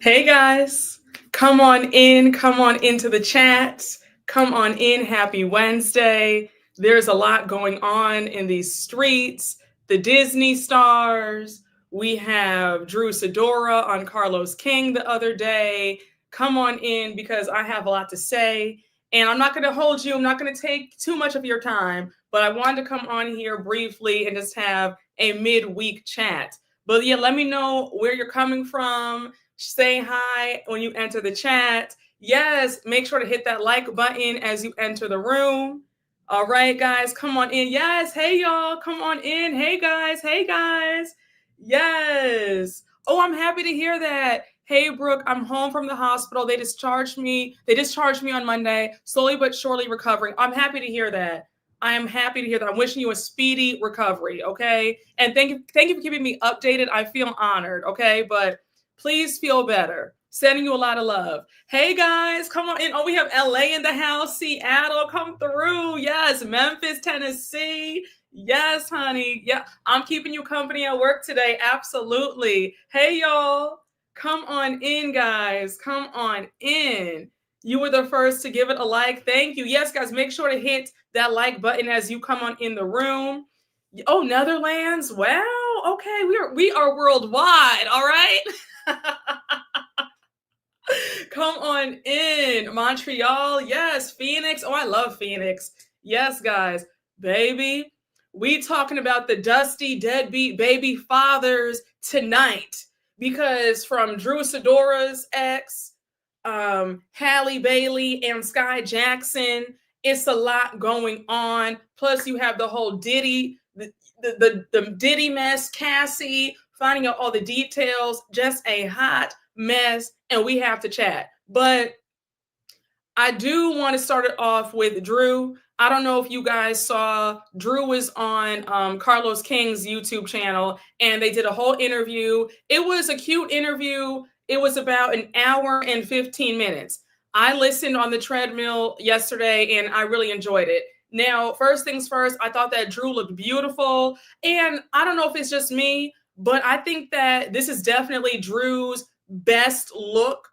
Hey guys, come on in, come on into the chat, come on in. Happy Wednesday. There's a lot going on in these streets. The Disney stars. We have Drew Sidora on Carlos King the other day. Come on in because I have a lot to say. And I'm not going to hold you, I'm not going to take too much of your time, but I wanted to come on here briefly and just have a midweek chat. But yeah, let me know where you're coming from. Say hi when you enter the chat. Yes, make sure to hit that like button as you enter the room. All right, guys, come on in. Yes, hey, y'all, come on in. Hey, guys, hey, guys. Yes. Oh, I'm happy to hear that. Hey, Brooke, I'm home from the hospital. They discharged me. They discharged me on Monday, slowly but surely recovering. I'm happy to hear that. I am happy to hear that. I'm wishing you a speedy recovery, okay? And thank you for keeping me updated. I feel honored, okay? But please feel better. Sending you a lot of love. Hey guys, come on in. Oh, we have LA in the house, Seattle, come through. Yes, Memphis, Tennessee. Yes, honey. Yeah, I'm keeping you company at work today. Absolutely. Hey, y'all. Come on in, guys. Come on in. You were the first to give it a like. Thank you. Yes, guys, make sure to hit that like button as you come on in the room. Oh, Netherlands. Wow. Okay, we are worldwide. All right. Come on in. Montreal. Yes. Phoenix. Oh, I love Phoenix. Yes, guys. Baby, we talking about the dusty deadbeat baby fathers tonight because from Drew Sidora's ex, Halle Bailey and Skai Jackson, it's a lot going on. Plus, you have the whole Diddy, the Diddy mess, Cassie, finding out all the details, just a hot mess, and we have to chat. But I do want to start it off with Drew. I don't know if you guys saw, Drew was on Carlos King's YouTube channel and they did a whole interview. It was a cute interview. It was about an hour and 15 minutes. I listened on the treadmill yesterday and I really enjoyed it. Now, first things first, I thought that Drew looked beautiful. And I don't know if it's just me, but I think that this is definitely Drew's best look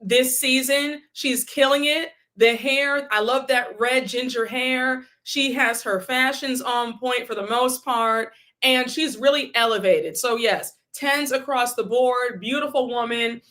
this season. She's killing it. The hair, I love that red ginger hair. She has her fashions on point for the most part, and she's really elevated. So yes, 10s across the board. Beautiful woman.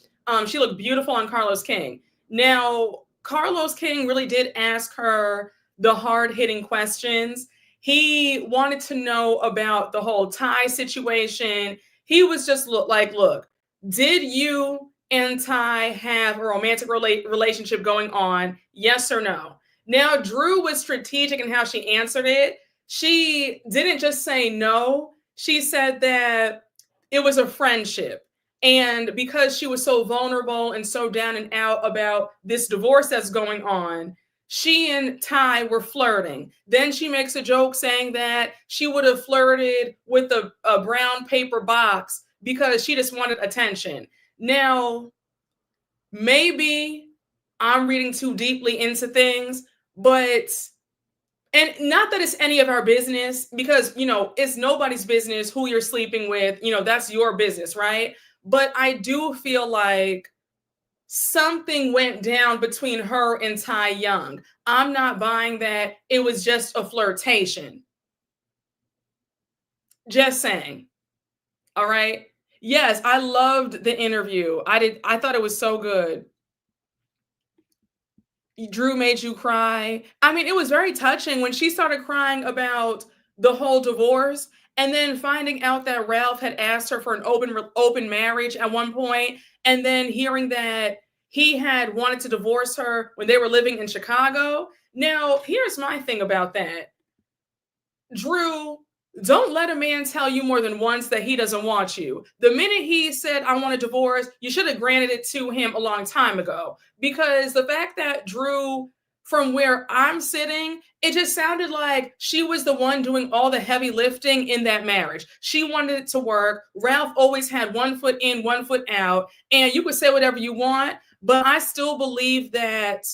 She looked beautiful on Carlos King. Now, Carlos King really did ask her the hard-hitting questions. He wanted to know about the whole Ty situation. He was just like, look, did you and Ty have a romantic relationship going on? Yes or no? Now, Drew was strategic in how she answered it. She didn't just say no. She said that it was a friendship. And because she was so vulnerable and so down and out about this divorce that's going on, she and Ty were flirting. Then she makes a joke saying that she would have flirted with a brown paper box because she just wanted attention. Now, maybe I'm reading too deeply into things, but, and not that it's any of our business because, it's nobody's business who you're sleeping with. That's your business, right? But I do feel like something went down between her and Ty Young. I'm not buying that it was just a flirtation. Just saying. All right. Yes, I loved the interview. I thought it was so good. Drew made you cry. I mean, it was very touching when she started crying about the whole divorce and then finding out that Ralph had asked her for an open marriage at one point, and then hearing that he had wanted to divorce her when they were living in Chicago. Now, here's my thing about that. Drew, don't let a man tell you more than once that he doesn't want you. The minute he said, I want a divorce, you should have granted it to him a long time ago. Because the fact that Drew, from where I'm sitting, it just sounded like she was the one doing all the heavy lifting in that marriage. She wanted it to work. Ralph always had one foot in, one foot out. And you could say whatever you want, but I still believe that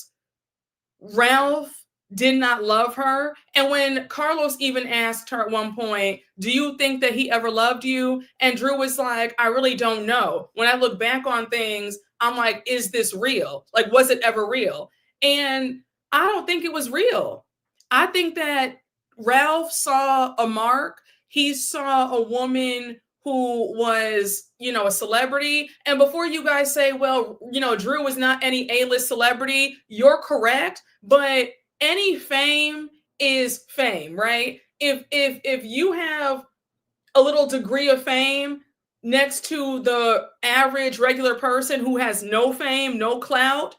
Ralph did not love her. And when Carlos even asked her at one point, do you think that he ever loved you? And Drew was like, I really don't know. When I look back on things, I'm like, is this real? Like, was it ever real? And I don't think it was real. I think that Ralph saw a mark. He saw a woman who was, a celebrity. And before you guys say, well, Drew was not any A-list celebrity, you're correct. But any fame is fame, right? If you have a little degree of fame next to the average regular person who has no fame, no clout,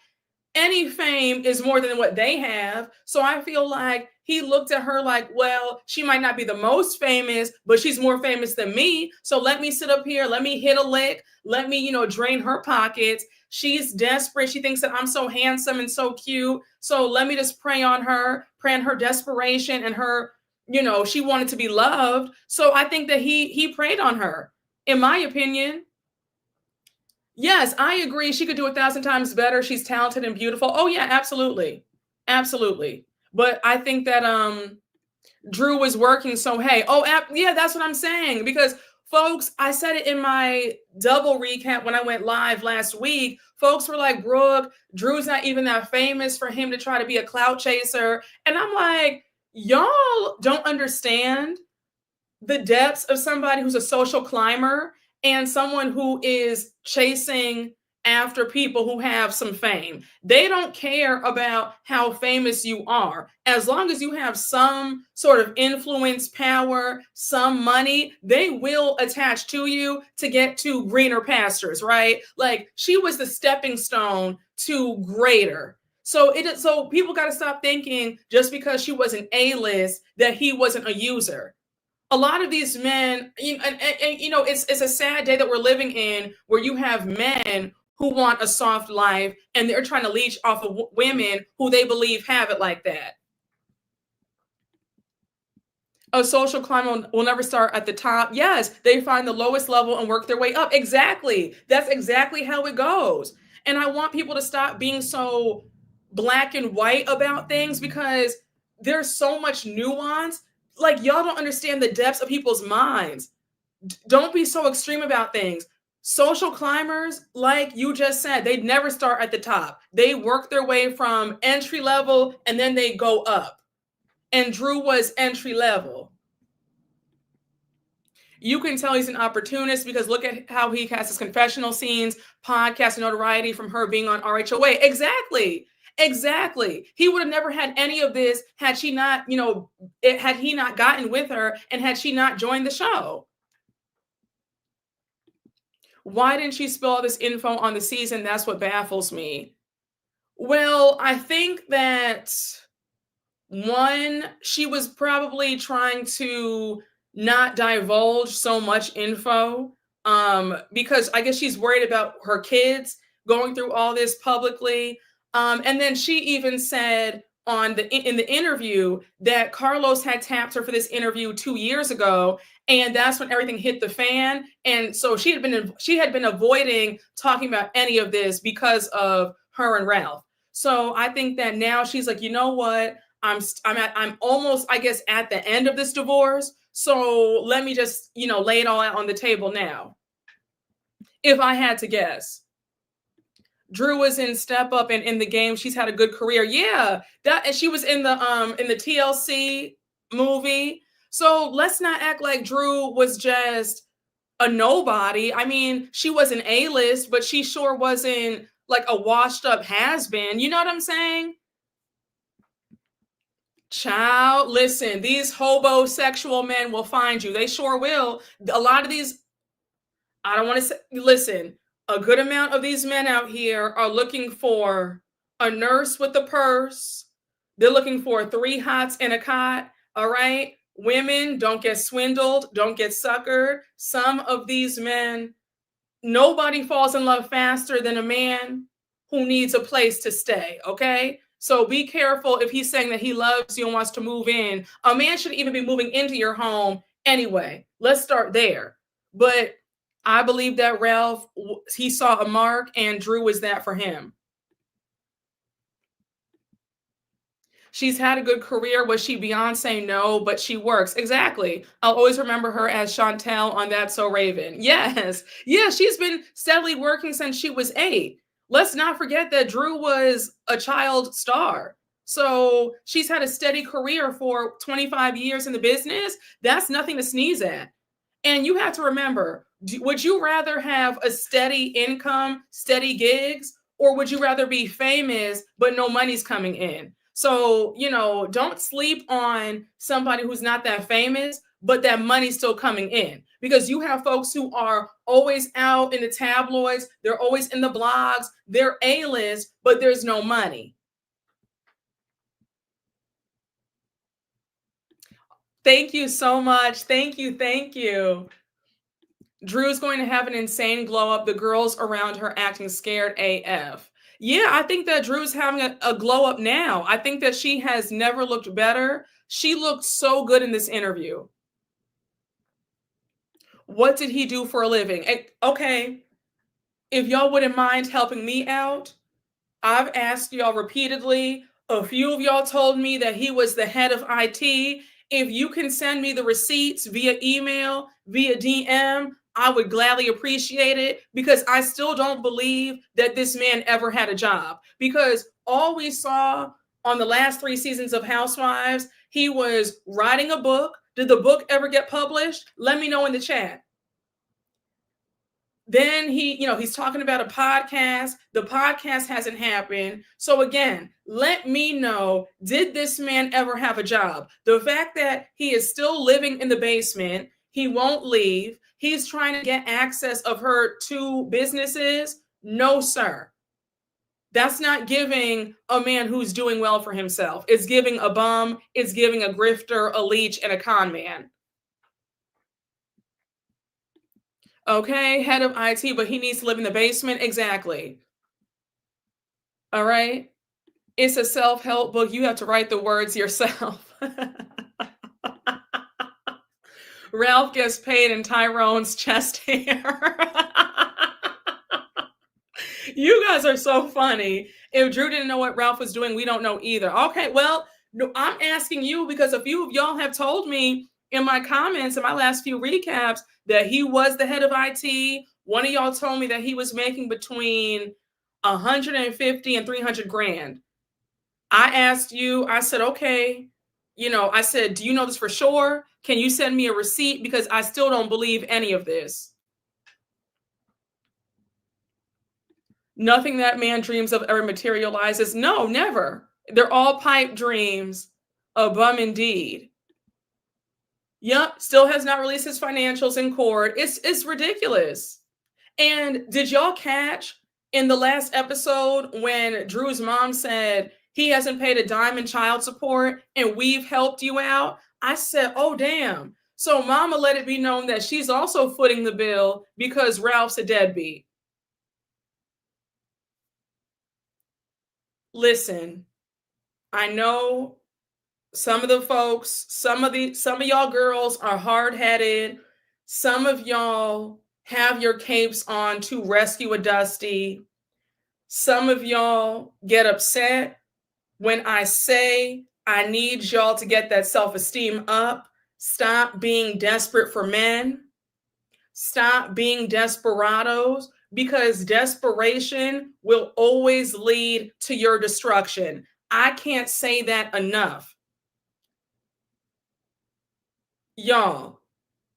any fame is more than what they have. So I feel like he looked at her like, well, she might not be the most famous, but she's more famous than me. So let me sit up here, let me hit a lick, let me, drain her pockets. She's desperate. She thinks that I'm so handsome and so cute. So let me just prey on her desperation and her, she wanted to be loved. So I think that he preyed on her, in my opinion. Yes, I agree. She could do 1,000 times better. She's talented and beautiful. Oh yeah, absolutely. Absolutely. But I think that Drew was working, so hey, yeah, that's what I'm saying. Because folks, I said it in my double recap when I went live last week. Folks were like, Brooke, Drew's not even that famous for him to try to be a clout chaser. And I'm like, y'all don't understand the depths of somebody who's a social climber and someone who is chasing after people who have some fame. They don't care about how famous you are. As long as you have some sort of influence, power, some money, they will attach to you to get to greener pastures, right? Like she was the stepping stone to greater. So people got to stop thinking just because she was an A-list that he wasn't a user. A lot of these men, it's a sad day that we're living in where you have men who want a soft life and they're trying to leech off of women who they believe have it like that. A social climb will never start at the top. Yes, they find the lowest level and work their way up. Exactly. That's exactly how it goes. And I want people to stop being so black and white about things because there's so much nuance. Like y'all don't understand the depths of people's minds. Don't be so extreme about things. Social climbers, like you just said, they never start at the top. They work their way from entry level and then they go up. And Drew was entry level. You can tell he's an opportunist because look at how he has his confessional scenes, podcast notoriety from her being on RHOA. Exactly. He would have never had any of this had she not, had he not gotten with her and had she not joined the show. Why didn't she spill all this info on the season? That's what baffles me. Well, I think that one, she was probably trying to not divulge so much info because I guess she's worried about her kids going through all this publicly. And then she even said in the interview that Carlos had tapped her for this interview 2 years ago, and that's when everything hit the fan. And so she had been avoiding talking about any of this because of her and Ralph. So I think that now she's like, you know what? I'm almost, I guess, at the end of this divorce. So let me just, lay it all out on the table now. If I had to guess. Drew was in Step Up and in the game. She's had a good career. Yeah, and she was in the TLC movie. So let's not act like Drew was just a nobody. I mean, she was an A-list, but she sure wasn't like a washed up has-been. You know what I'm saying? Child, listen, these hobosexual men will find you. They sure will. A lot of these, I don't want to say, listen, a good amount of these men out here are looking for a nurse with a purse. They're looking for 3 hots and a cot. All right. Women, don't get swindled. Don't get suckered. Some of these men, nobody falls in love faster than a man who needs a place to stay. Okay. So be careful if he's saying that he loves you and wants to move in. A man shouldn't even be moving into your home anyway. Let's start there. But I believe that Ralph, he saw a mark and Drew was that for him. She's had a good career. Was she Beyonce? No, but she works. Exactly. I'll always remember her as Chantel on That's So Raven. Yes. Yeah, she's been steadily working since she was 8. Let's not forget that Drew was a child star. So she's had a steady career for 25 years in the business. That's nothing to sneeze at. And you have to remember, would you rather have a steady income, steady gigs, or would you rather be famous but no money's coming in? So, don't sleep on somebody who's not that famous, but that money's still coming in. Because you have folks who are always out in the tabloids, they're always in the blogs, they're A-list, but there's no money. Thank you so much. Thank you. Thank you. Drew's going to have an insane glow up. The girls around her acting scared AF. Yeah, I think that Drew's having a glow up now. I think that she has never looked better. She looked so good in this interview. What did he do for a living? Okay, if y'all wouldn't mind helping me out, I've asked y'all repeatedly. A few of y'all told me that he was the head of IT. If you can send me the receipts via email, via DM, I would gladly appreciate it, because I still don't believe that this man ever had a job. Because all we saw on the last 3 seasons of Housewives, he was writing a book. Did the book ever get published? Let me know in the chat. Then he's talking about a podcast. The podcast hasn't happened. So again, let me know, did this man ever have a job? The fact that he is still living in the basement, he won't leave, he's trying to get access of her 2 businesses. No, sir. That's not giving a man who's doing well for himself. It's giving a bum, it's giving a grifter, a leech, and a con man. Okay, head of IT, but he needs to live in the basement. Exactly. All right. It's a self-help book. You have to write the words yourself. Ralph gets paid in Tyrone's chest hair. You guys are so funny. If Drew didn't know what Ralph was doing, we don't know either. Okay, well, no, I'm asking you because a few of y'all have told me in my comments in my last few recaps that he was the head of IT. One of y'all told me that he was making between 150 and 300 grand. I asked you, I said, okay, I said, do you know this for sure? Can you send me a receipt? Because I still don't believe any of this. Nothing that man dreams of ever materializes. No, never. They're all pipe dreams. A bum indeed. Yep, still has not released his financials in court. It's ridiculous. And did y'all catch in the last episode when Drew's mom said he hasn't paid a dime in child support and we've helped you out? I said, oh, damn. So mama let it be known that she's also footing the bill because Ralph's a deadbeat. Listen, I know some of the folks, some of y'all girls are hard-headed. Some of y'all have your capes on to rescue a Dusty. Some of y'all get upset when I say I need y'all to get that self-esteem up. Stop being desperate for men. Stop being desperados, because desperation will always lead to your destruction. I can't say that enough. Y'all,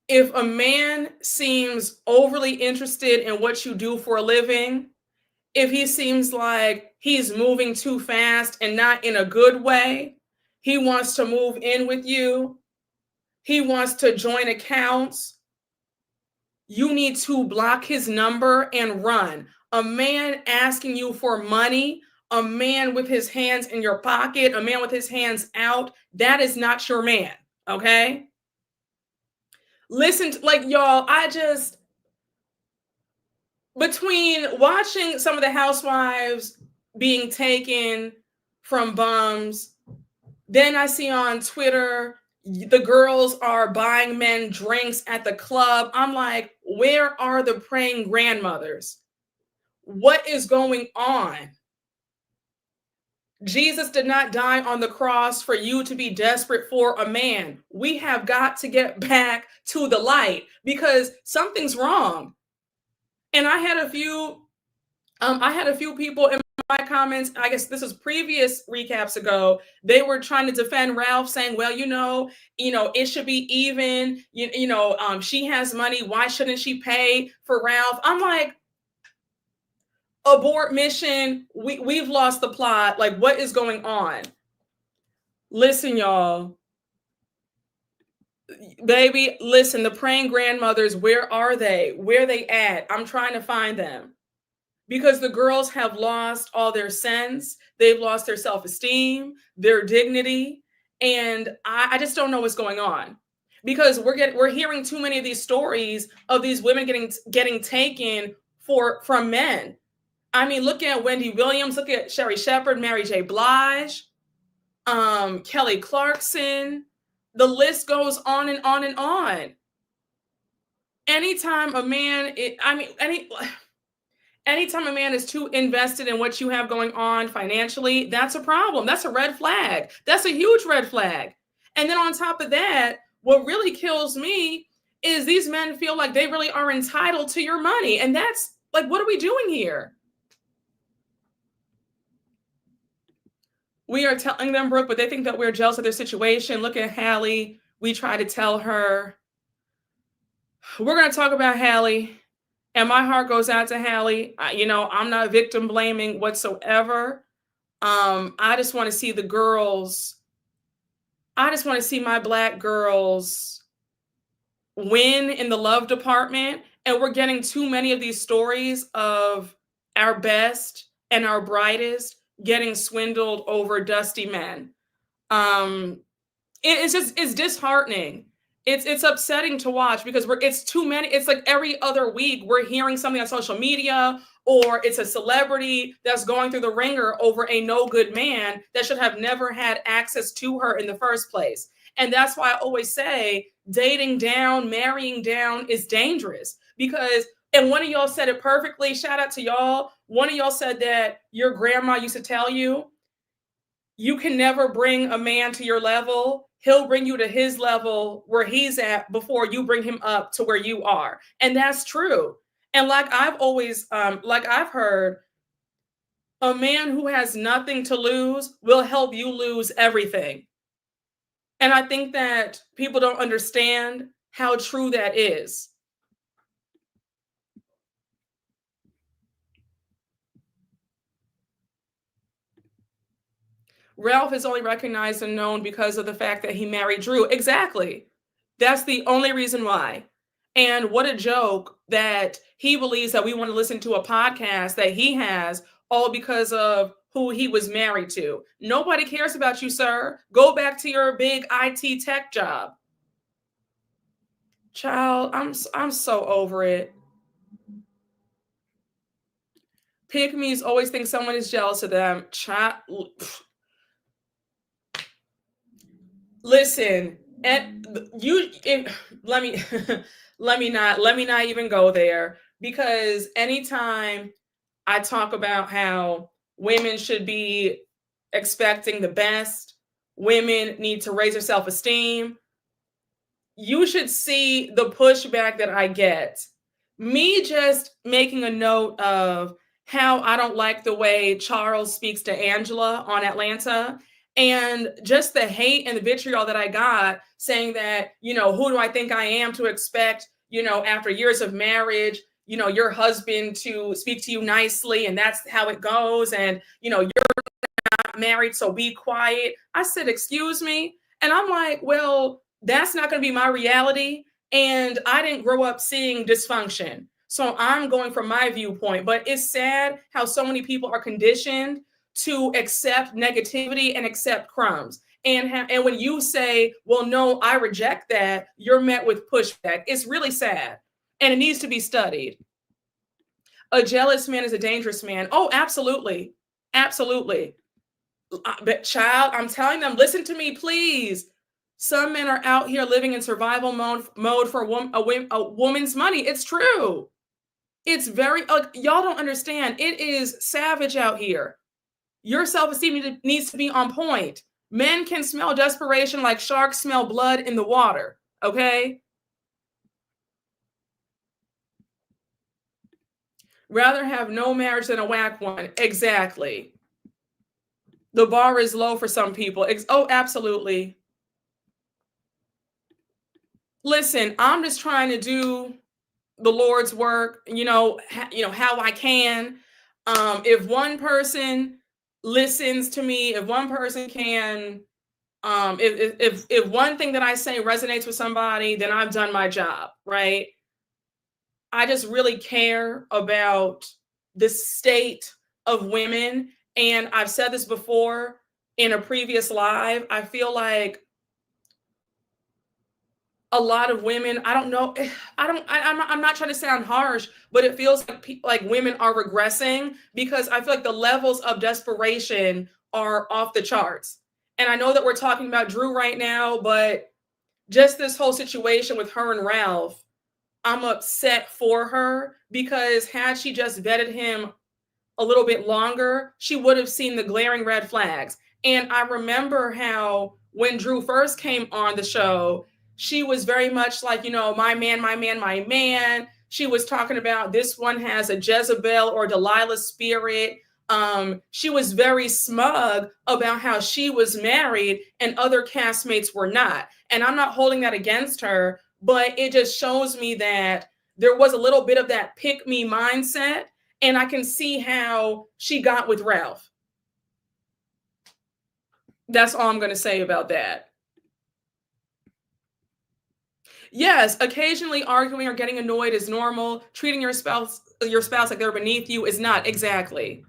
if a man seems overly interested in what you do for a living, if he seems like he's moving too fast and not in a good way, he wants to move in with you, he wants to join accounts, you need to block his number and run. A man asking you for money, a man with his hands in your pocket, a man with his hands out, that is not your man, okay? Listen, y'all, between watching some of the housewives being taken from bums, then I see on Twitter, the girls are buying men drinks at the club. I'm like, where are the praying grandmothers? What is going on? Jesus did not die on the cross for you to be desperate for a man. We have got to get back to the light because something's wrong. And I had a few people in my comments, I guess this was previous recaps ago, they were trying to defend Ralph saying, well, it should be even, she has money. Why shouldn't she pay for Ralph? I'm like, abort mission. We've lost the plot. Like, what is going on? Listen, y'all. Baby, listen, the praying grandmothers, where are they? Where are they at? I'm trying to find them. Because the girls have lost all their sense. They've lost their self-esteem, their dignity. And I just don't know what's going on. Because we're hearing too many of these stories of these women getting taken from men. I mean, look at Wendy Williams, look at Sherry Shepherd, Mary J. Blige, Kelly Clarkson. The list goes on and on and on. Anytime a man, anytime a man is too invested in what you have going on financially, that's a problem. That's a red flag. That's a huge red flag. And then on top of that, what really kills me is these men feel like they really are entitled to your money. And that's like, what are we doing here? We are telling them, Brooke, but they think that we're jealous of their situation. Look at Halle. We try to tell her. We're going to talk about Halle. And my heart goes out to Halle. I'm not victim blaming whatsoever. I just want to see the girls. I just want to see my Black girls win in the love department. And we're getting too many of these stories of our best and our brightest getting swindled over dusty men. It's disheartening. It's upsetting to watch because it's too many. It's like every other week we're hearing something on social media, or it's a celebrity that's going through the ringer over a no good man that should have never had access to her in the first place. And that's why I always say dating down, marrying down is dangerous because, and one of y'all said it perfectly. Shout out to y'all. One of y'all said that your grandma used to tell you, you can never bring a man to your level. He'll bring you to his level where he's at before you bring him up to where you are. And that's true. And like I've always, I've heard, a man who has nothing to lose will help you lose everything. And I think that people don't understand how true that is. Ralph is only recognized and known because of the fact that he married Drew. Exactly. That's the only reason why. And what a joke that he believes that we want to listen to a podcast that he has all because of who he was married to. Nobody cares about you, sir. Go back to your big IT tech job. Child, I'm so over it. Pygmies always think someone is jealous of them. Listen, and let me let me not even go there, because anytime I talk about how women should be expecting the best, women need to raise their self-esteem, you should see the pushback that I get. Me just making a note of how I don't like the way Charles speaks to Angela on Atlanta, and just the hate and the vitriol that I got saying that, who do I think I am to expect, after years of marriage, your husband to speak to you nicely, and that's how it goes. And, you're not married, so be quiet. I said, excuse me. And I'm like, well, that's not going to be my reality. And I didn't grow up seeing dysfunction. So I'm going from my viewpoint. But it's sad how so many people are conditioned to accept negativity and accept crumbs. And when you say, well, no, I reject that, you're met with pushback. It's really sad. And it needs to be studied. A jealous man is a dangerous man. Oh, absolutely. Absolutely. But child, I'm telling them, listen to me, please. Some men are out here living in survival mode for a woman's money. It's true. It's very, y'all don't understand. It is savage out here. Your self-esteem needs to be on point. Men can smell desperation like sharks smell blood in the water, okay? Rather have no marriage than a whack one. Exactly. The bar is low for some people. Oh, absolutely. Listen, I'm just trying to do the Lord's work, how I can. If one person listens to me, if one person can, if one thing that I say resonates with somebody, then I've done my job, right? I just really care about the state of women. And I've said this before in a previous live. I feel like a lot of women, I don't know, I'm not trying to sound harsh, but it feels like women are regressing because I feel like the levels of desperation are off the charts. And I know that we're talking about Drew right now, but just this whole situation with her and Ralph, I'm upset for her because had she just vetted him a little bit longer, she would have seen the glaring red flags. And I remember how when Drew first came on the show, she was very much like, my man, my man, my man. She was talking about this one has a Jezebel or Delilah spirit. She was very smug about how she was married and other castmates were not. And I'm not holding that against her, but it just shows me that there was a little bit of that pick me mindset. And I can see how she got with Ralph. That's all I'm going to say about that. Yes, occasionally arguing or getting annoyed is normal. Treating your spouse like they're beneath you is not. Exactly.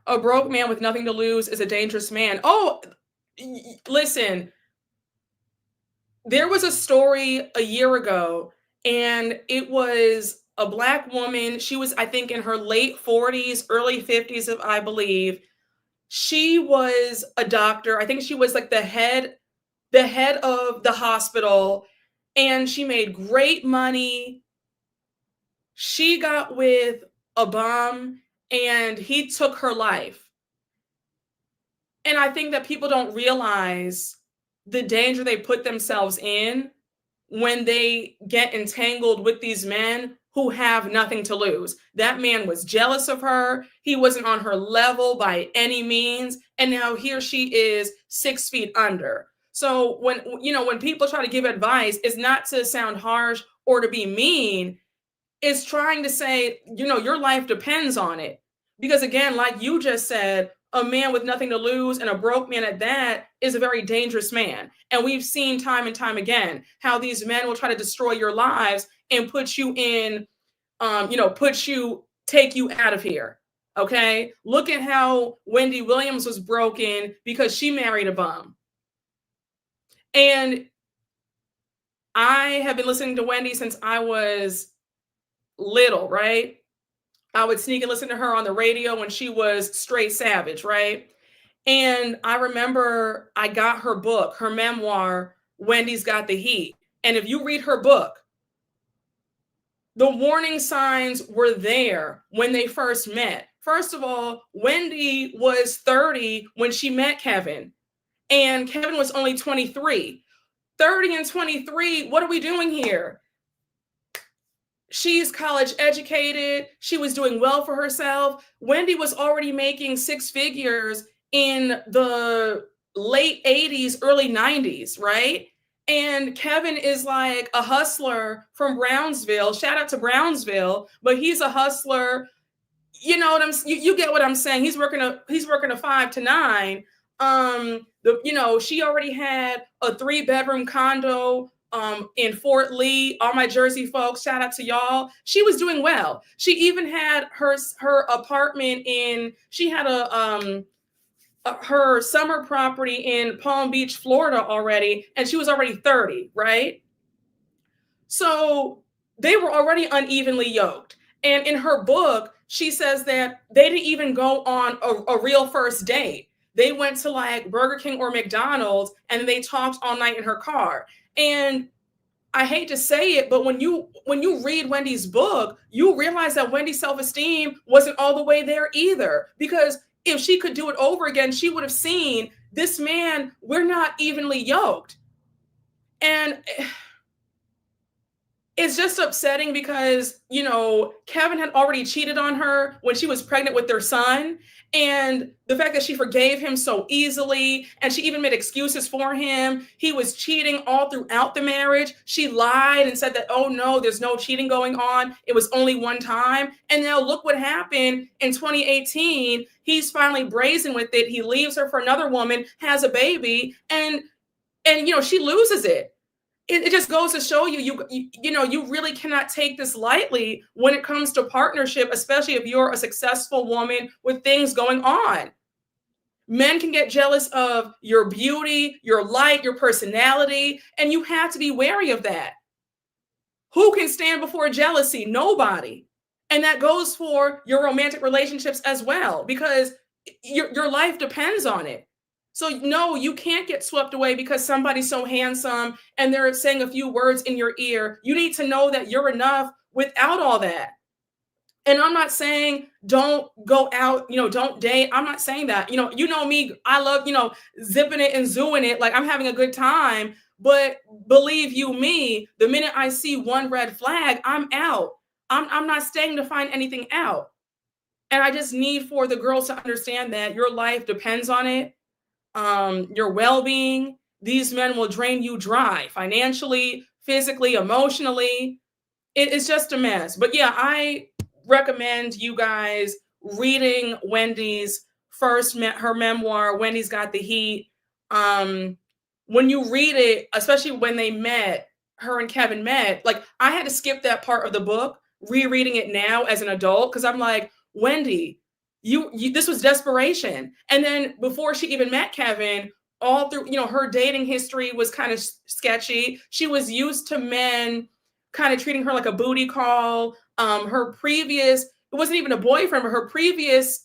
A broke man with nothing to lose is a dangerous man. Oh, listen. There was a story a year ago, and it was a Black woman. She was, I think, in her late 40s, early 50s, I believe. She was a doctor. I think she was like the head of the hospital, and she made great money. She got with a bum, and he took her life. And I think that people don't realize the danger they put themselves in when they get entangled with these men who have nothing to lose. That man was jealous of her. He wasn't on her level by any means. And now here she is 6 feet under. So when people try to give advice, it's not to sound harsh or to be mean. It's trying to say, your life depends on it. Because again, like you just said, a man with nothing to lose and a broke man at that is a very dangerous man. And we've seen time and time again how these men will try to destroy your lives and put you in, take you out of here. Okay. Look at how Wendy Williams was broken because she married a bum. And I have been listening to Wendy since I was little, right? I would sneak and listen to her on the radio when she was straight savage, right? And I remember I got her book, her memoir, Wendy's Got the Heat. And if you read her book, the warning signs were there when they first met. First of all, Wendy was 30 when she met Kevin, and Kevin was only 23. 30 and 23, what are we doing here? She's college educated. She was doing well for herself. Wendy was already making 6 figures in the late 80s, early 90s, right? And Kevin is like a hustler from Brownsville. Shout out to Brownsville, but he's a hustler. You know what you get what I'm saying? He's working a 5 to 9. She already had a 3-bedroom condo in Fort Lee. All my Jersey folks, shout out to y'all. She was doing well. She even had her apartment she had her summer property in Palm Beach, Florida already, and she was already 30, right? So they were already unevenly yoked. And in her book, she says that they didn't even go on a real first date. They went to like Burger King or McDonald's, and they talked all night in her car. And I hate to say it, but when you read Wendy's book, you realize that Wendy's self-esteem wasn't all the way there either. Because if she could do it over again, she would have seen this man, we're not evenly yoked. And it's just upsetting because, Kevin had already cheated on her when she was pregnant with their son. And the fact that she forgave him so easily, and she even made excuses for him. He was cheating all throughout the marriage. She lied and said that, oh no, there's no cheating going on. It was only one time. And now look what happened in 2018. He's finally brazen with it. He leaves her for another woman, has a baby, and she loses it. It just goes to show you really cannot take this lightly when it comes to partnership, especially if you're a successful woman with things going on. Men can get jealous of your beauty, your light, your personality, and you have to be wary of that. Who can stand before jealousy? Nobody. And that goes for your romantic relationships as well, because your life depends on it. So no, you can't get swept away because somebody's so handsome and they're saying a few words in your ear. You need to know that you're enough without all that. And I'm not saying don't go out, don't date. I'm not saying that. You know me, I love, zipping it and zooing it. Like I'm having a good time. But believe you me, the minute I see one red flag, I'm out. I'm not staying to find anything out. And I just need for the girls to understand that your life depends on it, your well-being. These men will drain you dry financially, physically, emotionally. It's just a mess. But yeah, I recommend you guys reading Wendy's her memoir, Wendy's Got the Heat. When you read it, especially when her and Kevin met, like I had to skip that part of the book, rereading it now as an adult, because I'm like, Wendy, you this was desperation. And then before she even met Kevin, all through, her dating history was kind of sketchy. She was used to men kind of treating her like a booty call. Her previous, it wasn't even a boyfriend, but her previous,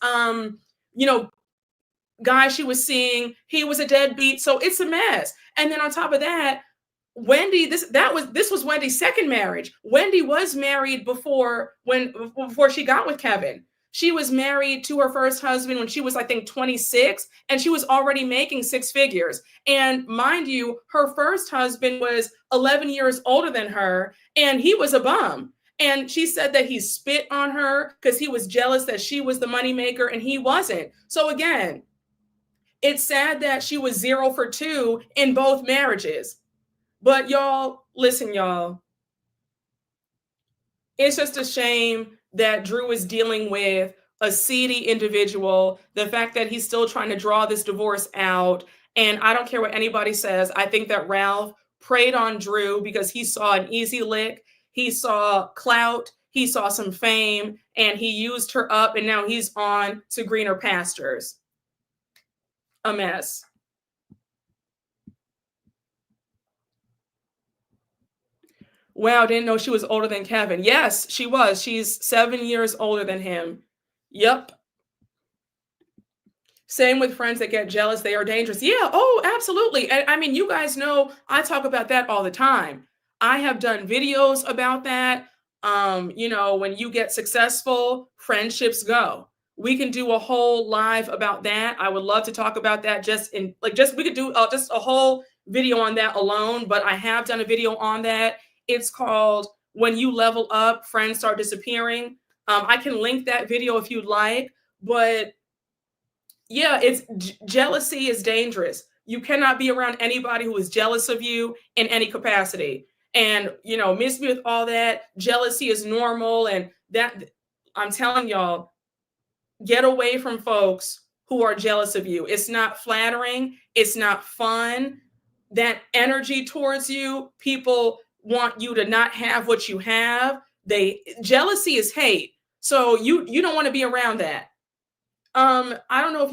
guy she was seeing, he was a deadbeat. So it's a mess. And then on top of that, Wendy, this was Wendy's second marriage. Wendy was married before she got with Kevin. She was married to her first husband when she was, I think, 26, and she was already making six figures. And mind you, her first husband was 11 years older than her, and he was a bum. And she said that he spit on her because he was jealous that she was the moneymaker and he wasn't. So again, it's sad that she was 0 for 2 in both marriages. But y'all, listen, y'all, it's just a shame that Drew is dealing with a seedy individual, the fact that he's still trying to draw this divorce out. And I don't care what anybody says. I think that Ralph preyed on Drew because he saw an easy lick. He saw clout. He saw some fame, and he used her up, and now he's on to greener pastures. A mess. Wow, didn't know she was older than Kevin. Yes, she was. She's 7 years older than him. Yep. Same with friends that get jealous. They are dangerous. Yeah. Oh, absolutely. And I mean, you guys know I talk about that all the time. I have done videos about that. When you get successful, friendships go. We can do a whole live about that. I would love to talk about that we could do just a whole video on that alone, but I have done a video on that. It's called When You Level Up, Friends Start Disappearing. I can link that video if you'd like, but yeah, jealousy is dangerous. You cannot be around anybody who is jealous of you in any capacity. And, miss me with all that. Jealousy is normal. And that, I'm telling y'all, get away from folks who are jealous of you. It's not flattering. It's not fun. That energy towards you, people want you to not have what you have. Jealousy is hate. So you don't want to be around that. I don't know if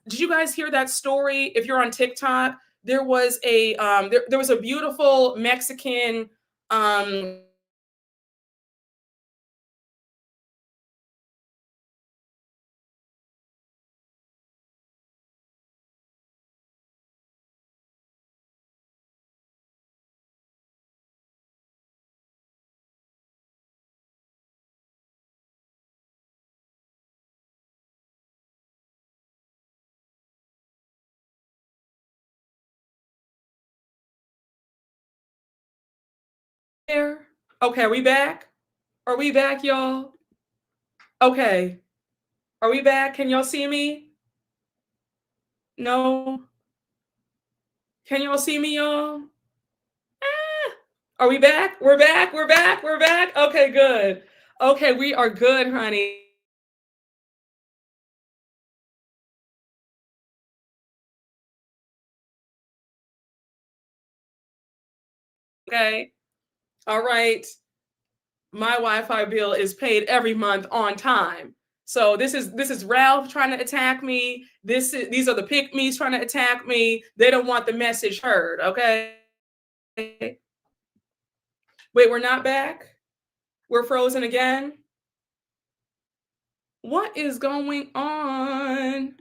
did you guys hear that story? If you're on TikTok, there was there was a beautiful Mexican um there? Okay, are we back? Are we back, y'all? Okay. Are we back? Can y'all see me? No? Can y'all see me, y'all? Ah! Are we back? We're back. We're back. We're back. Okay, good. Okay, we are good, honey. Okay. All right. My Wi-Fi bill is paid every month on time. So this is Ralph trying to attack me. These are the pick-me's trying to attack me. They don't want the message heard, okay? Wait, we're not back? We're frozen again? What is going on?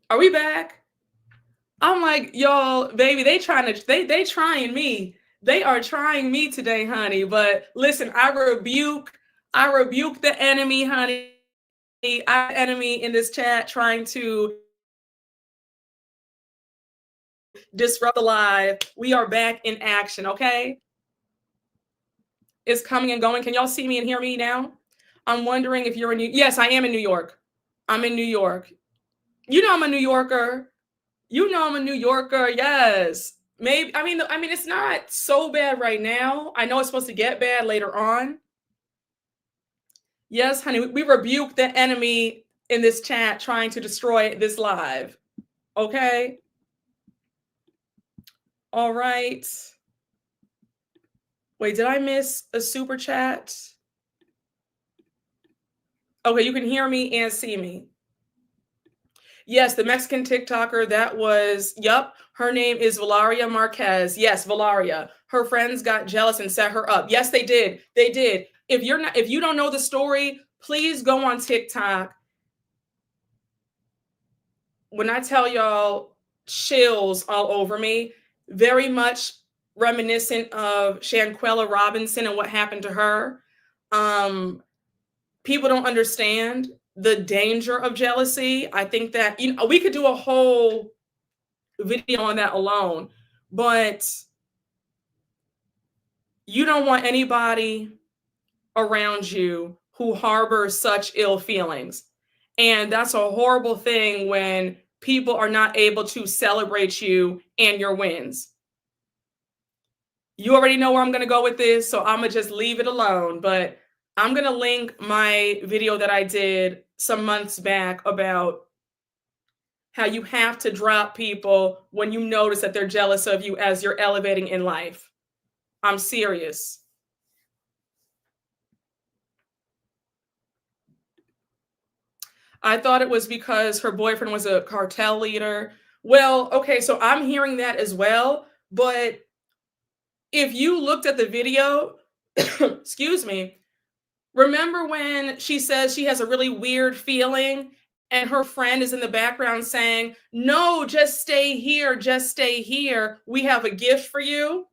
Are we back? I'm like, y'all, baby, they trying me. They are trying me today, honey. But listen, I rebuke the enemy, honey. Our enemy in this chat trying to disrupt the live. We are back in action, okay? It's coming and going. Can y'all see me and hear me now? I'm wondering if you're in Yes, I am in New York. I'm in New York. You know I'm a New Yorker. You know I'm a New Yorker. Yes. Maybe I mean it's not so bad right now. I know it's supposed to get bad later on. Yes, honey, we rebuke the enemy in this chat trying to destroy this live. Okay? All right. Wait, did I miss a super chat? Okay, you can hear me and see me. Yes, the Mexican TikToker that was, yep, her name is Valeria Marquez. Yes, Valeria. Her friends got jealous and set her up. Yes, they did. They did. If you don't know the story, please go on TikTok. When I tell y'all, chills all over me, very much reminiscent of Shanquella Robinson and what happened to her. People don't understand the danger of jealousy. I think that we could do a whole video on that alone, but you don't want anybody around you who harbors such ill feelings. And that's a horrible thing when people are not able to celebrate you and your wins. You already know where I'm going to go with this, so I'm going to just leave it alone. But I'm going to link my video that I did some months back about how you have to drop people when you notice that they're jealous of you as you're elevating in life. I'm serious. I thought it was because her boyfriend was a cartel leader. Well, okay, so I'm hearing that as well. But if you looked at the video, excuse me, remember when she says she has a really weird feeling and her friend is in the background saying, "No, just stay here, just stay here. We have a gift for you."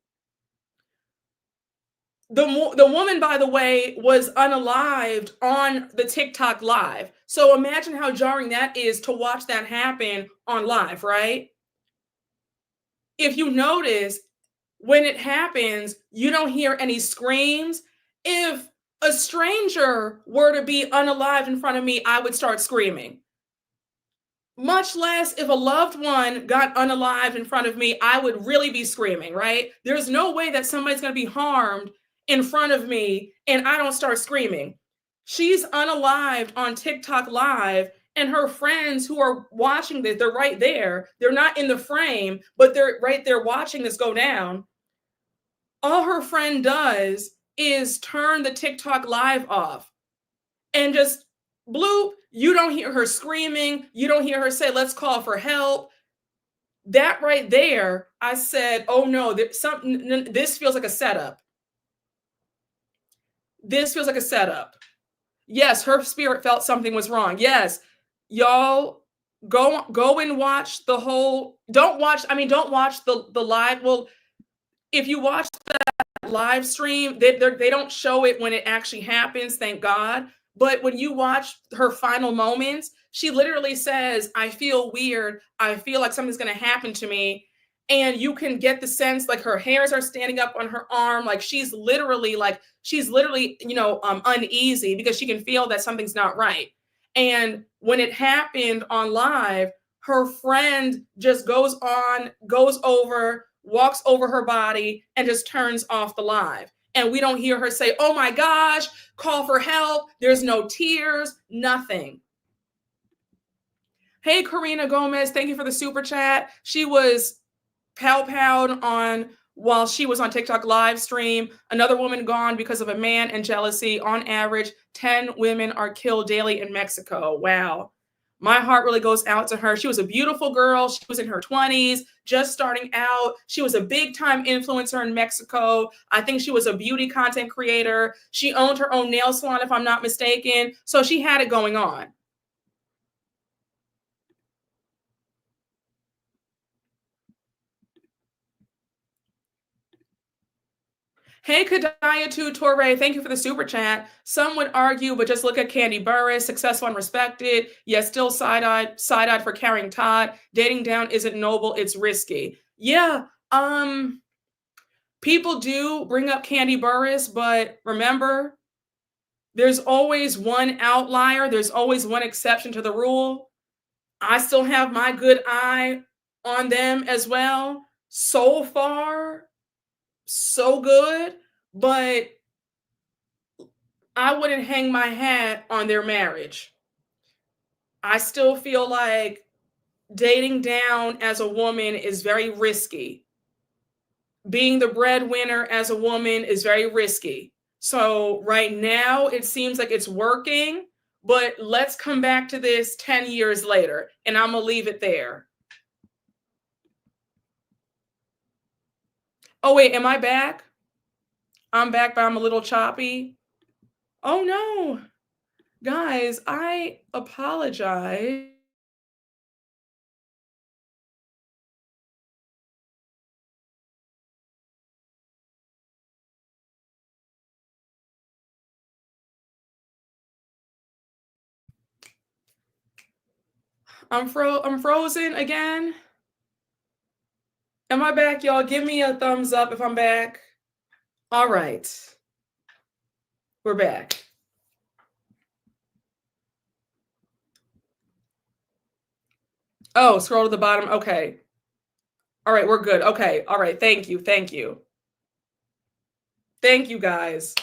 The woman, by the way, was unalived on the TikTok live. So imagine how jarring that is to watch that happen on live, right? If you notice, when it happens, you don't hear any screams. If a stranger were to be unalived in front of me, I would start screaming. Much less if a loved one got unalived in front of me, I would really be screaming, right? There's no way that somebody's going to be harmed in front of me and I don't start screaming. She's unalived on TikTok live, and her friends who are watching this, they're right there. They're not in the frame, but they're right there watching this go down. All her friend does is turn the TikTok live off and just bloop. You don't hear her screaming. You don't hear her say, "Let's call for help." That right there, I said, "Oh no, this feels like a setup. This feels like a setup." Yes, her spirit felt something was wrong. Yes. Y'all go and watch the whole don't watch the live. Well, if you watch live stream, they don't show it when it actually happens, thank God. But when you watch her final moments, she literally says, I feel weird. I feel like something's going to happen to me. And you can get the sense like her hairs are standing up on her arm. Like she's literally, uneasy because she can feel that something's not right. And when it happened on live, her friend just goes over, walks over her body, and just turns off the live. And we don't hear her say, oh my gosh, call for help. There's no tears, nothing. Hey, Karina Gomez, thank you for the super chat. She was pow-powed on while she was on TikTok live stream. Another woman gone because of a man and jealousy. On average, 10 women are killed daily in Mexico. Wow. My heart really goes out to her. She was a beautiful girl. She was in her 20s, just starting out. She was a big time influencer in Mexico. I think she was a beauty content creator. She owned her own nail salon, if I'm not mistaken. So she had it going on. Hey, Kadayatu Torre, thank you for the super chat. Some would argue, but just look at Candy Burris, successful and respected, yet still side-eyed for carrying Todd. Dating down isn't noble, it's risky. Yeah, people do bring up Candy Burris, but remember, there's always one outlier. There's always one exception to the rule. I still have my good eye on them as well. So far, so good, but I wouldn't hang my hat on their marriage. I still feel like dating down as a woman is very risky. Being the breadwinner as a woman is very risky. So right now it seems like it's working, but let's come back to this 10 years later, and I'm gonna leave it there. Oh wait, am I back? I'm back, but I'm a little choppy. Oh no. Guys, I apologize. I'm frozen again. Am I back, y'all? Give me a thumbs up if I'm back. All right. We're back. Oh, scroll to the bottom. Okay. All right, we're good. Okay. All right. Thank you. Thank you. Thank you, guys.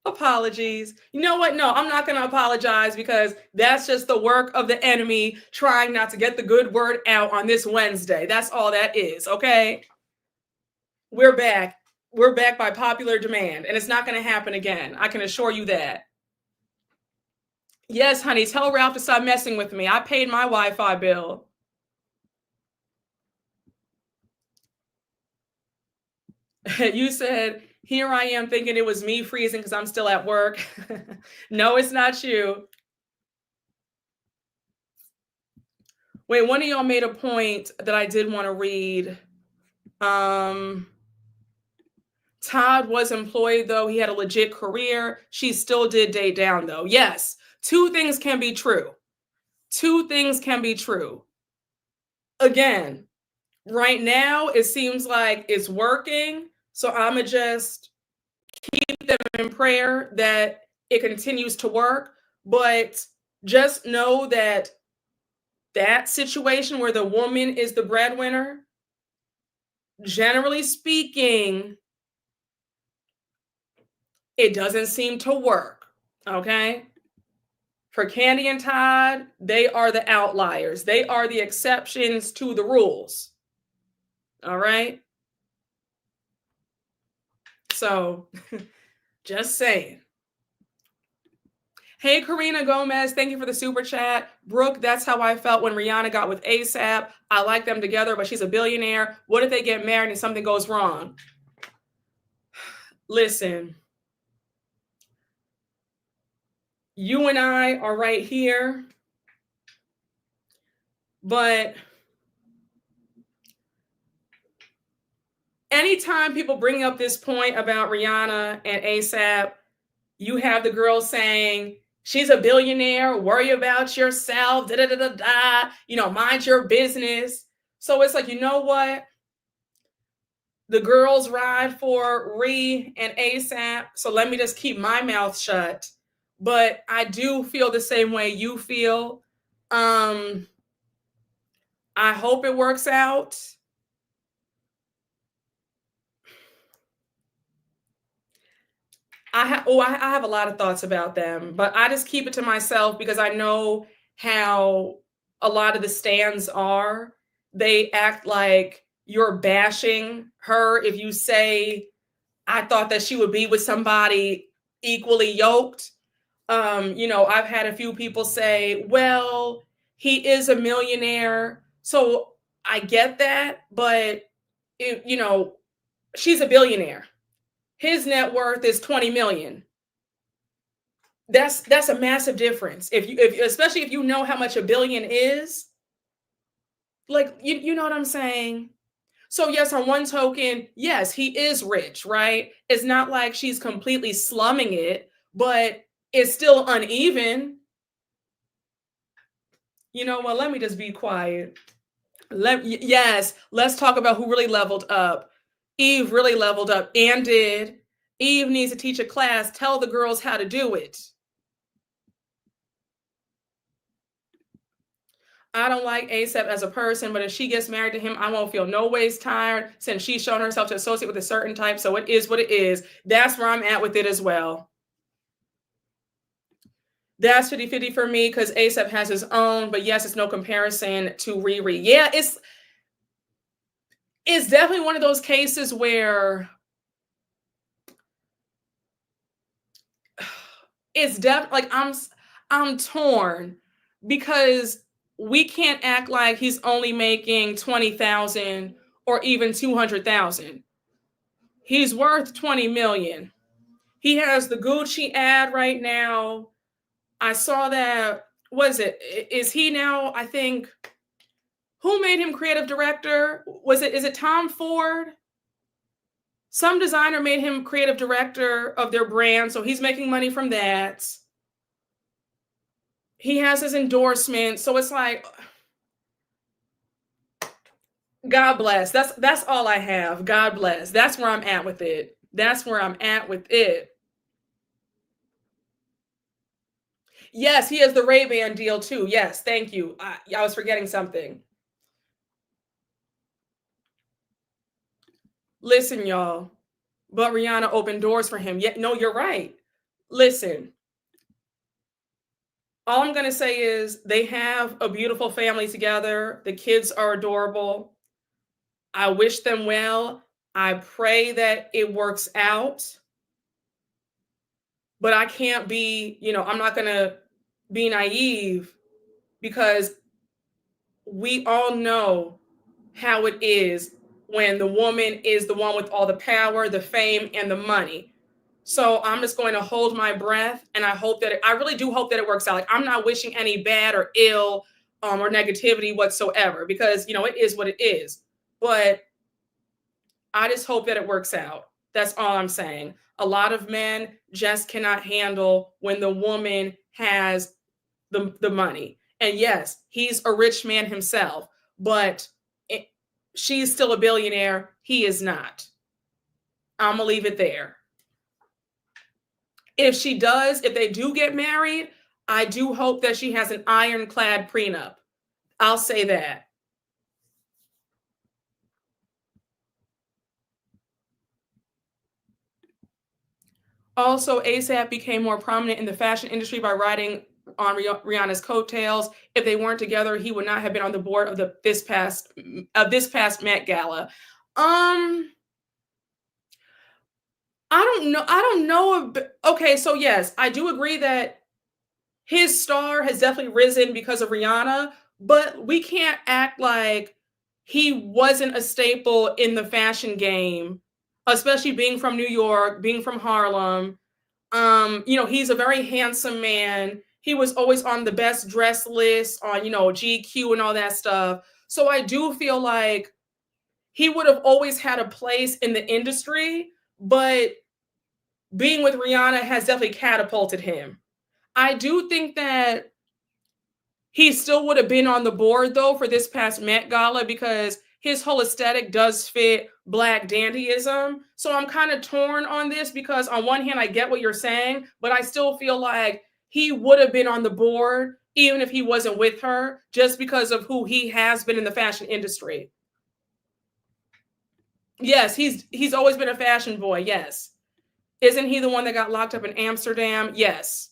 Apologies. You know what? No, I'm not going to apologize because that's just the work of the enemy trying not to get the good word out on this Wednesday. That's all that is. Okay. We're back. We're back by popular demand, and it's not going to happen again. I can assure you that. Yes, honey, tell Ralph to stop messing with me. I paid my Wi-Fi bill. You said, here I am thinking it was me freezing because I'm still at work. No, it's not you. Wait, one of y'all made a point that I did want to read. Todd was employed, though. He had a legit career. She still did date down, though. Yes, two things can be true. Two things can be true. Again, right now, it seems like it's working. So I'm going to just keep them in prayer that it continues to work. But just know that that situation where the woman is the breadwinner, generally speaking, it doesn't seem to work. Okay. For Candy and Todd, they are the outliers. They are the exceptions to the rules. All right. So just saying. Hey, Karina Gomez, thank you for the super chat. Brooke, that's how I felt when Rihanna got with ASAP. I like them together, but she's a billionaire. What if they get married and something goes wrong? Listen, You and I are right here, but anytime people bring up this point about Rihanna and ASAP, you have the girls saying, she's a billionaire, worry about yourself, da da da da da, mind your business. So it's like, you know what? The girls ride for Ree and ASAP, so let me just keep my mouth shut. But I do feel the same way you feel. I hope it works out. I have a lot of thoughts about them, but I just keep it to myself because I know how a lot of the stands are. They act like you're bashing her if you say, I thought that she would be with somebody equally yoked. I've had a few people say, well, he is a millionaire. So I get that, but she's a billionaire. His net worth is 20 million. That's a massive difference. If especially if you know how much a billion is, like you know what I'm saying? So yes, on one token, yes, he is rich, right? It's not like she's completely slumming it, but it's still uneven. You know what? Let me just be quiet. Yes, let's talk about who really leveled up. Eve really leveled up and did. Eve needs to teach a class, tell the girls how to do it. I don't like ASAP as a person, but if she gets married to him, I won't feel no ways tired since she's shown herself to associate with a certain type. So it is what it is. That's where I'm at with it as well. That's 50-50 for me because ASAP has his own, but yes, it's no comparison to Riri. Yeah, it's definitely one of those cases where it's definitely like I'm torn because we can't act like he's only making 20,000 or even 200,000. He's worth 20 million. He has the Gucci ad right now. I saw that. Was it? Is he now? I think. Who made him creative director? Is it Tom Ford? Some designer made him creative director of their brand, so he's making money from that. He has his endorsement, so it's like, God bless. That's all I have. God bless. That's where I'm at with it. That's where I'm at with it. Yes, he has the Ray-Ban deal too. Yes, thank you. I was forgetting something. Listen, y'all, but Rihanna opened doors for him. Yeah, no, you're right. Listen, all I'm going to say is they have a beautiful family together. The kids are adorable. I wish them well. I pray that it works out. But I can't be, I'm not going to be naive because we all know how it is when the woman is the one with all the power, the fame, and the money. So I'm just going to hold my breath, and I really do hope that it works out. Like, I'm not wishing any bad or ill or negativity whatsoever because it is what it is. But I just hope that it works out. That's all I'm saying. A lot of men just cannot handle when the woman has the money. And yes, he's a rich man himself, but she's still a billionaire. He is not. I'm going to leave it there. If they do get married, I do hope that she has an ironclad prenup. I'll say that. Also, ASAP became more prominent in the fashion industry by riding on Rihanna's coattails. If they weren't together, he would not have been on the board of this past Met Gala. I don't know. Okay, so yes, I do agree that his star has definitely risen because of Rihanna, but we can't act like he wasn't a staple in the fashion game, especially being from New York, being from Harlem. He's a very handsome man. He was always on the best dress list on, GQ and all that stuff. So I do feel like he would have always had a place in the industry, but being with Rihanna has definitely catapulted him. I do think that he still would have been on the board though for this past Met Gala because his whole aesthetic does fit black dandyism. So I'm kind of torn on this because on one hand I get what you're saying, but I still feel like he would have been on the board even if he wasn't with her just because of who he has been in the fashion industry. Yes, he's always been a fashion boy. Yes. Isn't he the one that got locked up in Amsterdam? Yes.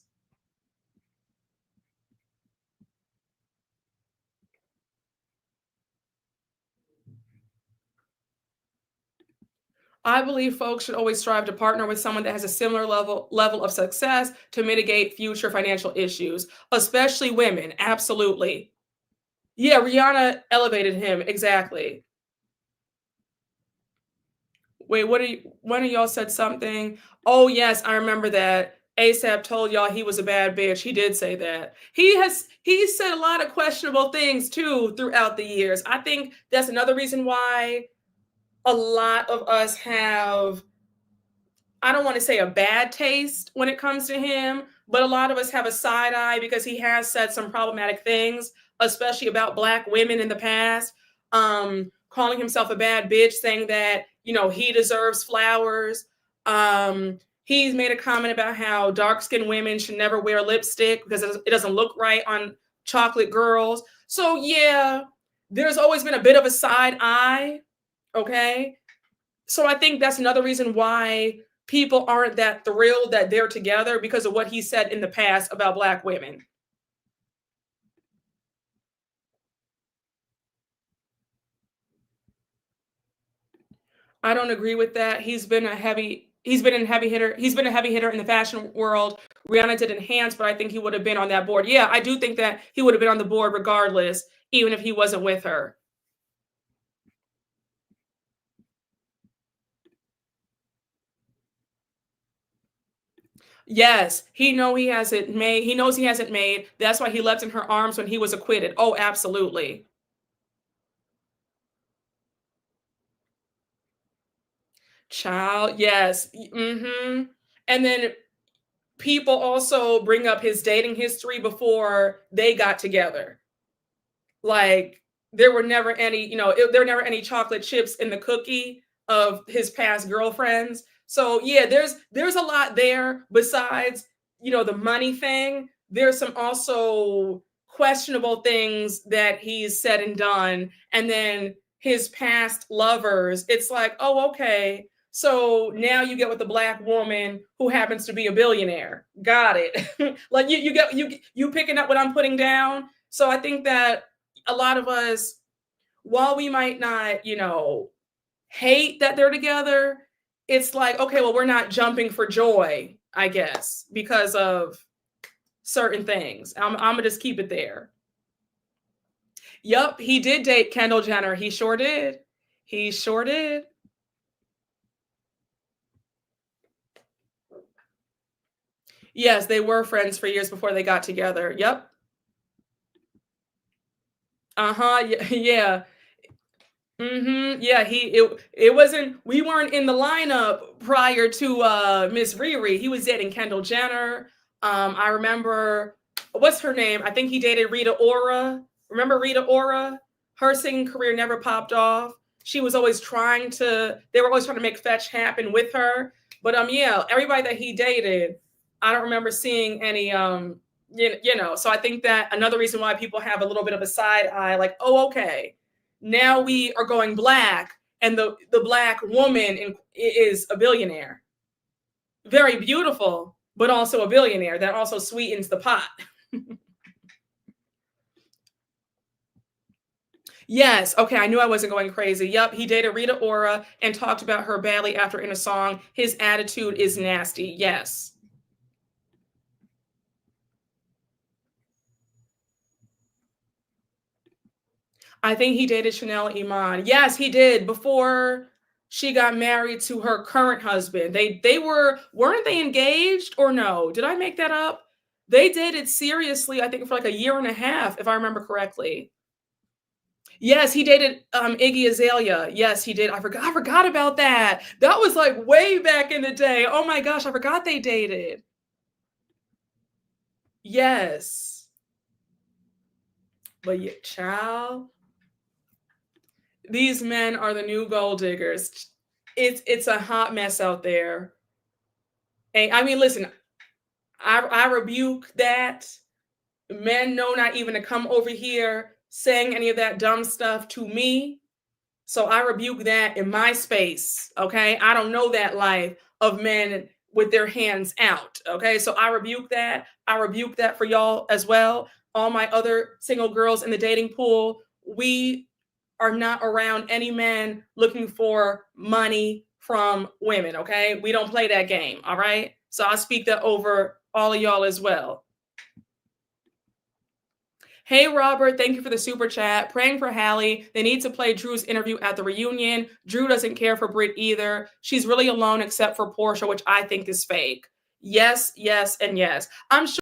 I believe folks should always strive to partner with someone that has a similar level of success to mitigate future financial issues, especially women. Absolutely. Yeah, Rihanna elevated him exactly. Wait, one of y'all said something? Oh yes, I remember that. ASAP told y'all he was a bad bitch. He did say that. He said a lot of questionable things too throughout the years. I think that's another reason why a lot of us have, I don't want to say a bad taste when it comes to him, but a lot of us have a side eye because he has said some problematic things, especially about black women in the past. Calling himself a bad bitch, saying that, he deserves flowers. He's made a comment about how dark skinned women should never wear lipstick because it doesn't look right on chocolate girls. So, yeah, there's always been a bit of a side eye. Okay. So I think that's another reason why people aren't that thrilled that they're together because of what he said in the past about black women. I don't agree with that. He's been a heavy hitter in the fashion world. Rihanna did enhance, but I think he would have been on that board. Yeah, I do think that he would have been on the board regardless, even if he wasn't with her. Yes, he knows he hasn't made. That's why he left in her arms when he was acquitted. Oh, absolutely. Child, yes. Mhm. And then people also bring up his dating history before they got together. Like there were never any, there were never any chocolate chips in the cookie of his past girlfriends. So yeah, there's a lot there besides, the money thing. There's some also questionable things that he's said and done. And then his past lovers, it's like, oh, okay. So now you get with a black woman who happens to be a billionaire. Got it. Like you picking up what I'm putting down. So I think that a lot of us, while we might not, hate that they're together, it's like, okay, well, we're not jumping for joy, I guess, because of certain things. I'm gonna just keep it there. Yup, he did date Kendall Jenner. He sure did. He sure did. Yes, they were friends for years before they got together. Yep. Uh-huh. Yeah. Yeah, it wasn't, we weren't in the lineup prior to Miss Riri. He was dating Kendall Jenner. I remember what's her name? I think he dated Rita Ora. Remember Rita Ora? Her singing career never popped off. They were always trying to make fetch happen with her. But yeah, everybody that he dated, I don't remember seeing any so I think that another reason why people have a little bit of a side eye, like, oh, okay, now we are going black and the black woman is a billionaire, very beautiful but also a billionaire. That also sweetens the pot. Yes, okay, I knew I wasn't going crazy. Yep, he dated Rita Ora and talked about her badly after in a song. His attitude is nasty. Yes, I think he dated Chanel Iman. Yes, he did before. she got married to her current husband. Weren't they engaged or no? Did I make that up? They dated seriously, I think, for like a year and a half, if I remember correctly. Yes, he dated Iggy Azalea. Yes, he did. I forgot about that. That was like way back in the day. Oh my gosh, I forgot they dated. Yes. But yeah, child, these men are the new gold diggers. It's a hot mess out there. And I mean, listen, I rebuke that. Men know not even to come over here saying any of that dumb stuff to me. So I rebuke that in my space. Okay. I don't know that life of men with their hands out. Okay. So I rebuke that. I rebuke that for y'all as well. All my other single girls in the dating pool, we are not around any men looking for money from women. Okay. We don't play that game. All right. So I speak that over all of y'all as well. Hey, Robert, thank you for the super chat. Praying for Halle. They need to play Drew's interview at the reunion. Drew doesn't care for Brit either. She's really alone except for Portia, which I think is fake. Yes, yes, and yes. I'm sure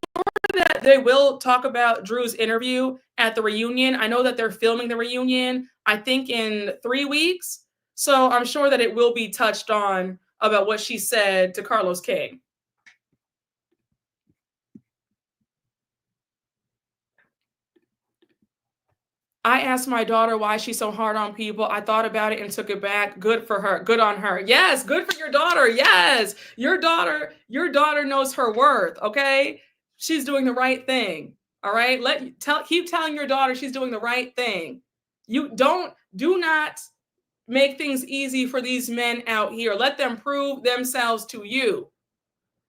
that they will talk about Drew's interview at the reunion. I know that they're filming the reunion, I think, in 3 weeks. So I'm sure that it will be touched on about what she said to Carlos King. I asked my daughter why she's so hard on people. I thought about it and took it back. Good for her. Good on her. Yes, good for your daughter. Yes. Your daughter knows her worth, okay? She's doing the right thing. All right? Keep telling your daughter she's doing the right thing. Do not make things easy for these men out here. Let them prove themselves to you.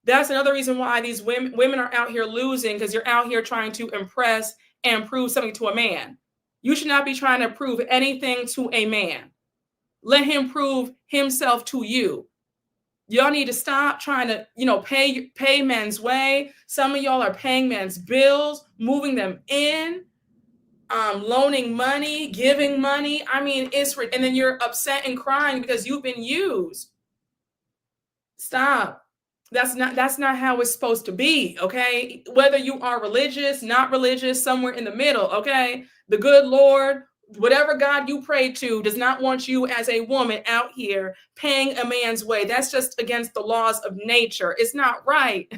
That's another reason why these women are out here losing, because you're out here trying to impress and prove something to a man. You should not be trying to prove anything to a man. Let him prove himself to you. Y'all need to stop trying to, pay men's way. Some of y'all are paying men's bills, moving them in, loaning money, giving money. I mean, and then you're upset and crying because you've been used. Stop. That's not how it's supposed to be, okay? Whether you are religious, not religious, somewhere in the middle, okay? The good Lord, whatever God you pray to, does not want you as a woman out here paying a man's way. That's just against the laws of nature. It's not right.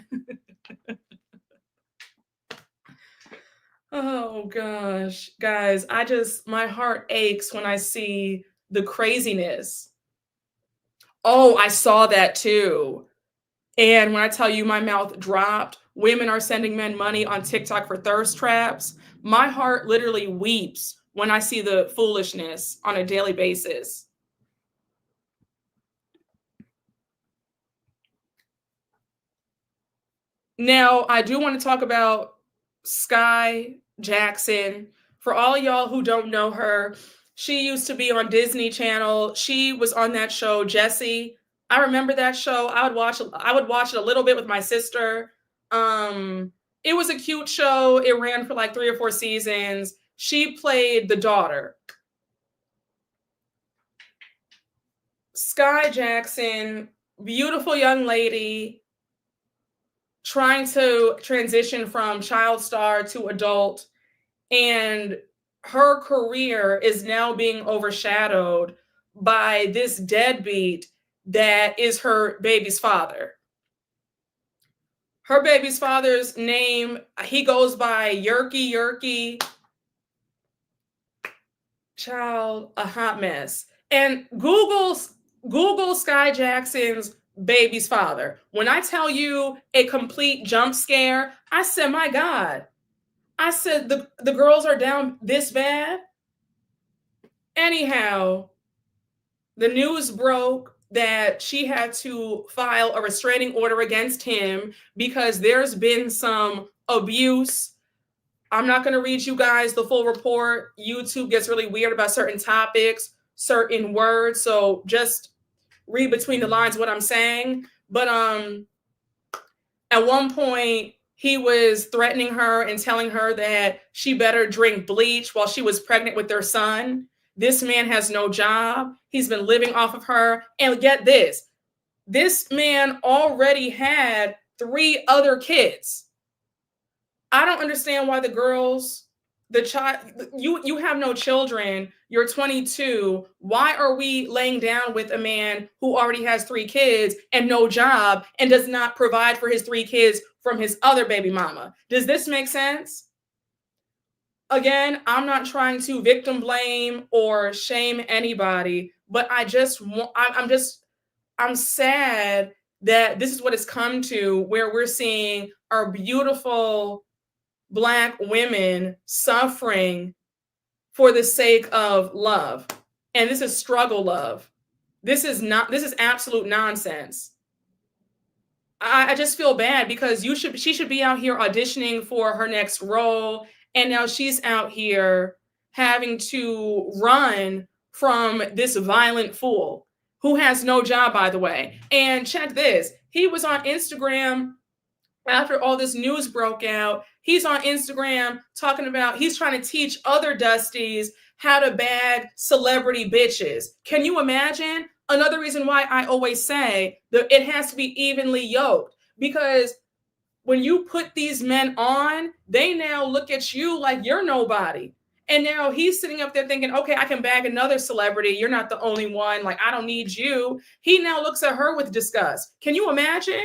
Oh gosh, guys, my heart aches when I see the craziness. Oh, I saw that too. And when I tell you my mouth dropped, women are sending men money on TikTok for thirst traps. My heart literally weeps when I see the foolishness on a daily basis. Now, I do want to talk about Skai Jackson. For all y'all who don't know her, she used to be on Disney Channel. She was on that show, Jessie. I remember that show. I would watch it a little bit with my sister. It was a cute show. It ran for like 3 or 4 seasons. She played the daughter. Skai Jackson, beautiful young lady, trying to transition from child star to adult, and her career is now being overshadowed by this deadbeat that is her baby's father. Her baby's father's name, he goes by Yerky. Child, a hot mess. And Google Skai Jackson's baby's father. When I tell you a complete jump scare, I said, my God. I said, the girls are down this bad? Anyhow, the news broke that she had to file a restraining order against him because there's been some abuse. I'm not going to read you guys the full report. YouTube gets really weird about certain topics, certain words. So just read between the lines what I'm saying. But at one point, he was threatening her and telling her that she better drink bleach while she was pregnant with their son. This man has no job. He's been living off of her. And get this man already had 3 other kids. I don't understand why you have no children, you're 22. Why are we laying down with a man who already has 3 kids and no job and does not provide for his 3 kids from his other baby mama? Does this make sense? Again, I'm not trying to victim blame or shame anybody, but I'm sad that this is what it's come to, where we're seeing our beautiful Black women suffering for the sake of love. And this is struggle love. This is absolute nonsense. I just feel bad because she should be out here auditioning for her next role. And now she's out here having to run from this violent fool who has no job, by the way. And check this. He was on Instagram after all this news broke out. He's on Instagram talking about he's trying to teach other Dusties how to bag celebrity bitches. Can you imagine? Another reason why I always say that it has to be evenly yoked, because when you put these men on, they now look at you like you're nobody. And now he's sitting up there thinking, okay, I can bag another celebrity. You're not the only one. Like, I don't need you. He now looks at her with disgust. Can you imagine?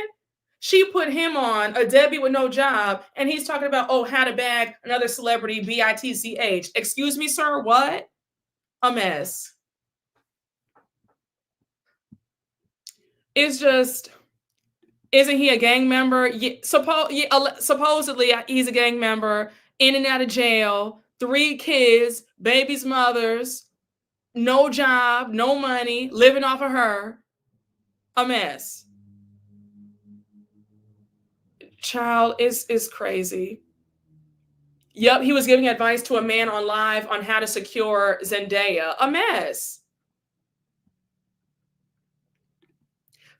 She put him on, a deadbeat with no job, and he's talking about, oh, how to bag another celebrity, bitch. Excuse me, sir, what? A mess. It's just, isn't he a gang member? Supposedly he's a gang member, in and out of jail, 3 kids, babies' mothers, no job, no money, living off of her. A mess. Child, is crazy. Yep, he was giving advice to a man on live on how to secure Zendaya. A mess.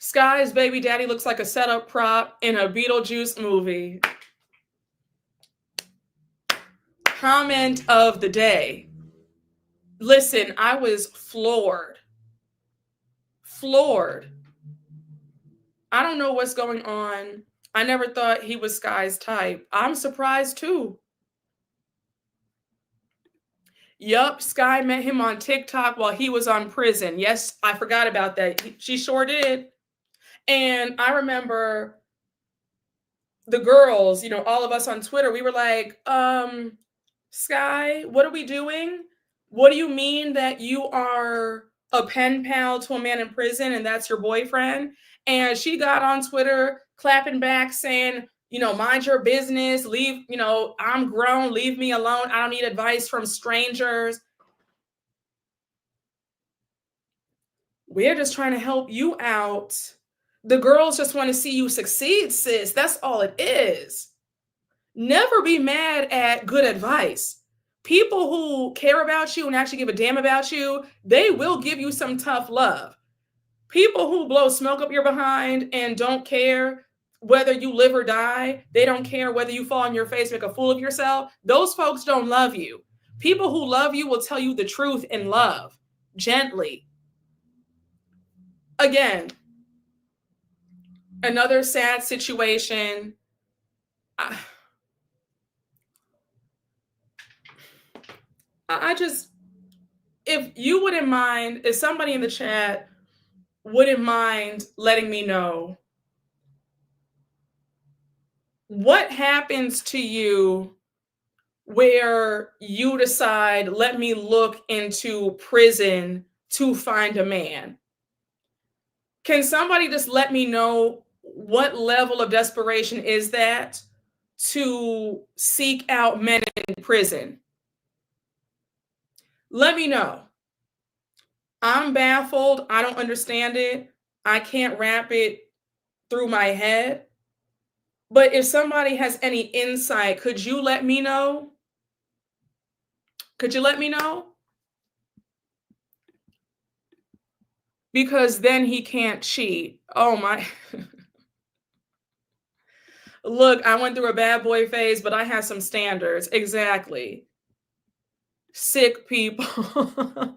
Skai's baby daddy looks like a setup prop in a Beetlejuice movie. Comment of the day. Listen, I was floored. I don't know what's going on. I never thought he was Skai's type. I'm surprised too. Yup, Skai met him on TikTok while he was on prison. Yes, I forgot about that. She sure did. And I remember the girls, all of us on Twitter, we were like, Skai, what are we doing? What do you mean that you are a pen pal to a man in prison and that's your boyfriend? And she got on Twitter clapping back saying, mind your business, leave, I'm grown, leave me alone. I don't need advice from strangers. We're just trying to help you out. The girls just want to see you succeed, sis. That's all it is. Never be mad at good advice. People who care about you and actually give a damn about you, they will give you some tough love. People who blow smoke up your behind and don't care whether you live or die, they don't care whether you fall on your face, make a fool of yourself, those folks don't love you. People who love you will tell you the truth in love, gently. Again, another sad situation. I just, if you wouldn't mind, if somebody in the chat wouldn't mind letting me know, what happens to you where you decide, let me look into prison to find a man? Can somebody just let me know what level of desperation is that to seek out men in prison? Let me know. I'm baffled. I don't understand it. I can't wrap it through my head. But if somebody has any insight, could you let me know? Could you let me know? Because then he can't cheat. Oh my. Look, I went through a bad boy phase, but I have some standards. Exactly. Sick people.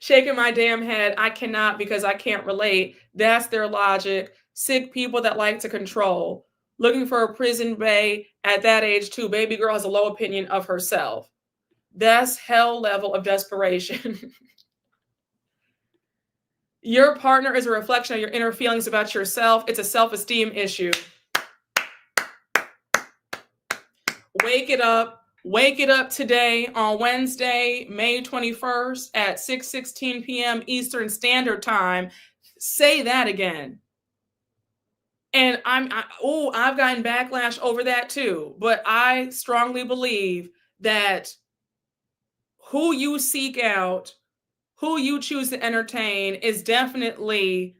Shaking my damn head. I cannot because I can't relate. That's their logic. Sick people that like to control. Looking for a prison bae at that age too. Baby girl has a low opinion of herself. That's hell level of desperation. Your partner is a reflection of your inner feelings about yourself. It's a self-esteem issue. Wake it up. Wake it up today on Wednesday, May 21st at 6:16 p.m. Eastern Standard Time. Say that again. And I've gotten backlash over that too. But I strongly believe that who you seek out, who you choose to entertain is definitely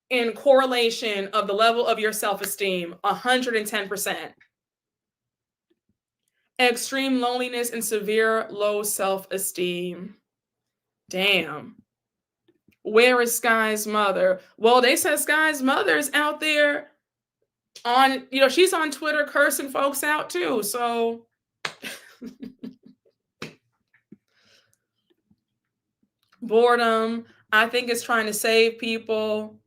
in correlation of the level of your self-esteem, 110%. Extreme loneliness and severe low self-esteem. Damn. Where is Skai's mother? Well, they said Skai's mother's out there on, she's on Twitter cursing folks out too. So boredom, I think it's trying to save people.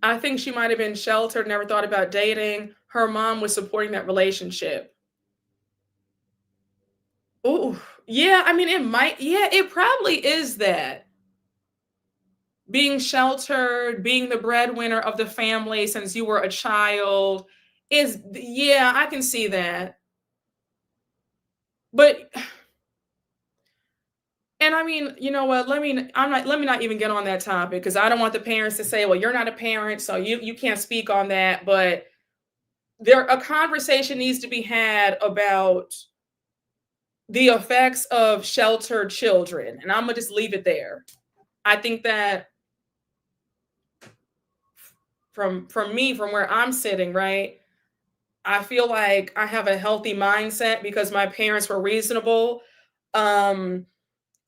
I think she might have been sheltered, never thought about dating. Her mom was supporting that relationship. Ooh, yeah, I mean, it probably is that. Being sheltered, being the breadwinner of the family since you were a child yeah, I can see that. But, and I mean, you know what? Let me not even get on that topic because I don't want the parents to say, well, you're not a parent, so you can't speak on that. But a conversation needs to be had about the effects of sheltered children. And I'm gonna just leave it there. I think that from me, from where I'm sitting, right? I feel like I have a healthy mindset because my parents were reasonable. Um,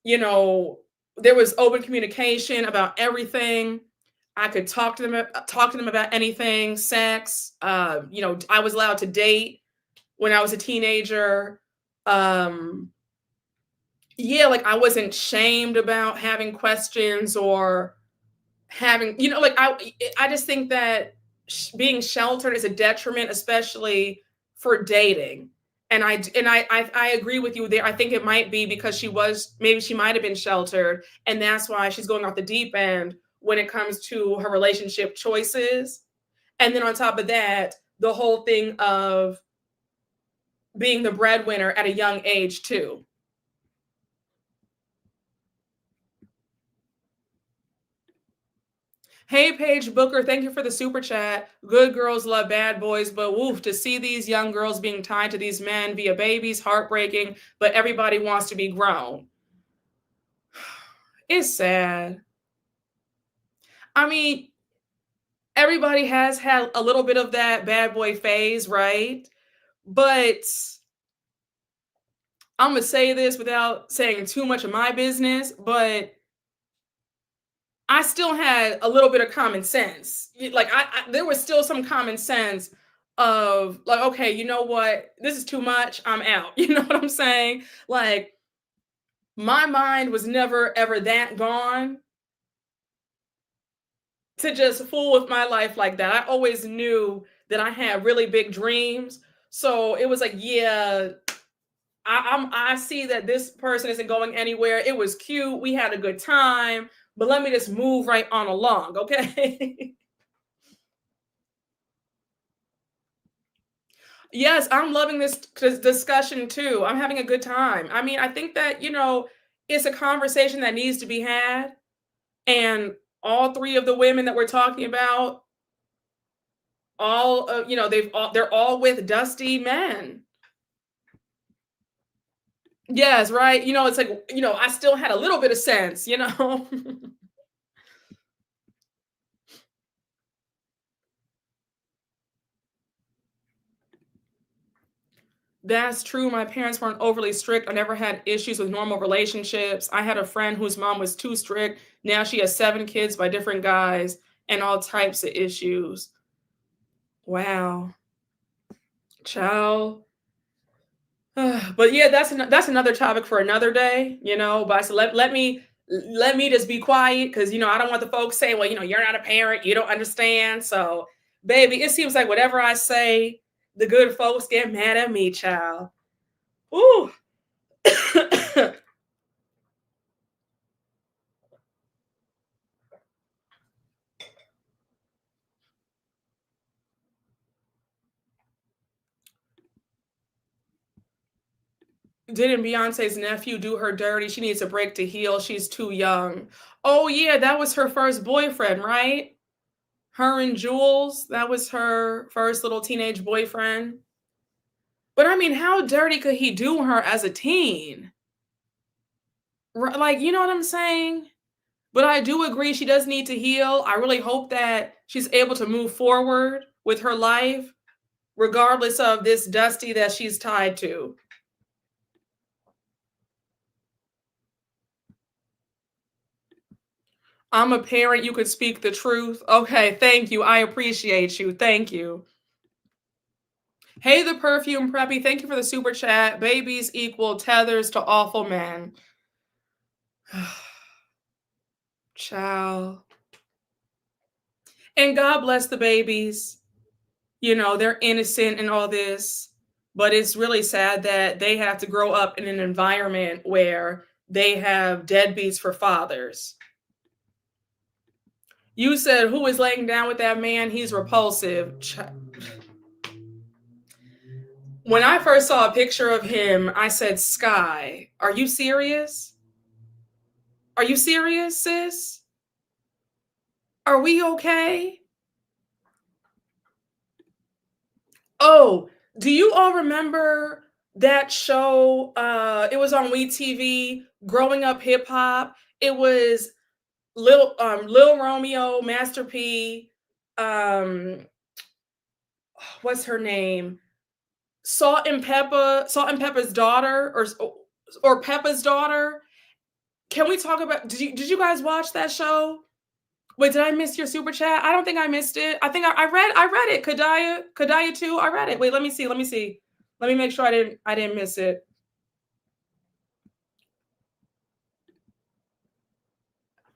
there was open communication about everything. I could talk to them about anything, sex. I was allowed to date when I was a teenager. Yeah, like I wasn't shamed about having questions or having, like I just think that being sheltered is a detriment, especially for dating. And I agree with you there. I think it might be because maybe she might have been sheltered, and that's why she's going off the deep end when it comes to her relationship choices. And then on top of that, the whole thing of being the breadwinner at a young age too. Hey, Paige Booker, thank you for the super chat. Good girls love bad boys, but woof, to see these young girls being tied to these men via babies, heartbreaking, but everybody wants to be grown. It's sad. I mean, everybody has had a little bit of that bad boy phase, right? But I'm going to say this without saying too much of my business, but I still had a little bit of common sense. Like there was still some common sense of like, okay, you know what? This is too much. I'm out. You know what I'm saying? Like my mind was never ever that gone to just fool with my life like that. I always knew that I had really big dreams. So it was like, yeah, I see that this person isn't going anywhere. It was cute. We had a good time, but let me just move right on along, okay? Yes, I'm loving this discussion too. I'm having a good time. I mean, I think that, it's a conversation that needs to be had. And all three of the women that we're talking about, they're all with dusty men. Yes, right. It's like, I still had a little bit of sense. That's true. My parents weren't overly strict. I never had issues with normal relationships. I had a friend whose mom was too strict. Now she has 7 kids by different guys and all types of issues. Wow. Child. But yeah, that's another topic for another day, you know. But I said, let me just be quiet because I don't want the folks saying, well, you're not a parent, you don't understand. So, baby, it seems like whatever I say, the good folks get mad at me, child. Ooh. Didn't Beyonce's nephew do her dirty? She needs a break to heal. She's too young. Oh yeah, that was her first boyfriend, right? Her and Jules, that was her first little teenage boyfriend. But I mean, how dirty could he do her as a teen? Like, you know what I'm saying? But I do agree she does need to heal. I really hope that she's able to move forward with her life, regardless of this Dusty that she's tied to. I'm a parent. You could speak the truth. Okay, thank you. I appreciate you. Thank you. Hey, the perfume preppy. Thank you for the super chat. Babies equal tethers to awful men. Ciao. And God bless the babies. They're innocent and all this, but it's really sad that they have to grow up in an environment where they have deadbeats for fathers. You said, who is laying down with that man? He's repulsive. When I first saw a picture of him, I said, Sky, are you serious? Are you serious, sis? Are we okay? Oh, do you all remember that show? It was on WeTV, Growing Up Hip Hop. It was Lil Romeo, Master P, um, what's her name? Salt and Peppa's daughter, or Peppa's daughter. Can we talk about? Did you guys watch that show? Wait, did I miss your super chat? I don't think I missed it. I think I read it. Kadaya too. I read it. Wait, let me see. Let me see. Let me make sure I didn't miss it.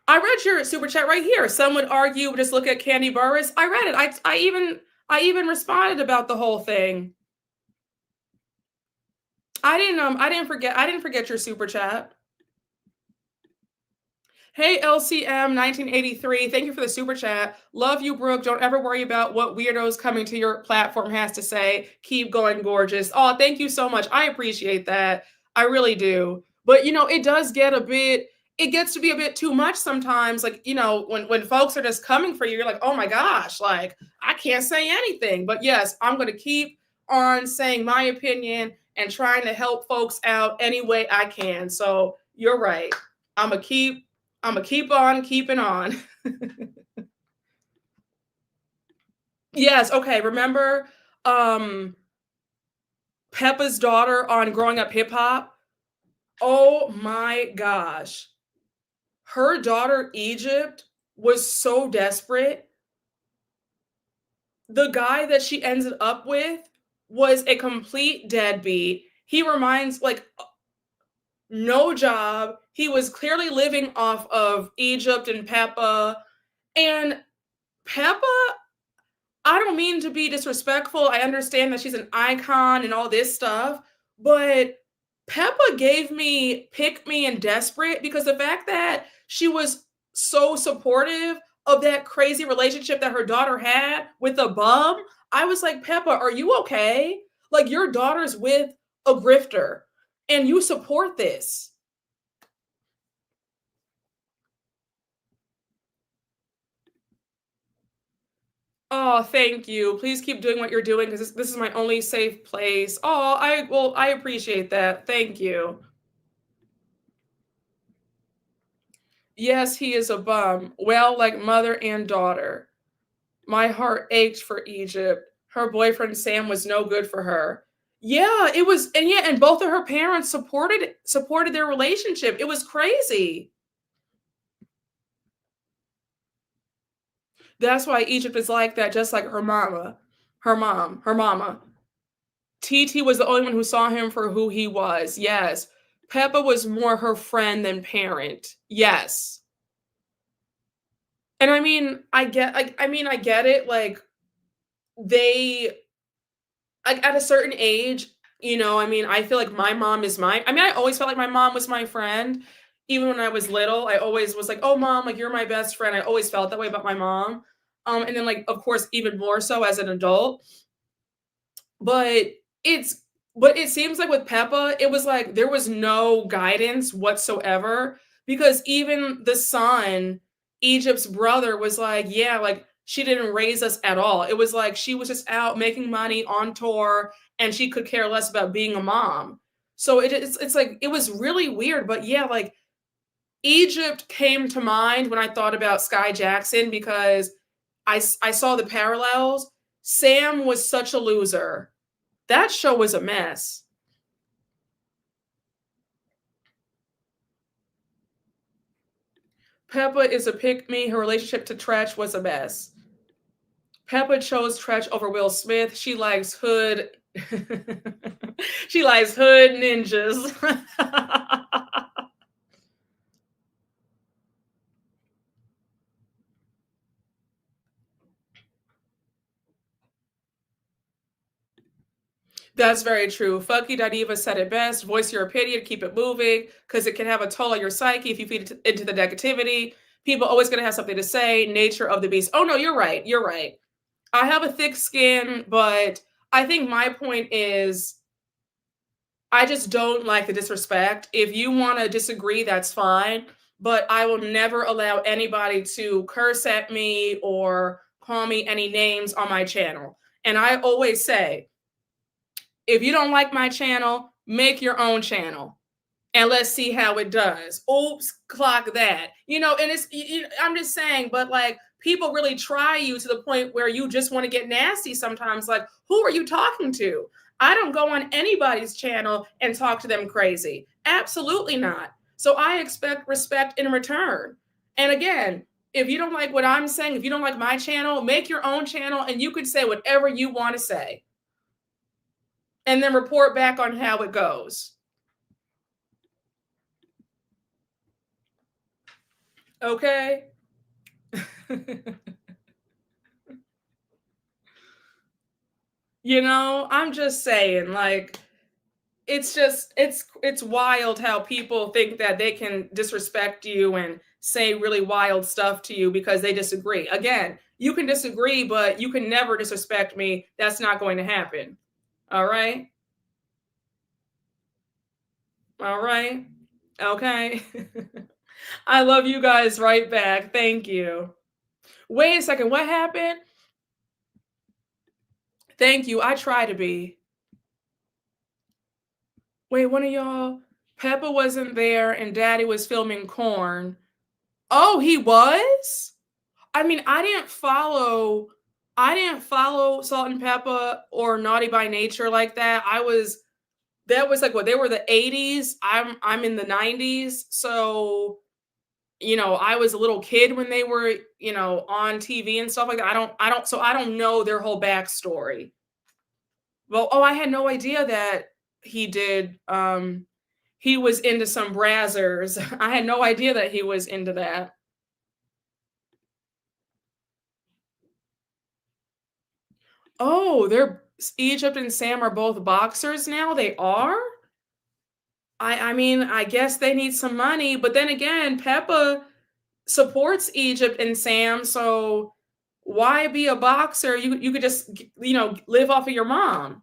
I read your super chat right here. Some would argue, just look at Candy Burris. I read it. I even responded about the whole thing. I didn't forget your super chat. Hey, LCM 1983, thank you for the super chat. Love you, Brooke. Don't ever worry about what weirdos coming to your platform has to say. Keep going, gorgeous. Oh, thank you so much. I appreciate that. I really do. But it gets to be a bit too much sometimes. Like, when folks are just coming for you, you're like, oh my gosh, like I can't say anything. But yes, I'm gonna keep on saying my opinion and trying to help folks out any way I can. So you're right. I'm gonna keep on keeping on. Yes, okay. Remember Peppa's daughter on Growing Up Hip Hop? Oh my gosh. Her daughter Egypt was so desperate. The guy that she ended up with was a complete deadbeat. He reminds like no job. He was clearly living off of Egypt and Peppa. And Peppa, I don't mean to be disrespectful. I understand that she's an icon and all this stuff, but Peppa gave me pick me and desperate because the fact that she was so supportive of that crazy relationship that her daughter had with a bum, I was like, Peppa, are you okay? Like, your daughter's with a grifter and you support this. Oh, thank you. Please keep doing what you're doing because this is my only safe place. Oh, I appreciate that. Thank you. Yes, he is a bum. Well, like mother and daughter. My heart ached for Egypt. Her boyfriend Sam was no good for her. Yeah, it was, and yeah, and both of her parents supported their relationship. It was crazy. That's why Egypt is like that, just like her mama, her mom, her mama. TT was the only one who saw him for who he was. Yes. Peppa was more her friend than parent. Yes. And I mean, I get it. Like they like at a certain age, I mean, I feel like my mom is my I mean, I always felt like my mom was my friend. Even when I was little, I always was like, "Oh, mom, like you're my best friend." I always felt that way about my mom. And then like of course even more so as an adult. But it's but it seems like with Peppa, it was like there was no guidance whatsoever because even the son, Egypt's brother, was like, yeah, like she didn't raise us at all. It was like she was just out making money on tour and she could care less about being a mom. So it's like it was really weird, but yeah, like Egypt came to mind when I thought about Skai Jackson because I saw the parallels. Sam was such a loser. That show was a mess. Peppa is a pick me. Her relationship to Tretch was a mess. Peppa chose Tretch over Will Smith. She likes hood. She likes hood ninjas. That's very true. Funky Diva said it best. Voice your opinion, keep it moving, because it can have a toll on your psyche if you feed it into the negativity. People always going to have something to say. Nature of the beast. Oh, no, you're right. You're right. I have a thick skin, but I think my point is I just don't like the disrespect. If you want to disagree, that's fine. But I will never allow anybody to curse at me or call me any names on my channel. And I always say, if you don't like my channel, make your own channel and let's see how it does. Oops, clock that. And I'm just saying, but like people really try you to the point where you just want to get nasty sometimes. Like, who are you talking to? I don't go on anybody's channel and talk to them crazy. Absolutely not. So I expect respect in return. And again, if you don't like what I'm saying, if you don't like my channel, make your own channel and you can say whatever you want to say. And then report back on how it goes. Okay? I'm just saying, like, it's wild how people think that they can disrespect you and say really wild stuff to you because they disagree. Again, you can disagree, but you can never disrespect me. That's not going to happen. All right? All right? Okay. I love you guys right back. Thank you. Wait a second. What happened? Thank you. I try to be. Wait, one of y'all, Peppa wasn't there and Daddy was filming Corn. Oh, he was? I mean, I didn't follow Salt and Peppa or Naughty by Nature like that. That was like what they were the 80s. I'm in the 90s. So, I was a little kid when they were, on TV and stuff like that. I don't know their whole backstory. Well, oh, I had no idea that he did he was into some brazzers. I had no idea that he was into that. Oh, they're Egypt and Sam are both boxers now? They are? I mean, I guess they need some money, but then again, Peppa supports Egypt and Sam, so why be a boxer? You could just live off of your mom.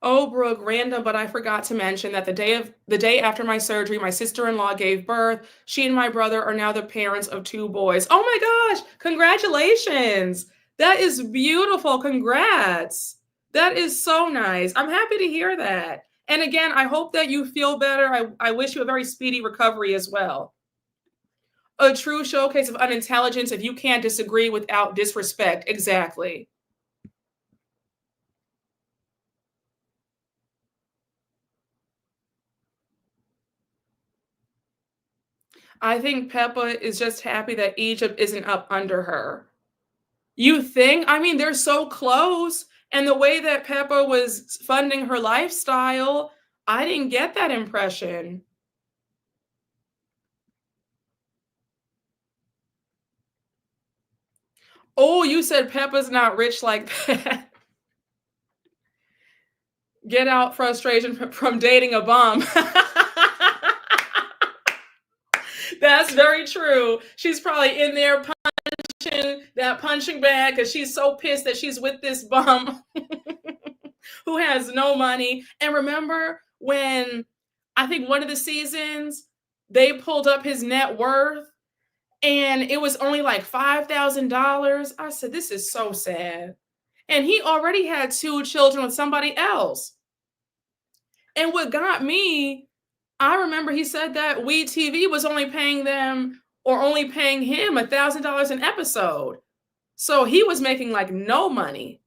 Oh, Brooke, random, but I forgot to mention that the day after my surgery, my sister-in-law gave birth. She and my brother are now the parents of two boys. Oh my gosh, congratulations. That is beautiful. Congrats. That is so nice. I'm happy to hear that. And again, I hope that you feel better. I wish you a very speedy recovery as well. A true showcase of unintelligence if you can't disagree without disrespect. Exactly. I think Peppa is just happy that Egypt isn't up under her. You think? I mean, they're so close, and the way that Peppa was funding her lifestyle, I didn't get that impression. Oh, you said Peppa's not rich like that. Get out frustration from dating a bum. That's very true. She's probably in there punching that punching bag because she's so pissed that she's with this bum who has no money. And remember when I think one of the seasons they pulled up his net worth and it was only like $5,000. I said, this is so sad. And he already had two children with somebody else. And what got me, I remember he said that WeTV was only paying them or only paying him $1,000 an episode. So he was making like no money.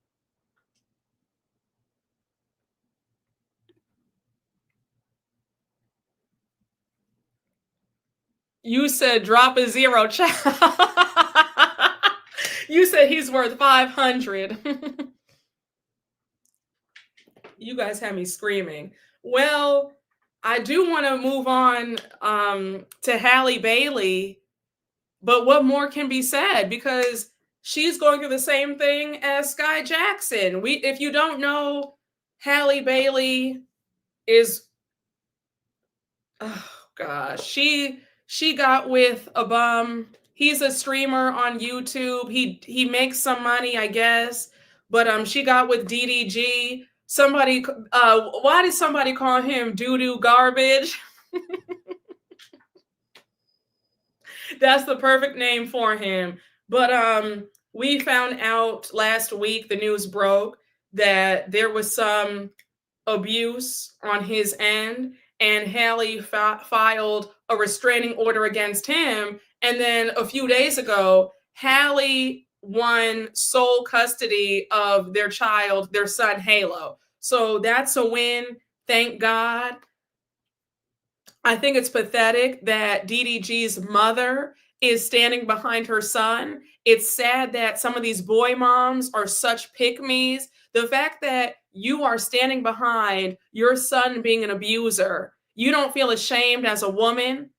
You said drop a zero, child. You said he's worth 500. You guys had me screaming. Well, I do want to move on to Halle Bailey, but what more can be said? Because she's going through the same thing as Skai Jackson. If you don't know, Halle Bailey is, oh gosh, she got with a bum. He's a streamer on YouTube. He makes some money, I guess, but she got with DDG. Somebody, why did somebody call him doo doo garbage? That's the perfect name for him. But we found out last week, the news broke that there was some abuse on his end, and Halle filed a restraining order against him. And then a few days ago, Halle won sole custody of their child, their son Halo. So that's a win. Thank God. I think it's pathetic that DDG's mother is standing behind her son. It's sad that some of these boy moms are such pick-me's. The fact that you are standing behind your son being an abuser, you don't feel ashamed as a woman.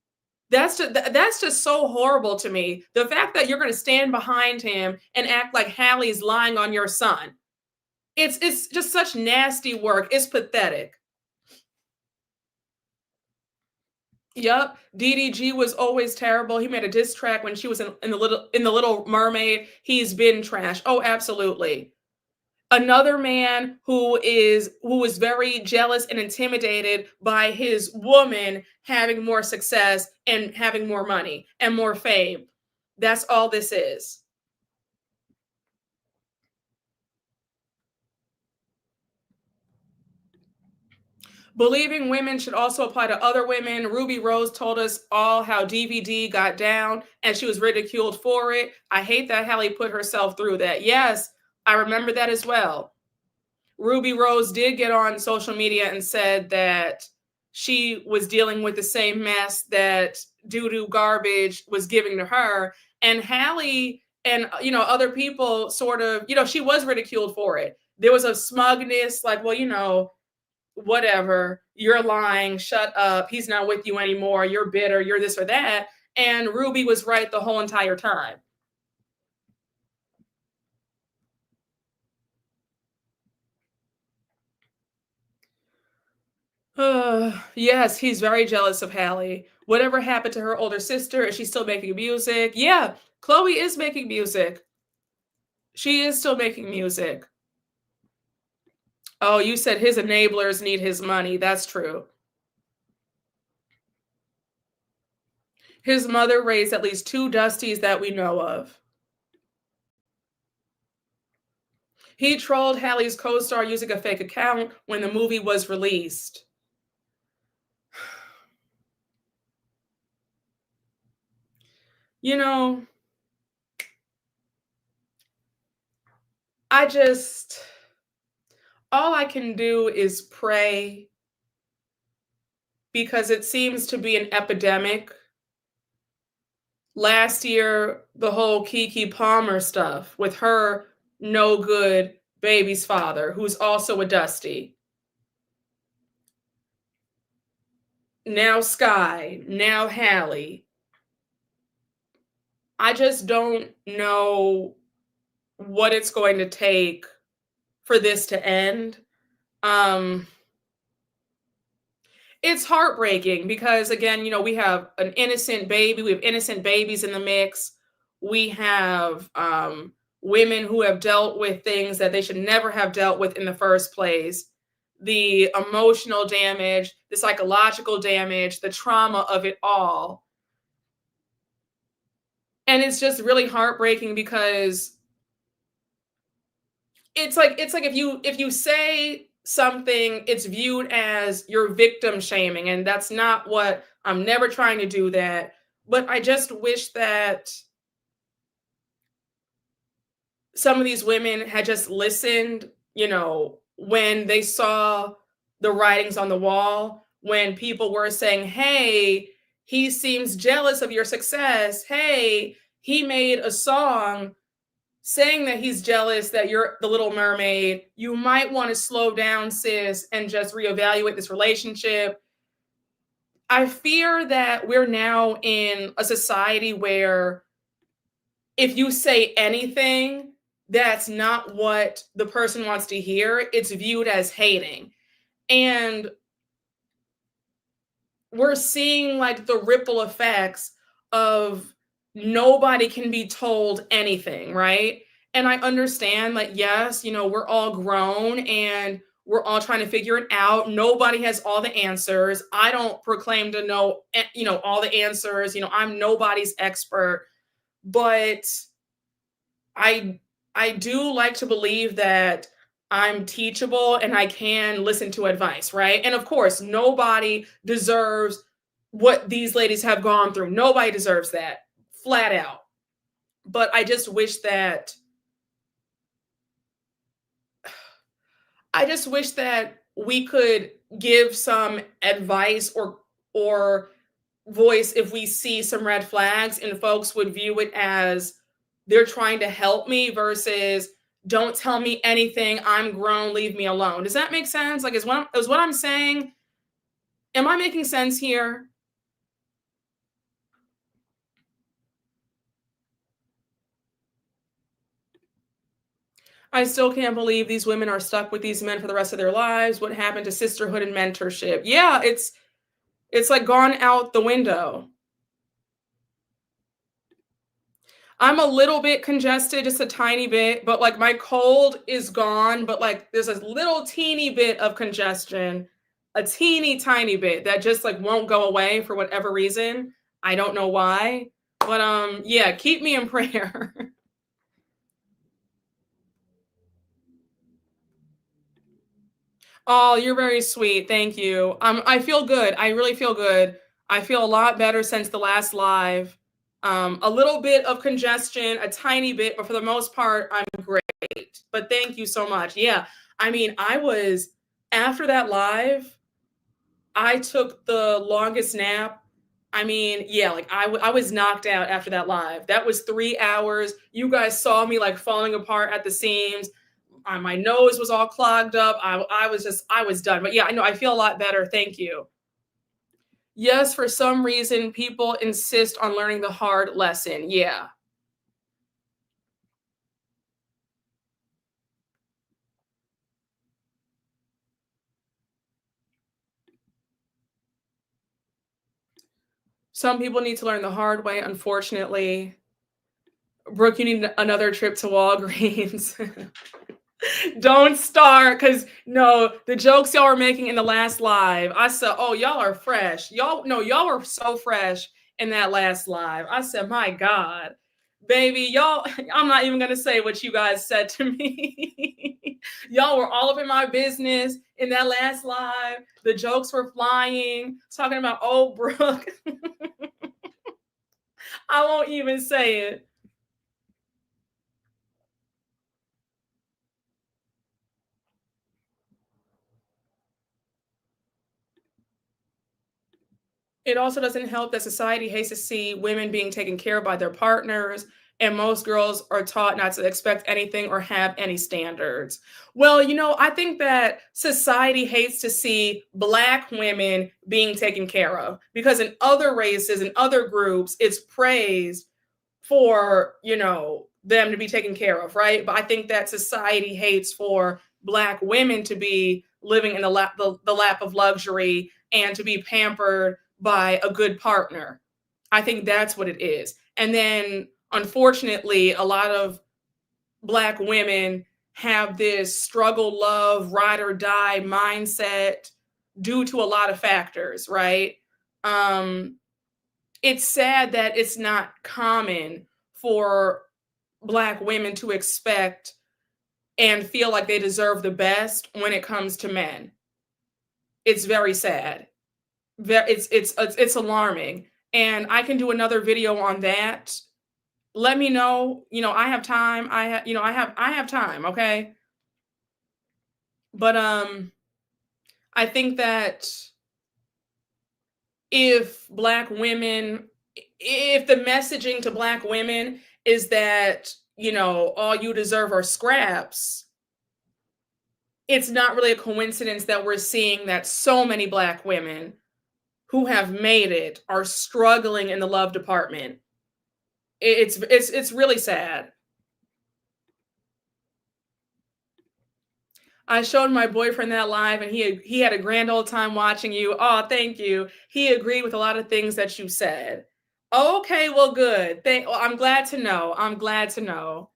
That's just so horrible to me. The fact that you're going to stand behind him and act like Hallie's lying on your son. It's just such nasty work. It's pathetic. Yep, DDG was always terrible. He made a diss track when she was in the Little Mermaid. He's been trash. Oh, absolutely. Another man who is very jealous and intimidated by his woman having more success and having more money and more fame. That's all this is. Believing women should also apply to other women. Ruby Rose told us all how DVD got down and she was ridiculed for it. I hate that Halle put herself through that. Yes, I remember that as well. Ruby Rose did get on social media and said that she was dealing with the same mess that doo-doo garbage was giving to her. And Halle and other people sort of, she was ridiculed for it. There was a smugness, like, well, whatever, you're lying, shut up, he's not with you anymore, you're bitter, you're this or that. And Ruby was right the whole entire time. Yes, he's very jealous of Halle. Whatever happened to her older sister? Is she still making music? Yeah, Chloe is making music. She is still making music. Oh, you said his enablers need his money. That's true. His mother raised at least two Dusties that we know of. He trolled Halle's co-star using a fake account when the movie was released. You know, all I can do is pray, because it seems to be an epidemic last year, the whole Kiki Palmer stuff with her no good baby's father, who's also a Dusty. Now Skai, now Halle. I just don't know what it's going to take for this to end. Um, it's heartbreaking because, again, we have an innocent baby. We have innocent babies in the mix. We have women who have dealt with things that they should never have dealt with in the first place. The emotional damage, the psychological damage, the trauma of it all. And it's just really heartbreaking because it's like if you say something, it's viewed as you're victim shaming, and that's not what I'm never trying to do that. But I just wish that some of these women had just listened, when they saw the writings on the wall, when people were saying, hey, he seems jealous of your success. Hey, he made a song saying that he's jealous that you're the Little Mermaid. You might want to slow down, sis, and just reevaluate this relationship. I fear that we're now in a society where if you say anything that's not what the person wants to hear, it's viewed as hating. And we're seeing like the ripple effects of nobody can be told anything, right? And I understand, like, yes, we're all grown and we're all trying to figure it out. Nobody has all the answers. I don't proclaim to know, all the answers. I'm nobody's expert, but I I do like to believe that I'm teachable and I can listen to advice, right? And of course, nobody deserves what these ladies have gone through. Nobody deserves that, flat out. But I just wish that we could give some advice or voice if we see some red flags and folks would view it as they're trying to help me versus don't tell me anything, I'm grown, leave me alone. Does that make sense? Like, is what I'm saying, am I making sense here? I still can't believe these women are stuck with these men for the rest of their lives. What happened to sisterhood and mentorship? Yeah, it's like gone out the window. I'm a little bit congested, just a tiny bit, but like my cold is gone, but like there's a little teeny bit of congestion, a teeny tiny bit that just like won't go away for whatever reason. I don't know why. But yeah, keep me in prayer. Oh, you're very sweet. Thank you. I feel good. I really feel good. I feel a lot better since the last live. A little bit of congestion, a tiny bit, but for the most part, I'm great. But thank you so much. Yeah. I mean, I was after that live, I took the longest nap. I mean, yeah, like I was knocked out after that live. That was 3 hours. You guys saw me like falling apart at the seams. My nose was all clogged up. I was done. But yeah, I know I feel a lot better. Thank you. Yes, for some reason, people insist on learning the hard lesson. Yeah. Some people need to learn the hard way, unfortunately. Brooke, you need another trip to Walgreens. Don't start, because no, the jokes y'all were making in the last live, I said, oh, y'all are fresh. Y'all, no, y'all were so fresh in that last live. I said, my God, baby, y'all, I'm not even going to say what you guys said to me. Y'all were all up in my business in that last live. The jokes were flying, talking about old Brooke. I won't even say it. It also doesn't help that society hates to see women being taken care of by their partners, and most girls are taught not to expect anything or have any standards. Well, I think that society hates to see Black women being taken care of because in other races and other groups, it's praised for, them to be taken care of, right? But I think that society hates for Black women to be living in the lap of luxury and to be pampered by a good partner. I think that's what it is. And then, unfortunately, a lot of Black women have this struggle, love, ride or die mindset due to a lot of factors, right? It's sad that it's not common for Black women to expect and feel like they deserve the best when it comes to men. It's very sad. It's alarming, and I can do another video on that. Let me know. I have time. I have time. Okay, but I think that if the messaging to Black women is that all you deserve are scraps, it's not really a coincidence that we're seeing that so many Black women who have made it are struggling in the love department. It's really sad. I showed my boyfriend that live and he had a grand old time watching you. Oh, thank you. He agreed with a lot of things that you said. Okay, well, good. I'm glad to know. I'm glad to know.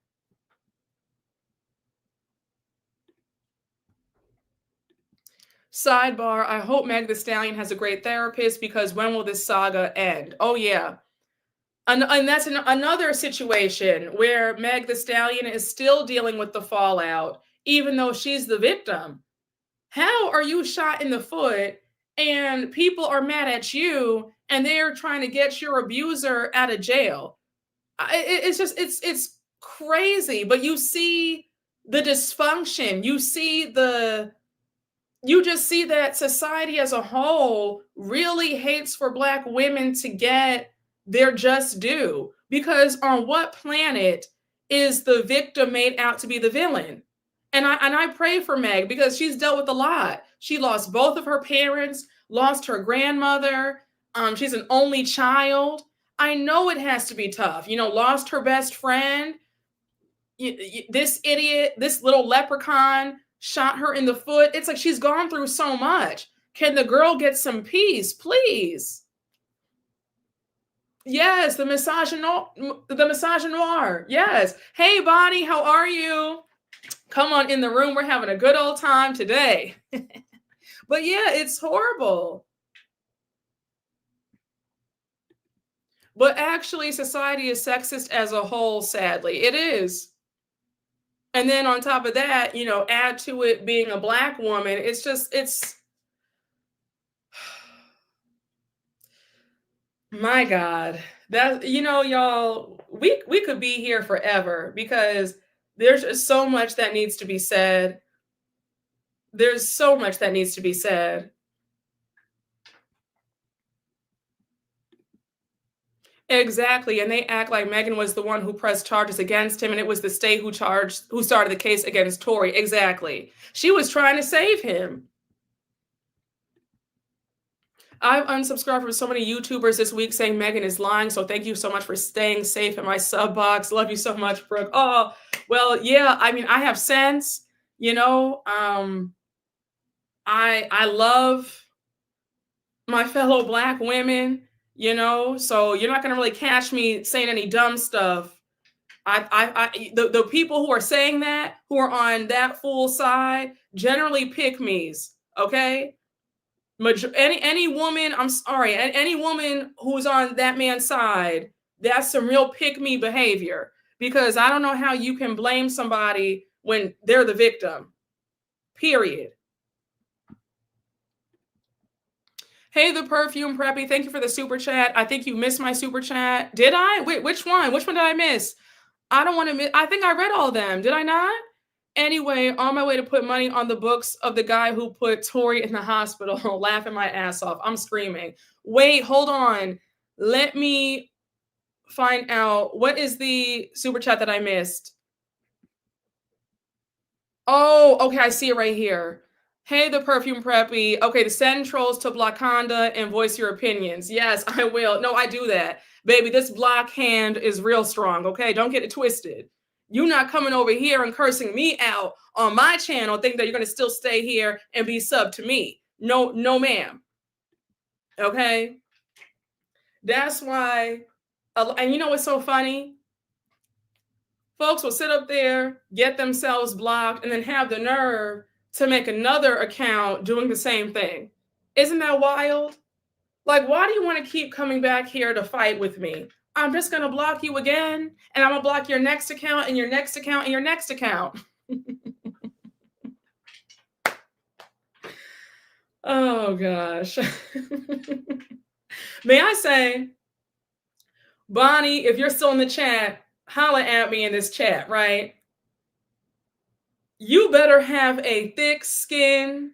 Sidebar, I hope Meg Thee Stallion has a great therapist because when will this saga end? Oh, yeah. And that's another situation where Meg Thee Stallion is still dealing with the fallout, even though she's the victim. How are you shot in the foot and people are mad at you and they're trying to get your abuser out of jail? It's crazy. But you see the dysfunction. You just see that society as a whole really hates for Black women to get their just due. Because on what planet is the victim made out to be the villain? And I pray for Meg because she's dealt with a lot. She lost both of her parents, lost her grandmother. She's an only child. I know it has to be tough. Lost her best friend. This idiot, this little leprechaun shot her in the foot. It's like she's gone through so much. Can the girl get some peace, please? Yes, the misogynoir. Yes. Hey, Bonnie, how are you? Come on in the room. We're having a good old time today. But yeah, it's horrible. But actually, society is sexist as a whole, sadly. It is. And then on top of that, add to it being a Black woman. It's my God. That, y'all, we could be here forever because there's just so much that needs to be said. There's so much that needs to be said. Exactly. And they act like Megan was the one who pressed charges against him and it was the state who started the case against Tory. Exactly. She was trying to save him. I've unsubscribed from so many YouTubers this week saying Megan is lying. So thank you so much for staying safe in my sub box. Love you so much, Brooke. Oh, well, yeah. I mean, I have sense, I love my fellow Black women, so you're not going to really catch me saying any dumb stuff. The people who are saying that, who are on that full side, generally pick me's, okay? Any woman, I'm sorry, any woman who's on that man's side, that's some real pick me behavior because I don't know how you can blame somebody when they're the victim, period. Hey, the perfume preppy, thank you for the super chat. I think you missed my super chat. Did I? Wait, which one? Which one did I miss? I don't want to miss. I think I read all of them. Did I not? Anyway, on my way to put money on the books of the guy who put Tori in the hospital, laughing my ass off. I'm screaming. Wait, hold on. Let me find out. What is the super chat that I missed? Oh, okay, I see it right here. Hey, the perfume preppy. Okay, to send trolls to Blockanda and voice your opinions. Yes, I will. No, I do that. Baby, this block hand is real strong, okay? Don't get it twisted. You not coming over here and cursing me out on my channel, think that you're gonna still stay here and be sub to me. No, no, ma'am. Okay? That's why, and you know what's so funny? Folks will sit up there, get themselves blocked, and then have the nerve to make another account doing the same thing. Isn't that wild? Like, why do you want to keep coming back here to fight with me? I'm just going to block you again, and I'm going to block your next account and your next account and your next account. Oh, gosh. May I say, Bonnie, if you're still in the chat, holla at me in this chat, right? You better have a thick skin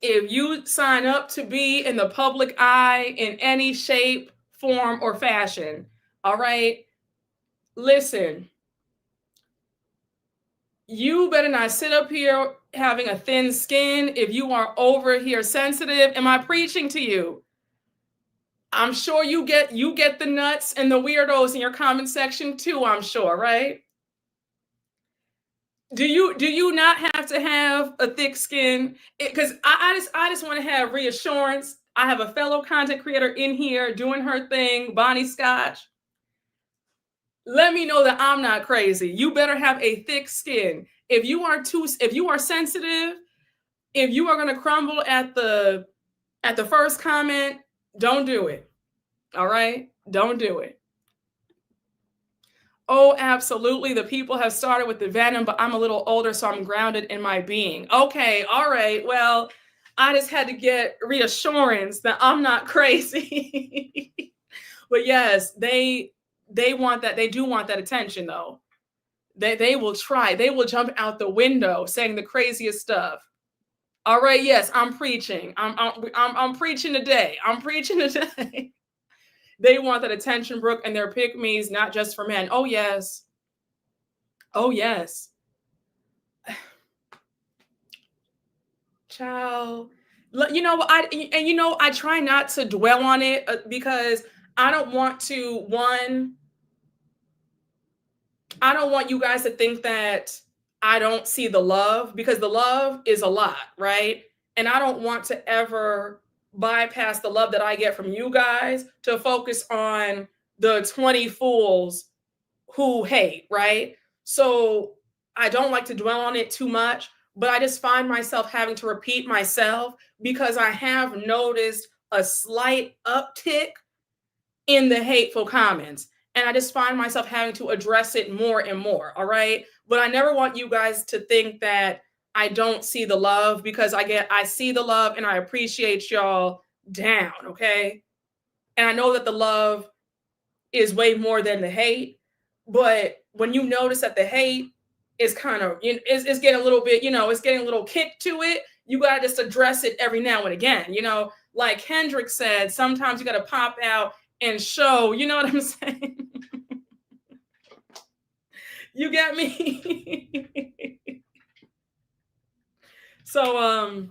if you sign up to be in the public eye in any shape, form, or fashion. All right? Listen, you better not sit up here having a thin skin if you are over here sensitive. Am I preaching to you? I'm sure you get the nuts and the weirdos in your comment section too, I'm sure, right? Do you not have to have a thick skin? Because I just want to have reassurance. I have a fellow content creator in here doing her thing, Bonnie Scotch. Let me know that I'm not crazy. You better have a thick skin. If you are sensitive, if you are going to crumble at the first comment, don't do it. All right? Don't do it. Oh, absolutely. The people have started with the venom, but I'm a little older, so I'm grounded in my being. Okay, all right. Well, I just had to get reassurance that I'm not crazy. But yes, they want that. They do want that attention, though. They will try. They will jump out the window saying the craziest stuff. All right. Yes, I'm preaching. I'm preaching today. I'm preaching today. They want that attention, Brooke, and they're pick-me's, not just for men. Oh, yes. Oh, yes. Child. You know, I try not to dwell on it because I don't want you guys to think that I don't see the love, because the love is a lot, right? And I don't want to ever bypass the love that I get from you guys to focus on the 20 fools who hate, right? So I don't like to dwell on it too much, but I just find myself having to repeat myself because I have noticed a slight uptick in the hateful comments. And I just find myself having to address it more and more, all right? But I never want you guys to think that I don't see the love, because I see the love and I appreciate y'all down, okay? And I know that the love is way more than the hate, but when you notice that the hate is kind of, it's getting a little bit, it's getting a little kick to it, you gotta just address it every now and again, like Hendrik said, sometimes you gotta pop out and show, you know what I'm saying? You get me? So,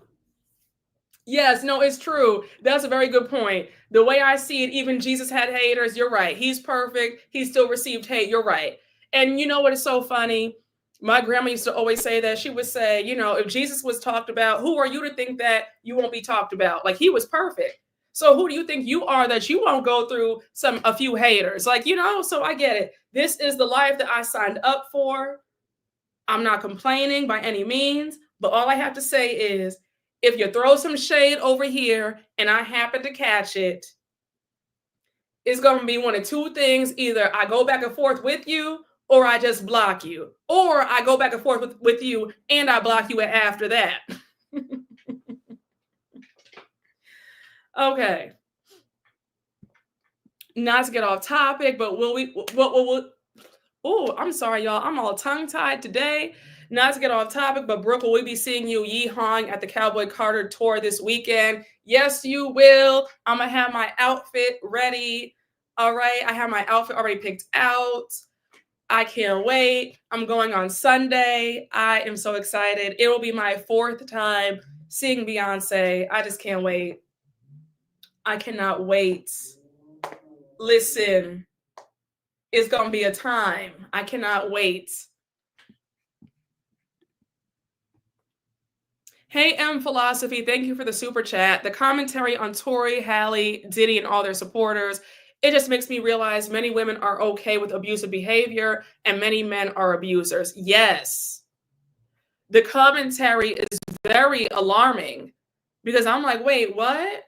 yes, no, it's true. That's a very good point. The way I see it, even Jesus had haters. You're right. He's perfect. He still received hate. You're right. And you know what is so funny? My grandma used to always say that. She would say, if Jesus was talked about, who are you to think that you won't be talked about? Like, he was perfect. So who do you think you are that you won't go through a few haters? Like, so I get it. This is the life that I signed up for. I'm not complaining by any means, but all I have to say is, if you throw some shade over here and I happen to catch it, it's going to be one of two things. Either I go back and forth with you, or I just block you, or I go back and forth with you and I block you after that. Okay. Not to get off topic, but will we, oh, I'm sorry, y'all. I'm all tongue-tied today. Not to get off topic, but Brooke, will we be seeing you yeehawing at the Cowboy Carter tour this weekend? Yes, you will. I'm going to have my outfit ready. All right. I have my outfit already picked out. I can't wait. I'm going on Sunday. I am so excited. It will be my 4th time seeing Beyonce. I just can't wait. I cannot wait. Listen, it's going to be a time. I cannot wait. Hey, M Philosophy, thank you for the super chat. The commentary on Tory, Halle, Diddy, and all their supporters, it just makes me realize many women are okay with abusive behavior and many men are abusers. Yes. The commentary is very alarming because I'm like, wait, what?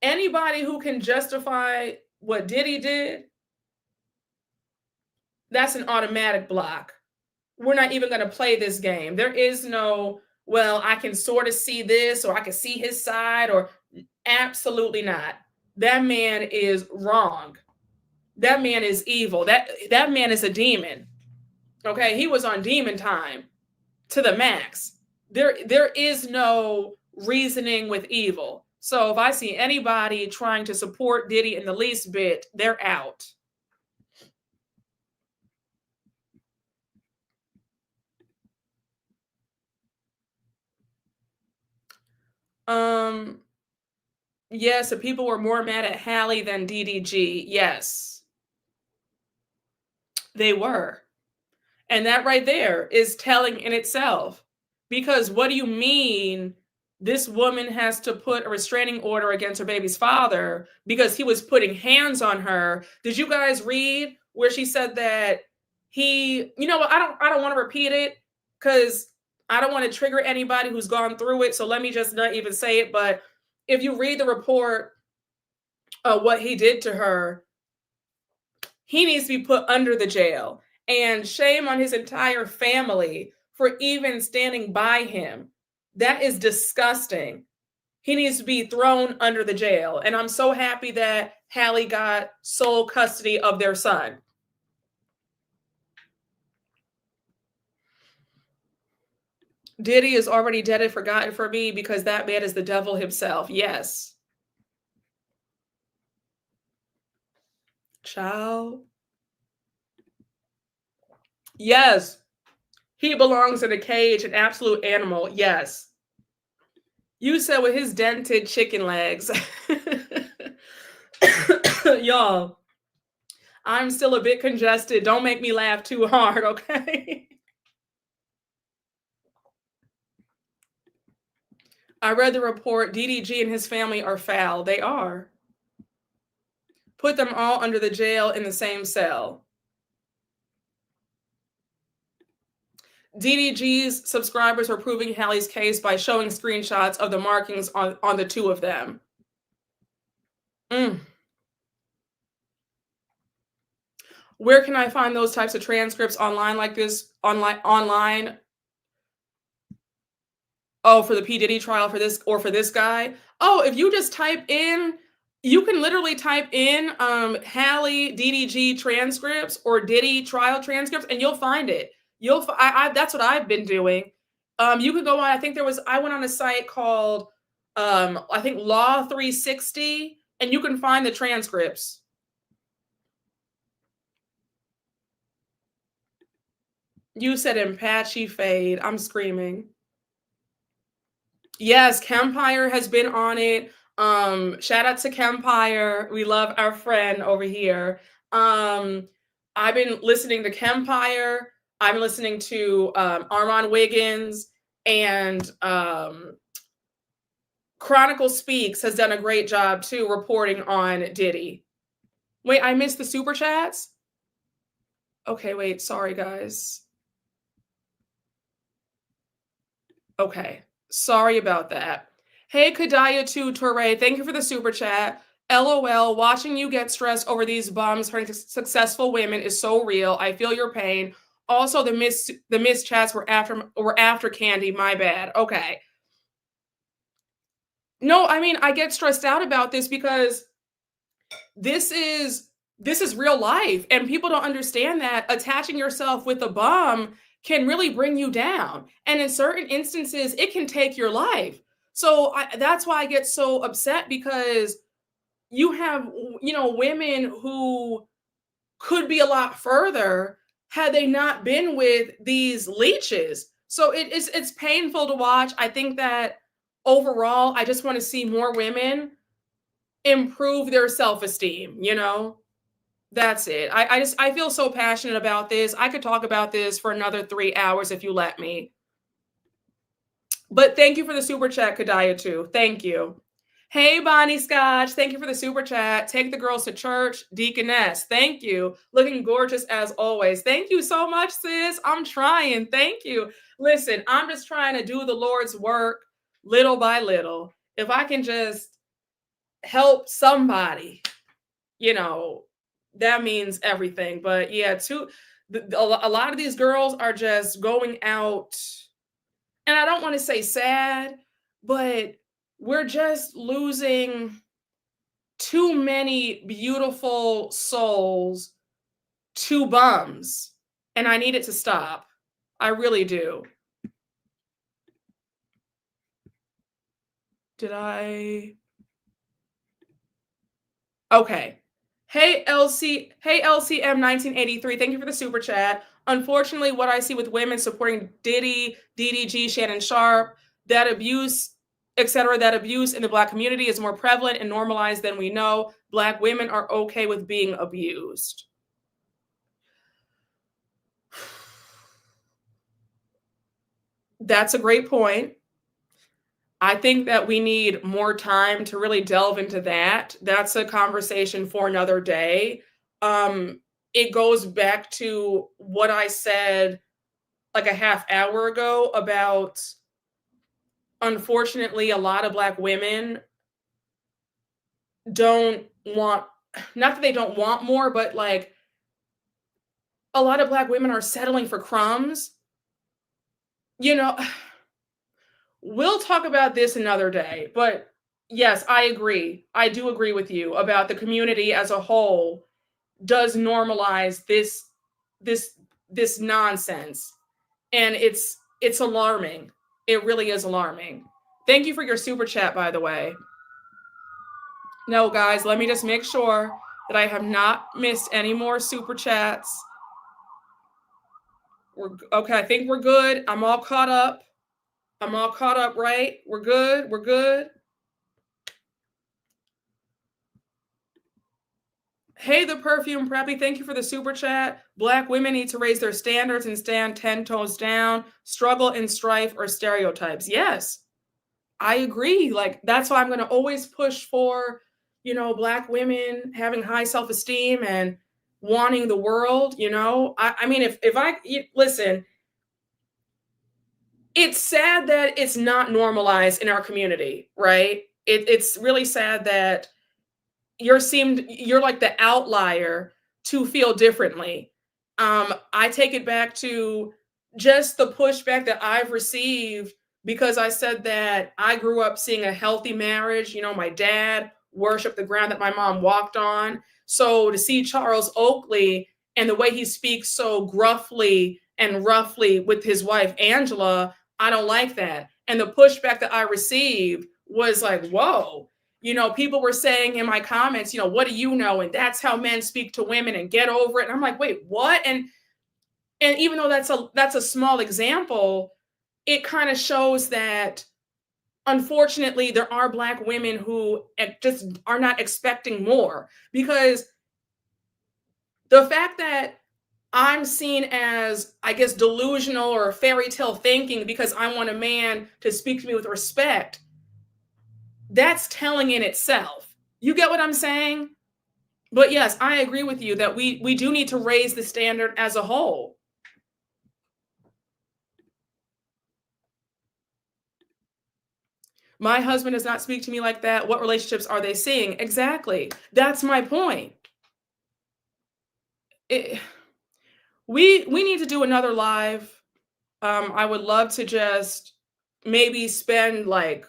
Anybody who can justify what Diddy did, that's an automatic block. We're not even going to play this game. There is no, well, I can sort of see this or I can see his side, or absolutely not. That man is wrong. That man is evil. That man is a demon. Okay, he was on demon time to the max. There is no reasoning with evil. So if I see anybody trying to support Diddy in the least bit, they're out. Yes, the people were more mad at Halle than DDG. Yes, they were. And that right there is telling in itself. Because what do you mean this woman has to put a restraining order against her baby's father because he was putting hands on her? Did you guys read where she said that he, you know what, I don't want to repeat it because I don't want to trigger anybody who's gone through it. So let me just not even say it. But if you read the report of what he did to her, he needs to be put under the jail. And shame on his entire family for even standing by him. That is disgusting. He needs to be thrown under the jail. And I'm so happy that Halle got sole custody of their son. Diddy is already dead and forgotten for me because that man is the devil himself. Yes. Child. Yes. He belongs in a cage, an absolute animal. Yes. You said with his dented chicken legs. Y'all, I'm still a bit congested. Don't make me laugh too hard, okay? I read the report. DDG and his family are foul. They are. Put them all under the jail in the same cell. DDG's subscribers were proving Halle's case by showing screenshots of the markings on the two of them. Where can I find those types of transcripts online like this? Online? Oh, for the P. Diddy trial for this or for this guy? Oh, if you just type in, you can literally type in Halle DDG transcripts or Diddy trial transcripts and you'll find it. That's what I've been doing. You could go on, I went on a site called, I think Law 360, and you can find the transcripts. You said Apache Fade. I'm screaming. Yes, Kempire has been on it. Shout out to Kempire. We love our friend over here. I've been listening to Kempire. I've been listening to Armand Wiggins, and Chronicle Speaks has done a great job too reporting on Diddy. Wait, I missed the super chats? Okay, wait, sorry guys. Okay, sorry about that. Hey, Kadaya2 Torre, thank you for the super chat. LOL, watching you get stressed over these bums hurting successful women is so real. I feel your pain. Also, the missed chats were after Candy. My bad. Okay. No, I mean, I get stressed out about this because this is real life, and people don't understand that attaching yourself with a bum can really bring you down. And in certain instances, it can take your life. So that's why I get so upset, because you have, women who could be a lot further had they not been with these leeches. So it's painful to watch. I think that overall, I just want to see more women improve their self-esteem, That's it. I feel so passionate about this. I could talk about this for another 3 hours if you let me. But thank you for the super chat, Kadaya, too. Thank you. Hey, Bonnie Scotch. Thank you for the super chat. Take the girls to church. Deaconess. Thank you. Looking gorgeous as always. Thank you so much, sis. I'm trying. Thank you. Listen, I'm just trying to do the Lord's work little by little. If I can just help somebody, that means everything. But yeah, a lot of these girls are just going out, and I don't want to say sad, but we're just losing too many beautiful souls to bums, and I need it to stop. I really do. Okay. Hey LCM 1983, thank you for the super chat. Unfortunately, what I see with women supporting Diddy, DDG, Shannon Sharp, that abuse, etc., that abuse in the Black community is more prevalent and normalized than we know. Black women are okay with being abused. That's a great point. I think that we need more time to really delve into that. That's a conversation for another day. It goes back to what I said like a half hour ago about, unfortunately, a lot of Black women don't want, not that they don't want more, but like a lot of Black women are settling for crumbs. We'll talk about this another day, but yes, I agree. I do agree with you about the community as a whole does normalize this nonsense, and it's alarming. It really is alarming. Thank you for your super chat, by the way. No, guys, let me just make sure that I have not missed any more super chats. Okay, I think we're good. I'm all caught up. Right? We're good. Hey, the perfume preppy, thank you for the super chat. Black women need to raise their standards and stand 10 toes down. Struggle and strife are stereotypes. Yes, I agree. Like, that's why I'm going to always push for, Black women having high self-esteem and wanting the world. I mean, listen, it's sad that it's not normalized in our community, right? It's really sad that you're like the outlier to feel differently. I take it back to just the pushback that I've received because I said that I grew up seeing a healthy marriage. My dad worshiped the ground that my mom walked on. So to see Charles Oakley and the way he speaks so gruffly and roughly with his wife, Angela, I don't like that. And the pushback that I received was like, whoa. People were saying in my comments, what do you know? And that's how men speak to women, and get over it. And I'm like, wait, what? And even though that's a small example, it kind of shows that unfortunately there are Black women who just are not expecting more, because the fact that I'm seen as, I guess, delusional or fairy tale thinking because I want a man to speak to me with respect, that's telling in itself. You get what I'm saying? But yes, I agree with you that we do need to raise the standard as a whole. My husband does not speak to me like that. What relationships are they seeing? Exactly. That's my point. We need to do another live. I would love to just maybe spend like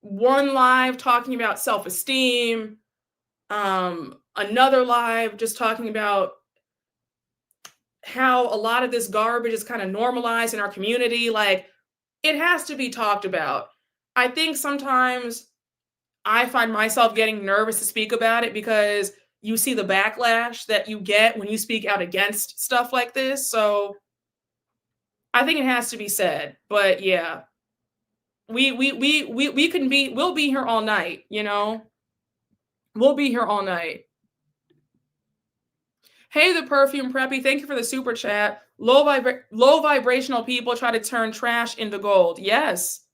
one live talking about self-esteem, another live just talking about how a lot of this garbage is kind of normalized in our community. Like, it has to be talked about. I think sometimes I find myself getting nervous to speak about it because you see the backlash that you get when you speak out against stuff like this. So I think it has to be said. But yeah, we can be we'll be here all night, you know? We'll be here all night. Hey, the perfume preppy, thank you for the super chat. Low vibrational people try to turn trash into gold. Yes.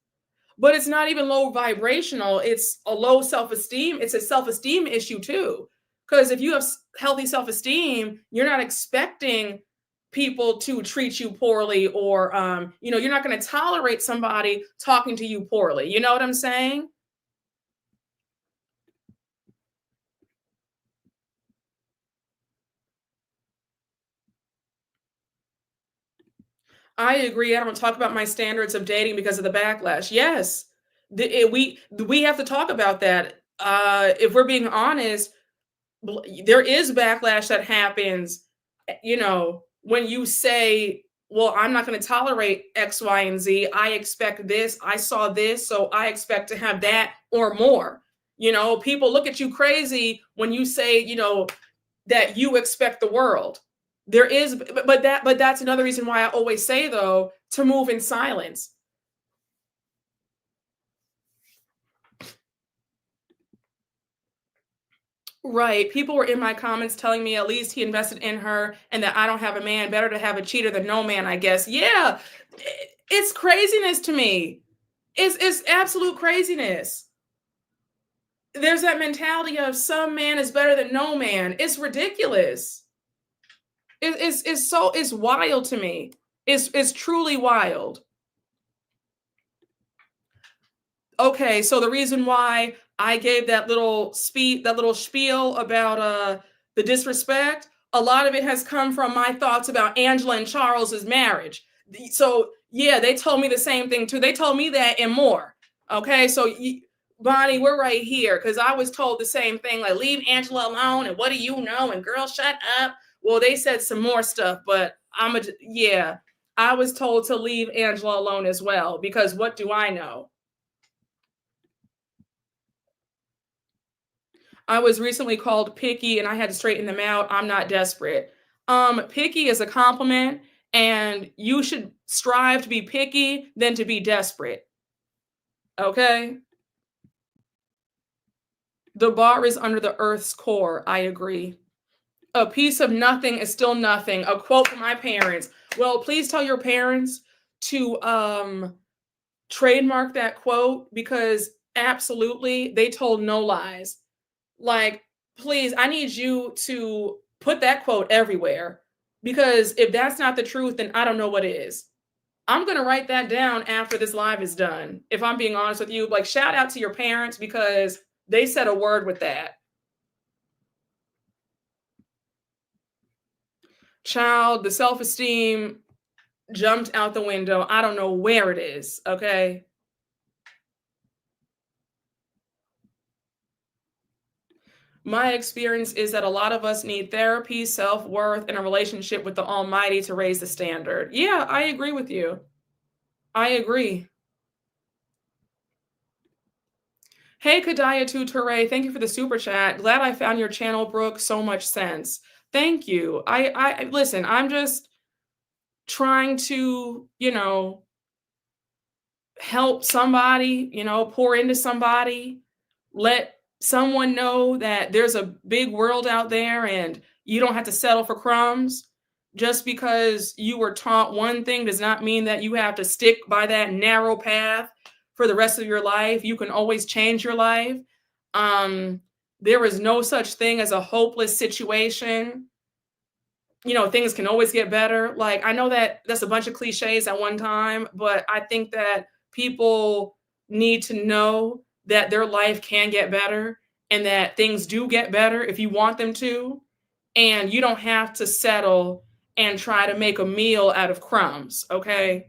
But it's not even low vibrational, it's a low self-esteem. It's a self-esteem issue too. Because if you have healthy self-esteem, you're not expecting people to treat you poorly, or you're not going to tolerate somebody talking to you poorly. You know what I'm saying? I agree. I don't talk about my standards of dating because of the backlash. Yes, we have to talk about that. If we're being honest, there is backlash that happens. When you say, "Well, I'm not going to tolerate X, Y, and Z. I expect this. I saw this, so I expect to have that or more." People look at you crazy when you say, that you expect the world. There is, but that's another reason why I always say, though, to move in silence. Right. People were in my comments telling me at least he invested in her and that I don't have a man. Better to have a cheater than no man, I guess. Yeah. It's craziness to me. It's absolute craziness. There's that mentality of some man is better than no man. It's ridiculous. It's wild to me. It's truly wild. Okay, so the reason why I gave that little spiel about the disrespect, a lot of it has come from my thoughts about Angela and Charles's marriage. So yeah, they told me the same thing too. They told me that and more. Okay, so Bonnie, we're right here because I was told the same thing, like leave Angela alone and what do you know, and girl, shut up. Well, they said some more stuff, but yeah, I was told to leave Angela alone as well because what do I know? I was recently called picky and I had to straighten them out. I'm not desperate. Picky is a compliment, and you should strive to be picky than to be desperate. Okay? The bar is under the earth's core. I agree. A piece of nothing is still nothing. A quote from my parents. Well, please tell your parents to trademark that quote because absolutely they told no lies. Like, please, I need you to put that quote everywhere because if that's not the truth, then I don't know what is. I'm going to write that down after this live is done. If I'm being honest with you, like, shout out to your parents because they said a word with that. Child, the self esteem jumped out the window. I don't know where it is. Okay. My experience is that a lot of us need therapy, self worth, and a relationship with the Almighty to raise the standard. Yeah, I agree with you. I agree. Hey, Kadaya Tuture, thank you for the super chat. Glad I found your channel, Brooke. So much sense. Thank you. I listen, I'm just trying to, help somebody, pour into somebody, let someone know that there's a big world out there and you don't have to settle for crumbs. Just because you were taught one thing does not mean that you have to stick by that narrow path for the rest of your life. You can always change your life. There is no such thing as a hopeless situation. Things can always get better. Like, I know that that's a bunch of cliches at one time, but I think that people need to know that their life can get better and that things do get better if you want them to. And you don't have to settle and try to make a meal out of crumbs, okay?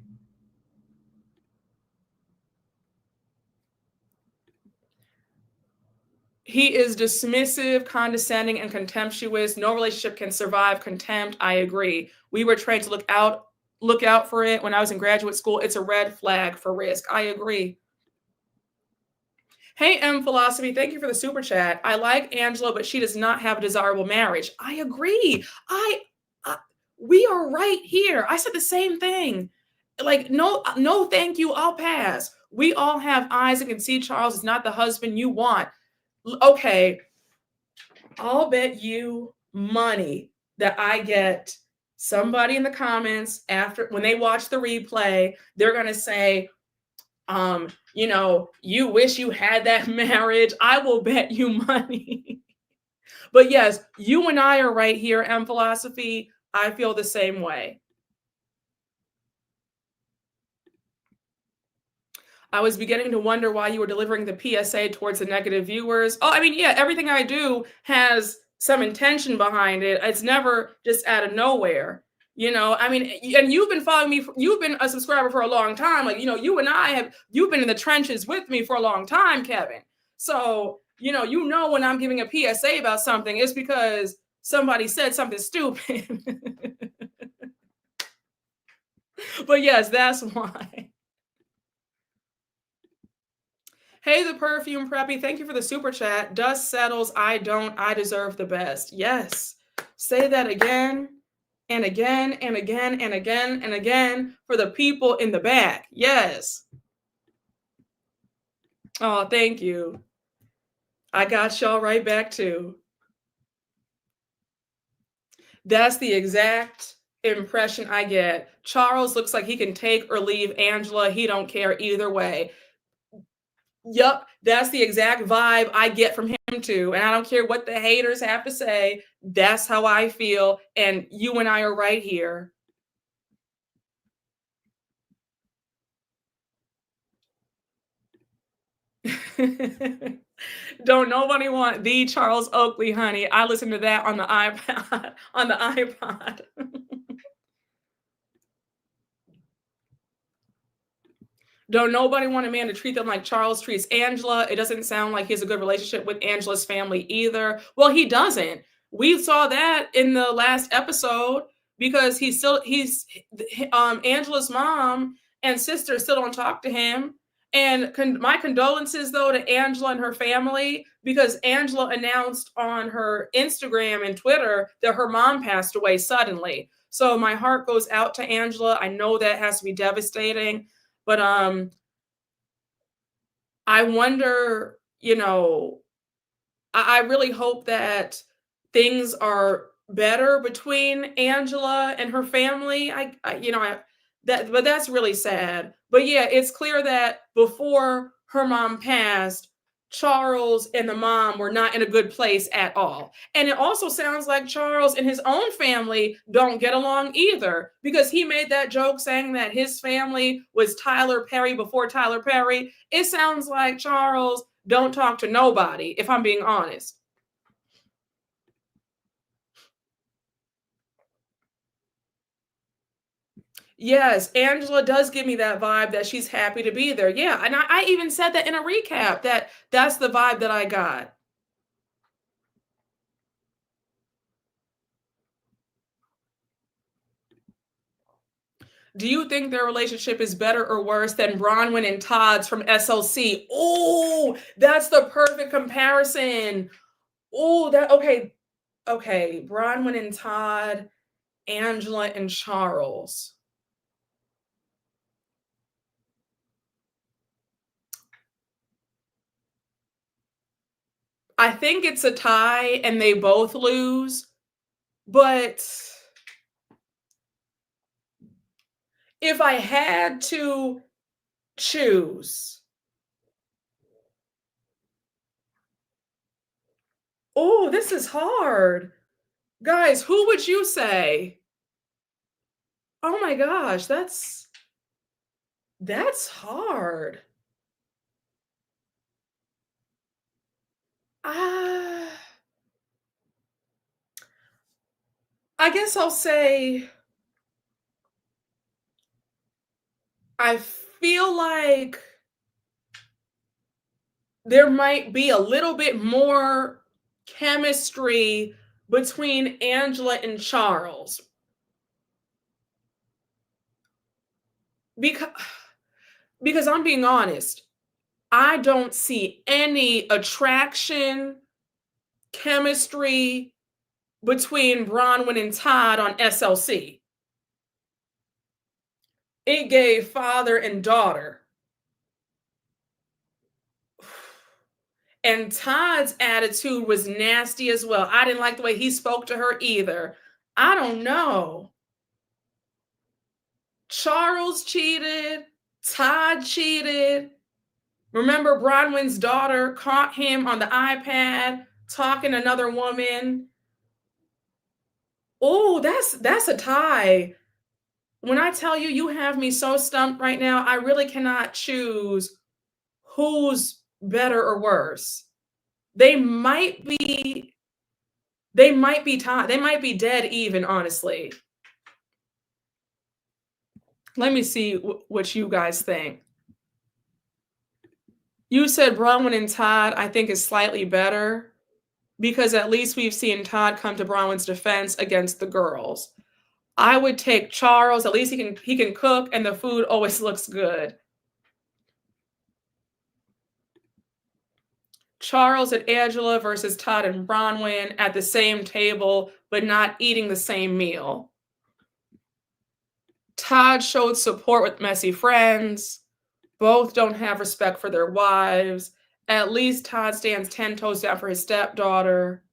He is dismissive, condescending, and contemptuous. No relationship can survive contempt. I agree. We were trained to look out for it when I was in graduate school. It's a red flag for risk. I agree. Hey, M Philosophy, thank you for the super chat. I like Angela, but she does not have a desirable marriage. I agree. We are right here. I said the same thing. Like, no, thank you. I'll pass. We all have eyes and can see Charles is not the husband you want. Okay, I'll bet you money that I get somebody in the comments after when they watch the replay, they're gonna say, you wish you had that marriage. I will bet you money. But yes, you and I are right here, M Philosophy. I feel the same way. I was beginning to wonder why you were delivering the PSA towards the negative viewers. Oh, I mean, yeah, everything I do has some intention behind it. It's never just out of nowhere. I mean, and you've been following me, you've been a subscriber for a long time. Like, you and you've been in the trenches with me for a long time, Kevin. So, when I'm giving a PSA about something, it's because somebody said something stupid. But yes, that's why. Hey, the perfume preppy. Thank you for the super chat. Dust settles. I don't. I deserve the best. Yes. Say that again and again and again and again and again for the people in the back. Yes. Oh, thank you. I got y'all right back too. That's the exact impression I get. Charles looks like he can take or leave Angela. He don't care either way. Yup, that's the exact vibe I get from him too. And I don't care what the haters have to say. That's how I feel. And you and I are right here. Don't nobody want the Charles Oakley, honey. I listen to that on the iPod. On the iPod. Don't nobody want a man to treat them like Charles treats Angela. It doesn't sound like he has a good relationship with Angela's family either. Well, he doesn't. We saw that in the last episode because Angela's mom and sister still don't talk to him. And my condolences though to Angela and her family because Angela announced on her Instagram and Twitter that her mom passed away suddenly. So my heart goes out to Angela. I know that has to be devastating. But I wonder, I really hope that things are better between Angela and her family. But that's really sad. But yeah, it's clear that before her mom passed, Charles and the mom were not in a good place at all. And it also sounds like Charles and his own family don't get along either because he made that joke saying that his family was Tyler Perry before Tyler Perry. It sounds like Charles don't talk to nobody, if I'm being honest. Yes, Angela does give me that vibe that she's happy to be there. Yeah, and I even said that in a recap that's the vibe that I got. Do you think their relationship is better or worse than Bronwyn and Todd's from SLC? Oh, that's the perfect comparison. Oh, okay. Okay, Bronwyn and Todd, Angela and Charles. I think it's a tie and they both lose, but if I had to choose, oh, this is hard. Guys, who would you say? Oh my gosh, that's hard. Ah, I guess I'll say I feel like there might be a little bit more chemistry between Angela and Charles. Because I'm being honest, I don't see any attraction, chemistry between Bronwyn and Todd on SLC. It gave father and daughter. And Todd's attitude was nasty as well. I didn't like the way he spoke to her either. I don't know. Charles cheated. Todd cheated. Remember, Bronwyn's daughter caught him on the iPad talking to another woman. Oh, that's a tie. When I tell you, you have me so stumped right now, I really cannot choose who's better or worse. They might be tied. They might be dead even, honestly. Let me see what you guys think. You said Bronwyn and Todd, I think, is slightly better because at least we've seen Todd come to Bronwyn's defense against the girls. I would take Charles. At least he can cook, and the food always looks good. Charles and Angela versus Todd and Bronwyn at the same table, but not eating the same meal. Todd showed support with messy friends. Both don't have respect for their wives. At least Todd stands 10 toes down for his stepdaughter.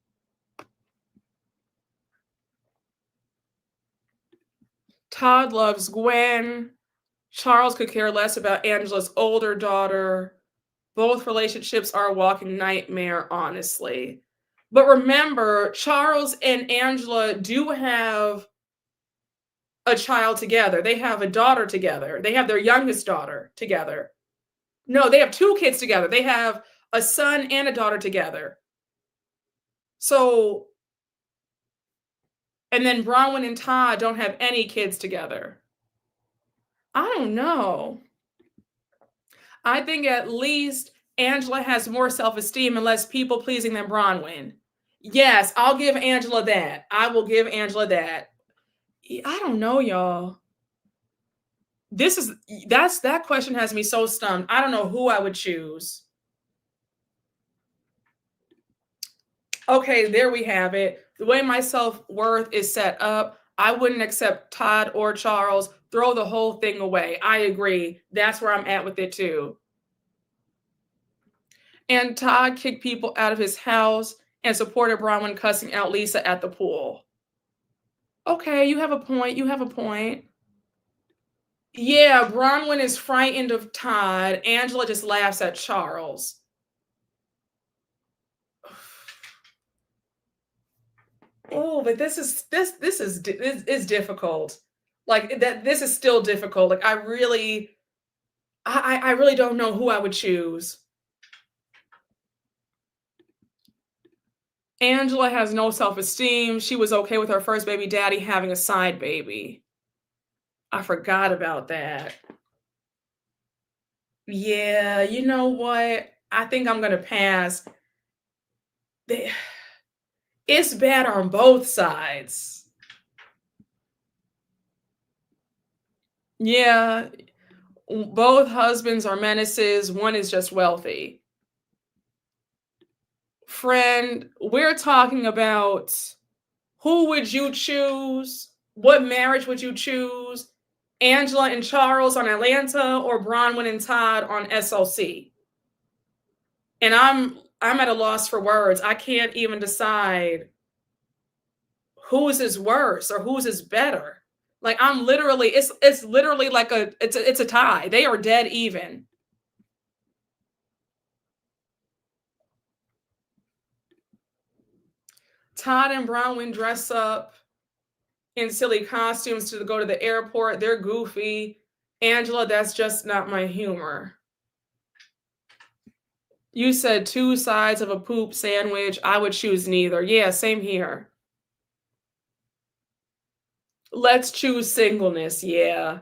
Todd loves Gwen. Charles could care less about Angela's older daughter. Both relationships are a walking nightmare, honestly. But remember, Charles and Angela do have a child together. They have a daughter together. They have their youngest daughter together. No, they have 2 kids together. They have a son and a daughter together. So, and then Bronwyn and Todd don't have any kids together. I don't know. I think at least Angela has more self-esteem and less people-pleasing than Bronwyn. Yes, I'll give Angela that. I will give Angela that. I don't know, y'all. That question has me so stumped. I don't know who I would choose. Okay, there we have it. The way my self-worth is set up, I wouldn't accept Todd or Charles. Throw the whole thing away. I agree. That's where I'm at with it too. And Todd kicked people out of his house and supported Bronwyn cussing out Lisa at the pool. Okay, you have a point. You have a point. Yeah, Bronwyn is frightened of Todd. Angela just laughs at Charles. Oh, but this is difficult. Like that, this is still difficult. Like I really don't know who I would choose. Angela has no self-esteem. She was okay with her first baby daddy having a side baby. I forgot about that. Yeah, you know what? I think I'm gonna pass. It's bad on both sides. Yeah, both husbands are menaces. One is just wealthy. Friend, we're talking about who would you choose? What marriage would you choose? Angela and Charles on Atlanta or Bronwyn and Todd on SLC? And I'm at a loss for words. I can't even decide whose is worse or whose is better. Like I'm literally, it's literally like it's a tie. They are dead even. Todd and Bronwyn dress up in silly costumes to go to the airport. They're goofy. Angela, that's just not my humor. You said 2 sides of a poop sandwich. I would choose neither. Yeah, same here. Let's choose singleness. Yeah.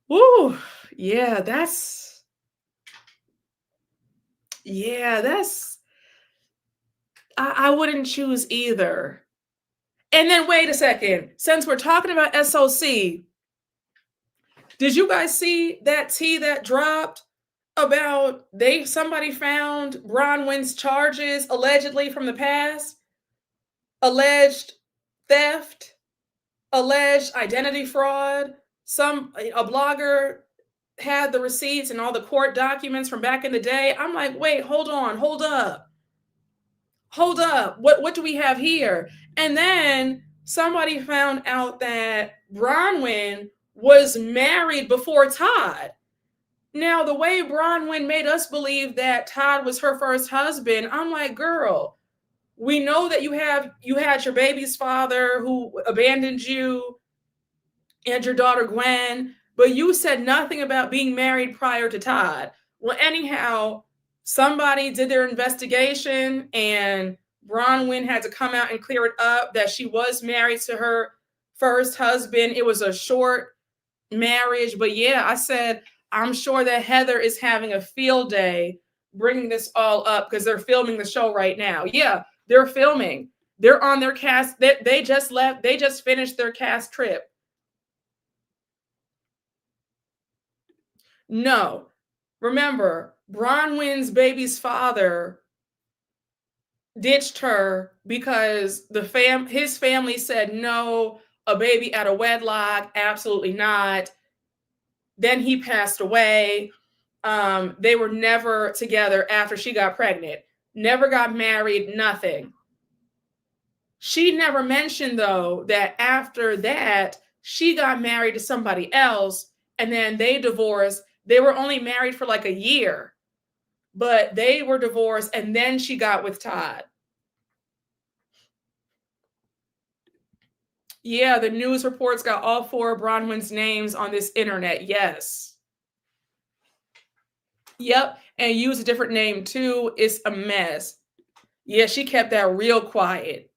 Woo. Yeah, that's Yeah, I wouldn't choose either. And then wait a second. Since we're talking about SOC, did you guys see that tea that dropped about somebody found Bronwyn's charges allegedly from the past? Alleged theft, alleged identity fraud. A blogger had the receipts and all the court documents from back in the day. I'm like, wait, hold on, hold up. Hold up. What do we have here? And then somebody found out that Bronwyn was married before Todd. Now, the way Bronwyn made us believe that Todd was her first husband, I'm like, girl, we know that you had your baby's father who abandoned you and your daughter Gwen, but you said nothing about being married prior to Todd. Well, anyhow, somebody did their investigation and Bronwyn had to come out and clear it up that she was married to her first husband. It was a short marriage, but yeah, I said, I'm sure that Heather is having a field day bringing this all up because they're filming the show right now. Yeah, they're filming. They're on their cast. They just left. They just finished their cast trip. No. Remember, Bronwyn's baby's father ditched her because his family said no, a baby out of wedlock, absolutely not. Then he passed away. They were never together after she got pregnant. Never got married, nothing. She never mentioned, though, that after that, she got married to somebody else and then they divorced. They were only married for like a year, but they were divorced and then she got with Todd. Yeah, the news reports got all four of Bronwyn's names on this internet. Yes. Yep. And use a different name too. It's a mess. Yeah, she kept that real quiet.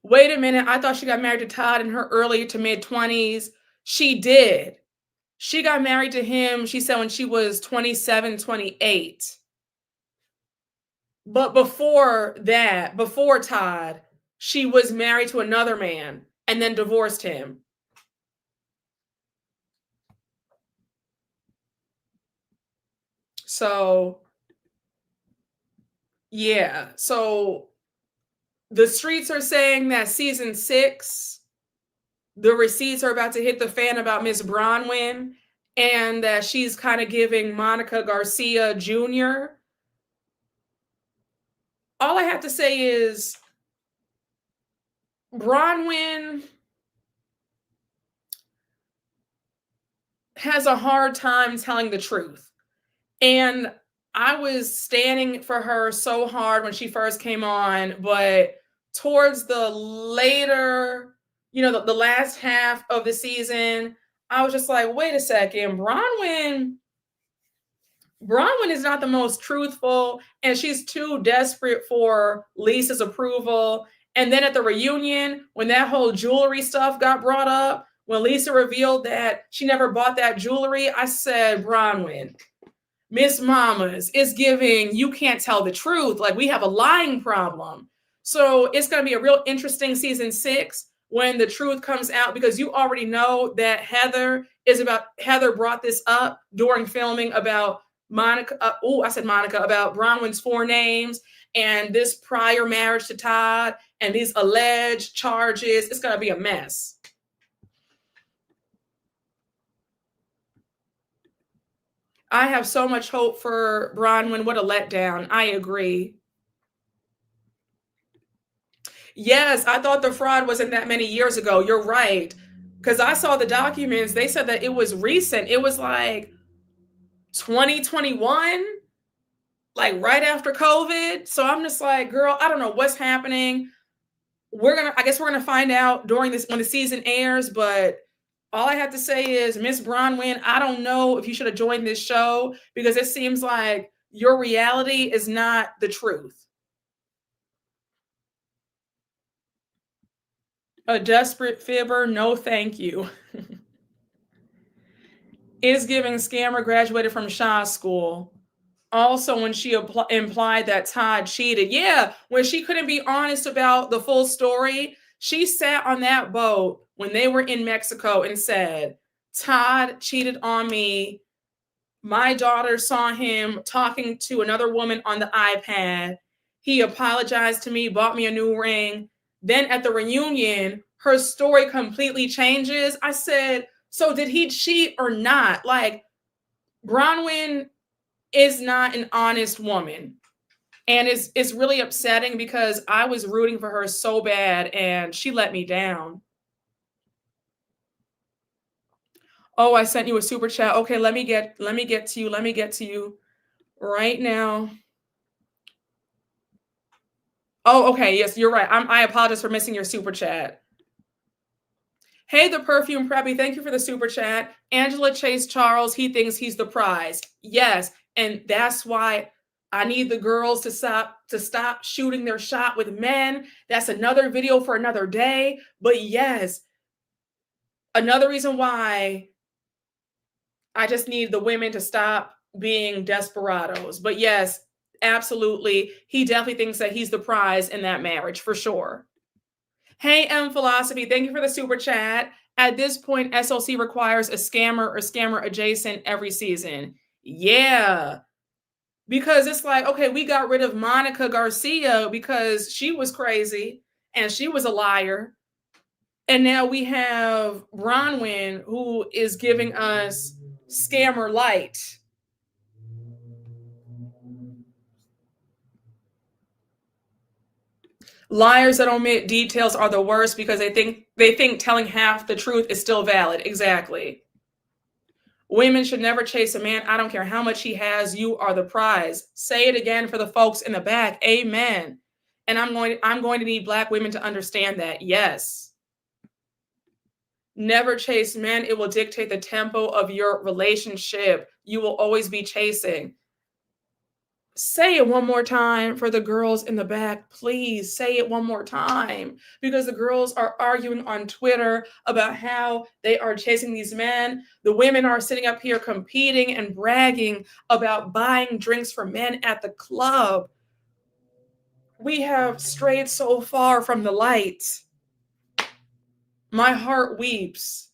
Wait a minute. I thought she got married to Todd in her early to mid 20s. She did. She got married to him, she said, when she was 27, 28. But before that, before Todd, she was married to another man and then divorced him. So, yeah. So the streets are saying that season 6, the receipts are about to hit the fan about Miss Bronwyn and that she's kind of giving Monica Garcia Jr. All I have to say is Bronwyn has a hard time telling the truth. And I was standing for her so hard when she first came on, but towards the later, the last half of the season, I was just like, wait a second, Bronwyn is not the most truthful, and she's too desperate for Lisa's approval. And then at the reunion, when that whole jewelry stuff got brought up, when Lisa revealed that she never bought that jewelry, I said, Bronwyn, Miss Mamas is giving, you can't tell the truth. Like, we have a lying problem. So it's going to be a real interesting season 6 when the truth comes out, because you already know that Heather brought this up during filming about Monica. I said Monica, about Bronwyn's 4 names and this prior marriage to Todd and these alleged charges. It's going to be a mess. I have so much hope for Bronwyn. What a letdown. I agree. Yes, I thought the fraud wasn't that many years ago. You're right. Because I saw the documents. They said that it was recent. It was like 2021, like right after COVID. So I'm just like, girl, I don't know what's happening. I guess we're gonna find out during this when the season airs, but all I have to say is, Miss Bronwyn, I don't know if you should have joined this show because it seems like your reality is not the truth. A desperate fibber, no thank you. Is giving scammer graduated from Shaw School. Also, when she implied that Todd cheated. Yeah, when she couldn't be honest about the full story, she sat on that boat when they were in Mexico and said, Todd cheated on me. My daughter saw him talking to another woman on the iPad. He apologized to me, bought me a new ring. Then at the reunion, her story completely changes. I said, so did he cheat or not? Like, Bronwyn is not an honest woman. And it's really upsetting because I was rooting for her so bad and she let me down. Oh, I sent you a super chat. Okay, let me get to you. Let me get to you right now. Oh, okay. Yes, you're right. I apologize for missing your super chat. Hey, the perfume preppy. Thank you for the super chat. Angela Chase Charles. He thinks he's the prize. Yes, and that's why I need the girls to stop shooting their shot with men. That's another video for another day. But yes, another reason why I just need the women to stop being desperados. But yes, absolutely. He definitely thinks that he's the prize in that marriage for sure. Hey, M Philosophy, thank you for the super chat. At this point, SLC requires a scammer or scammer adjacent every season. Yeah, because it's like, okay, we got rid of Monica Garcia because she was crazy and she was a liar. And now we have Bronwyn, who is giving us scammer light. Liars that omit details are the worst because they think telling half the truth is still valid. Exactly. Women should never chase a man. I don't care how much he has. You are the prize. Say it again for the folks in the back. Amen. And I'm going to need Black women to understand that. Yes. Never chase men. It will dictate the tempo of your relationship. You will always be chasing. Say it one more time for the girls in the back. Please say it one more time because the girls are arguing on Twitter about how they are chasing these men. The women are sitting up here competing and bragging about buying drinks for men at the club. We have strayed so far from the light. My heart weeps.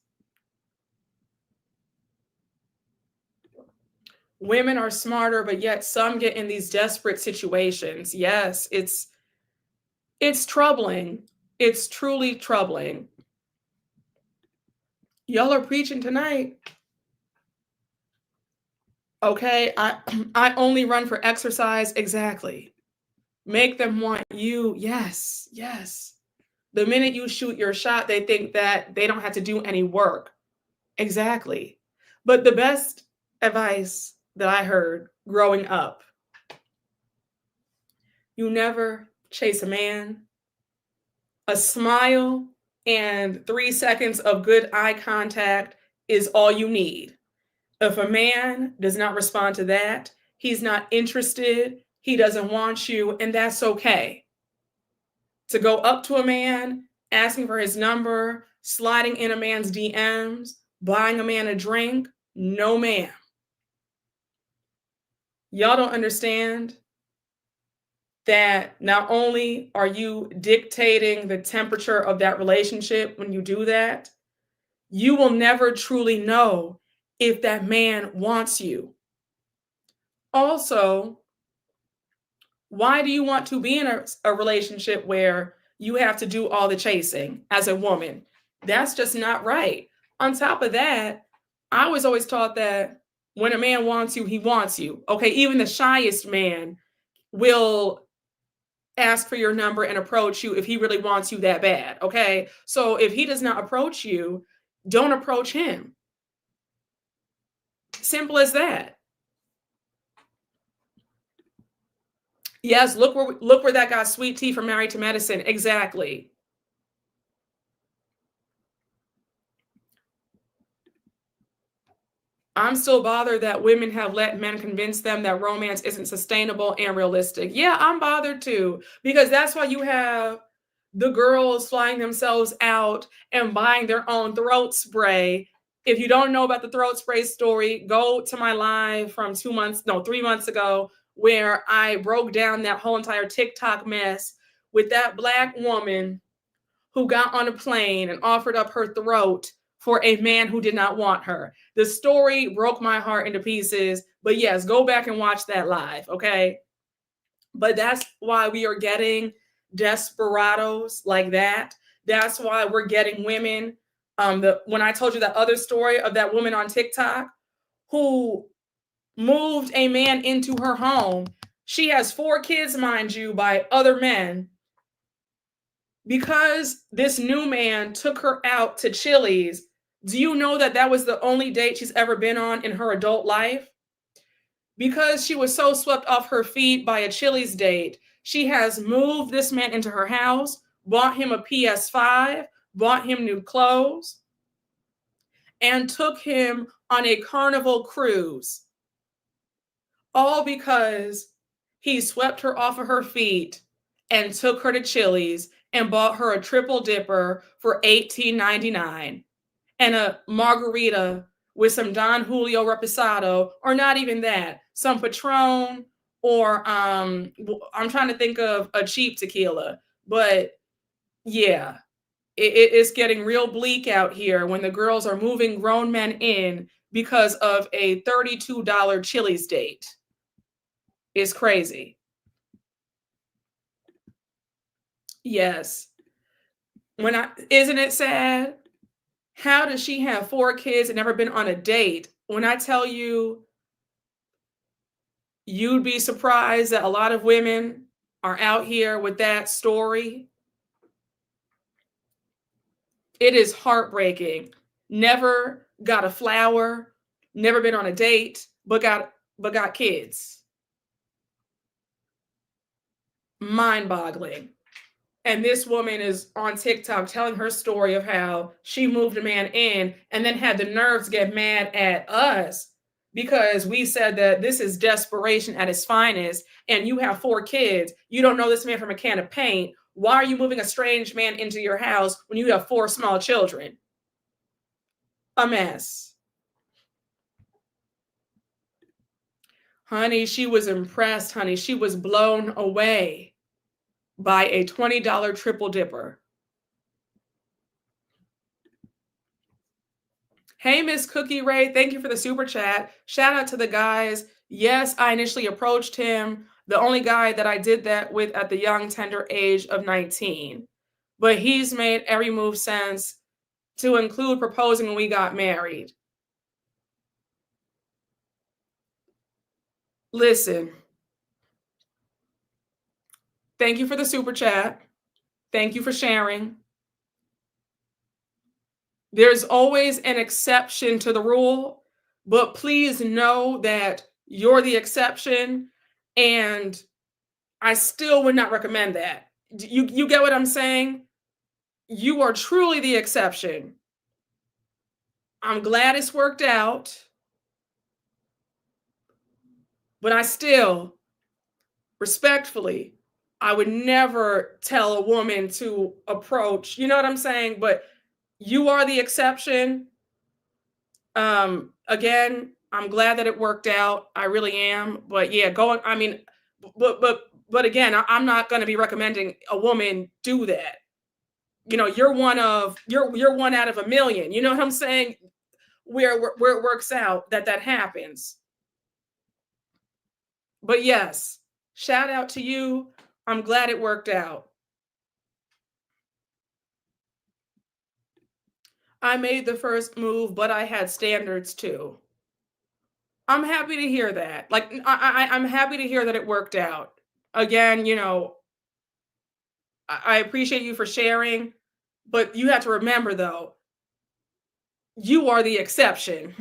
Women are smarter, but yet some get in these desperate situations. Yes, it's troubling. It's truly troubling. Y'all are preaching tonight. Okay, I only run for exercise. Exactly. Make them want you. Yes, yes. The minute you shoot your shot, they think that they don't have to do any work. Exactly. But the best advice that I heard growing up, you never chase a man. A smile and 3 seconds of good eye contact is all you need. If a man does not respond to that, he's not interested, he doesn't want you, and that's okay. To go up to a man, asking for his number, sliding in a man's DMs, buying a man a drink, no ma'am. Y'all don't understand that not only are you dictating the temperature of that relationship when you do that, you will never truly know if that man wants you. Also, why do you want to be in a relationship where you have to do all the chasing as a woman? That's just not right. On top of that, I was always taught that when a man wants you, he wants you. Okay, even the shyest man will ask for your number and approach you if he really wants you that bad. Okay, so if he does not approach you, don't approach him. Simple as that. Yes, look where that got Sweet Tea from Married to Medicine. Exactly. I'm still bothered that women have let men convince them that romance isn't sustainable and realistic. Yeah, I'm bothered too, because that's why you have the girls flying themselves out and buying their own throat spray If you don't know about the throat spray story, go to my live from 3 months ago, where I broke down that whole entire TikTok mess with that Black woman who got on a plane and offered up her throat for a man who did not want her. The story broke my heart into pieces, but yes, go back and watch that live, okay? But that's why we are getting desperados like that. That's why we're getting women. When I told you that other story of that woman on TikTok who moved a man into her home, she has 4 kids, mind you, by other men. Because this new man took her out to Chili's, do you know that that was the only date she's ever been on in her adult life? Because she was so swept off her feet by a Chili's date, she has moved this man into her house, bought him a PS5, bought him new clothes, and took him on a Carnival cruise. All because he swept her off of her feet and took her to Chili's and bought her a triple dipper for $18.99 and a margarita with some Don Julio Reposado, or not even that, some Patron, or I'm trying to think of a cheap tequila. But yeah, it's getting real bleak out here when the girls are moving grown men in because of a $32 Chili's date. It's crazy. Yes. Isn't it sad? How does she have 4 kids and never been on a date? When I tell you, you'd be surprised that a lot of women are out here with that story. It is heartbreaking. Never got a flower, never been on a date, but got kids. Mind-boggling. And this woman is on TikTok telling her story of how she moved a man in and then had the nerve to get mad at us because we said that this is desperation at its finest, and you have 4 kids. You don't know this man from a can of paint. Why are you moving a strange man into your house when you have 4 small children? A mess. Honey, she was impressed, honey. She was blown away by a $20 triple dipper. Hey, Miss Cookie Ray, thank you for the super chat. Shout out to the guys. Yes, I initially approached him, the only guy that I did that with at the young, tender age of 19. But he's made every move since, to include proposing when we got married. Listen, thank you for the super chat. Thank you for sharing. There's always an exception to the rule, but please know that you're the exception, and I still would not recommend that. You get what I'm saying? You are truly the exception. I'm glad it's worked out, but I still, respectfully, I would never tell a woman to approach, you know what I'm saying? But you are the exception. Again, I'm glad that it worked out. I really am. But yeah, but again, I'm not going to be recommending a woman do that. You know, you're one out of a million. You know what I'm saying? Where it works out that happens. But yes, shout out to you. I'm glad it worked out. I made the first move, but I had standards too. I'm happy to hear that. Like I'm happy to hear that it worked out. Again, you know, I appreciate you for sharing, but you have to remember though, you are the exception.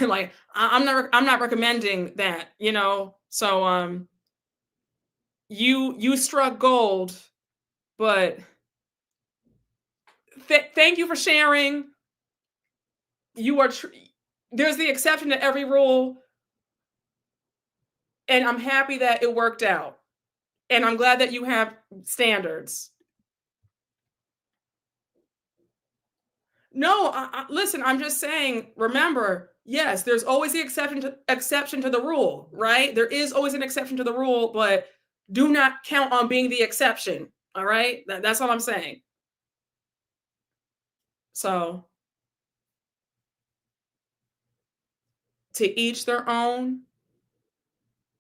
Like I'm not recommending that, you know. So you struck gold, but thank you for sharing. You are there's the exception to every rule, and I'm happy that it worked out. And I'm glad that you have standards. No, listen, I'm just saying, remember, yes, there's always the exception to the rule, right? There is always an exception to the rule, but do not count on being the exception. All right? That's what I'm saying. So, to each their own.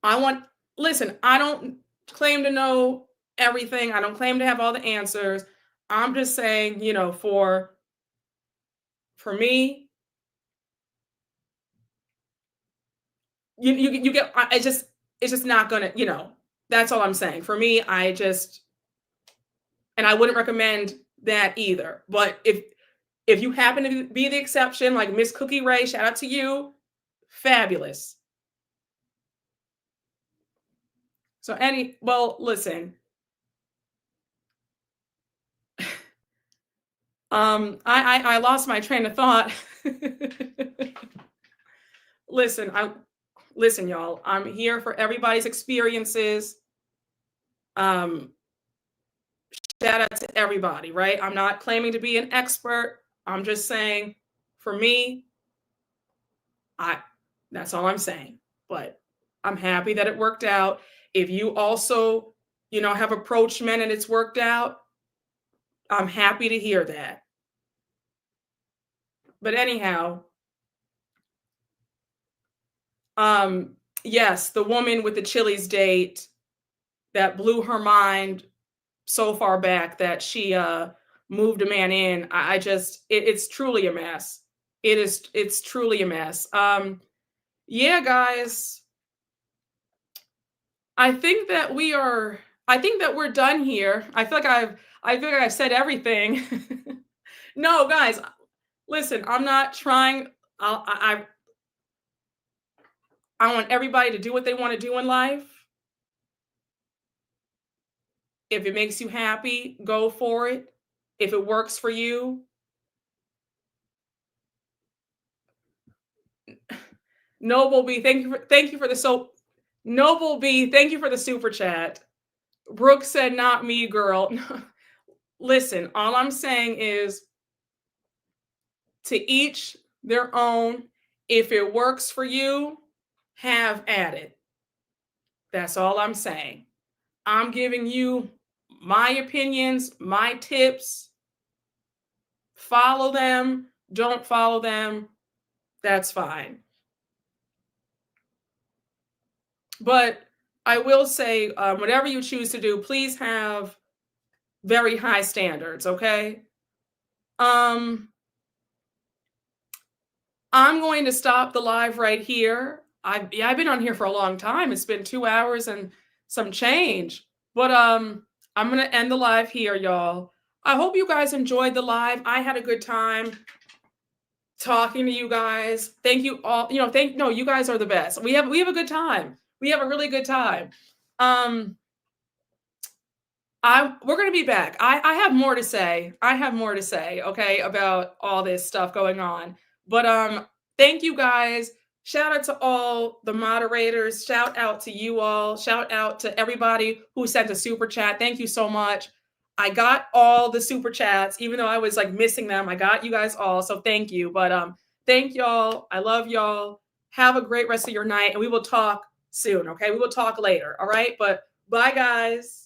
I want listen, I don't claim to know everything. I don't claim to have all the answers. I'm just saying, for me, you get it's just not gonna, that's all I'm saying. For me, and I wouldn't recommend that either. But if you happen to be the exception, like Miss Cookie Ray, shout out to you, fabulous. So well, listen. I lost my train of thought. Listen, listen, y'all. I'm here for everybody's experiences. Um, Shout out to everybody, right? I'm not claiming to be an expert. I'm just saying, for me, I that's all I'm saying. But I'm happy that it worked out. If you also, have approached men and it's worked out, I'm happy to hear that. But anyhow, yes, the woman with the Chili's date that blew her mind so far back that she moved a man in. I just it's truly a mess. It's truly a mess. Yeah, guys. I think that we're done here. I feel like I've said everything. No, guys, listen, I'm not trying. I want everybody to do what they want to do in life. If it makes you happy, go for it. If it works for you. Noble B, thank you for the Noble B, thank you for the super chat. Brooke said, "Not me, girl." Listen, all I'm saying is, to each their own. If it works for you, have at it. That's all I'm saying. I'm giving you my opinions, my tips. Follow them, don't follow them. That's fine. But I will say, whatever you choose to do, please have very high standards, okay? I'm going to stop the live right here. I've been on here for a long time. It's been 2 hours and some change. But I'm going to end the live here, y'all. I hope you guys enjoyed the live. I had a good time talking to you guys. Thank you all. You guys are the best. We have a good time. We have a really good time. We're gonna be back. I have more to say. Okay, about all this stuff going on. But thank you guys. Shout out to all the moderators. Shout out to you all. Shout out to everybody who sent a super chat. Thank you so much. I got all the super chats, even though I was like missing them. I got you guys all, so thank you. But thank y'all. I love y'all. Have a great rest of your night, and we will talk soon. Okay, we will talk later. All right, but bye, guys.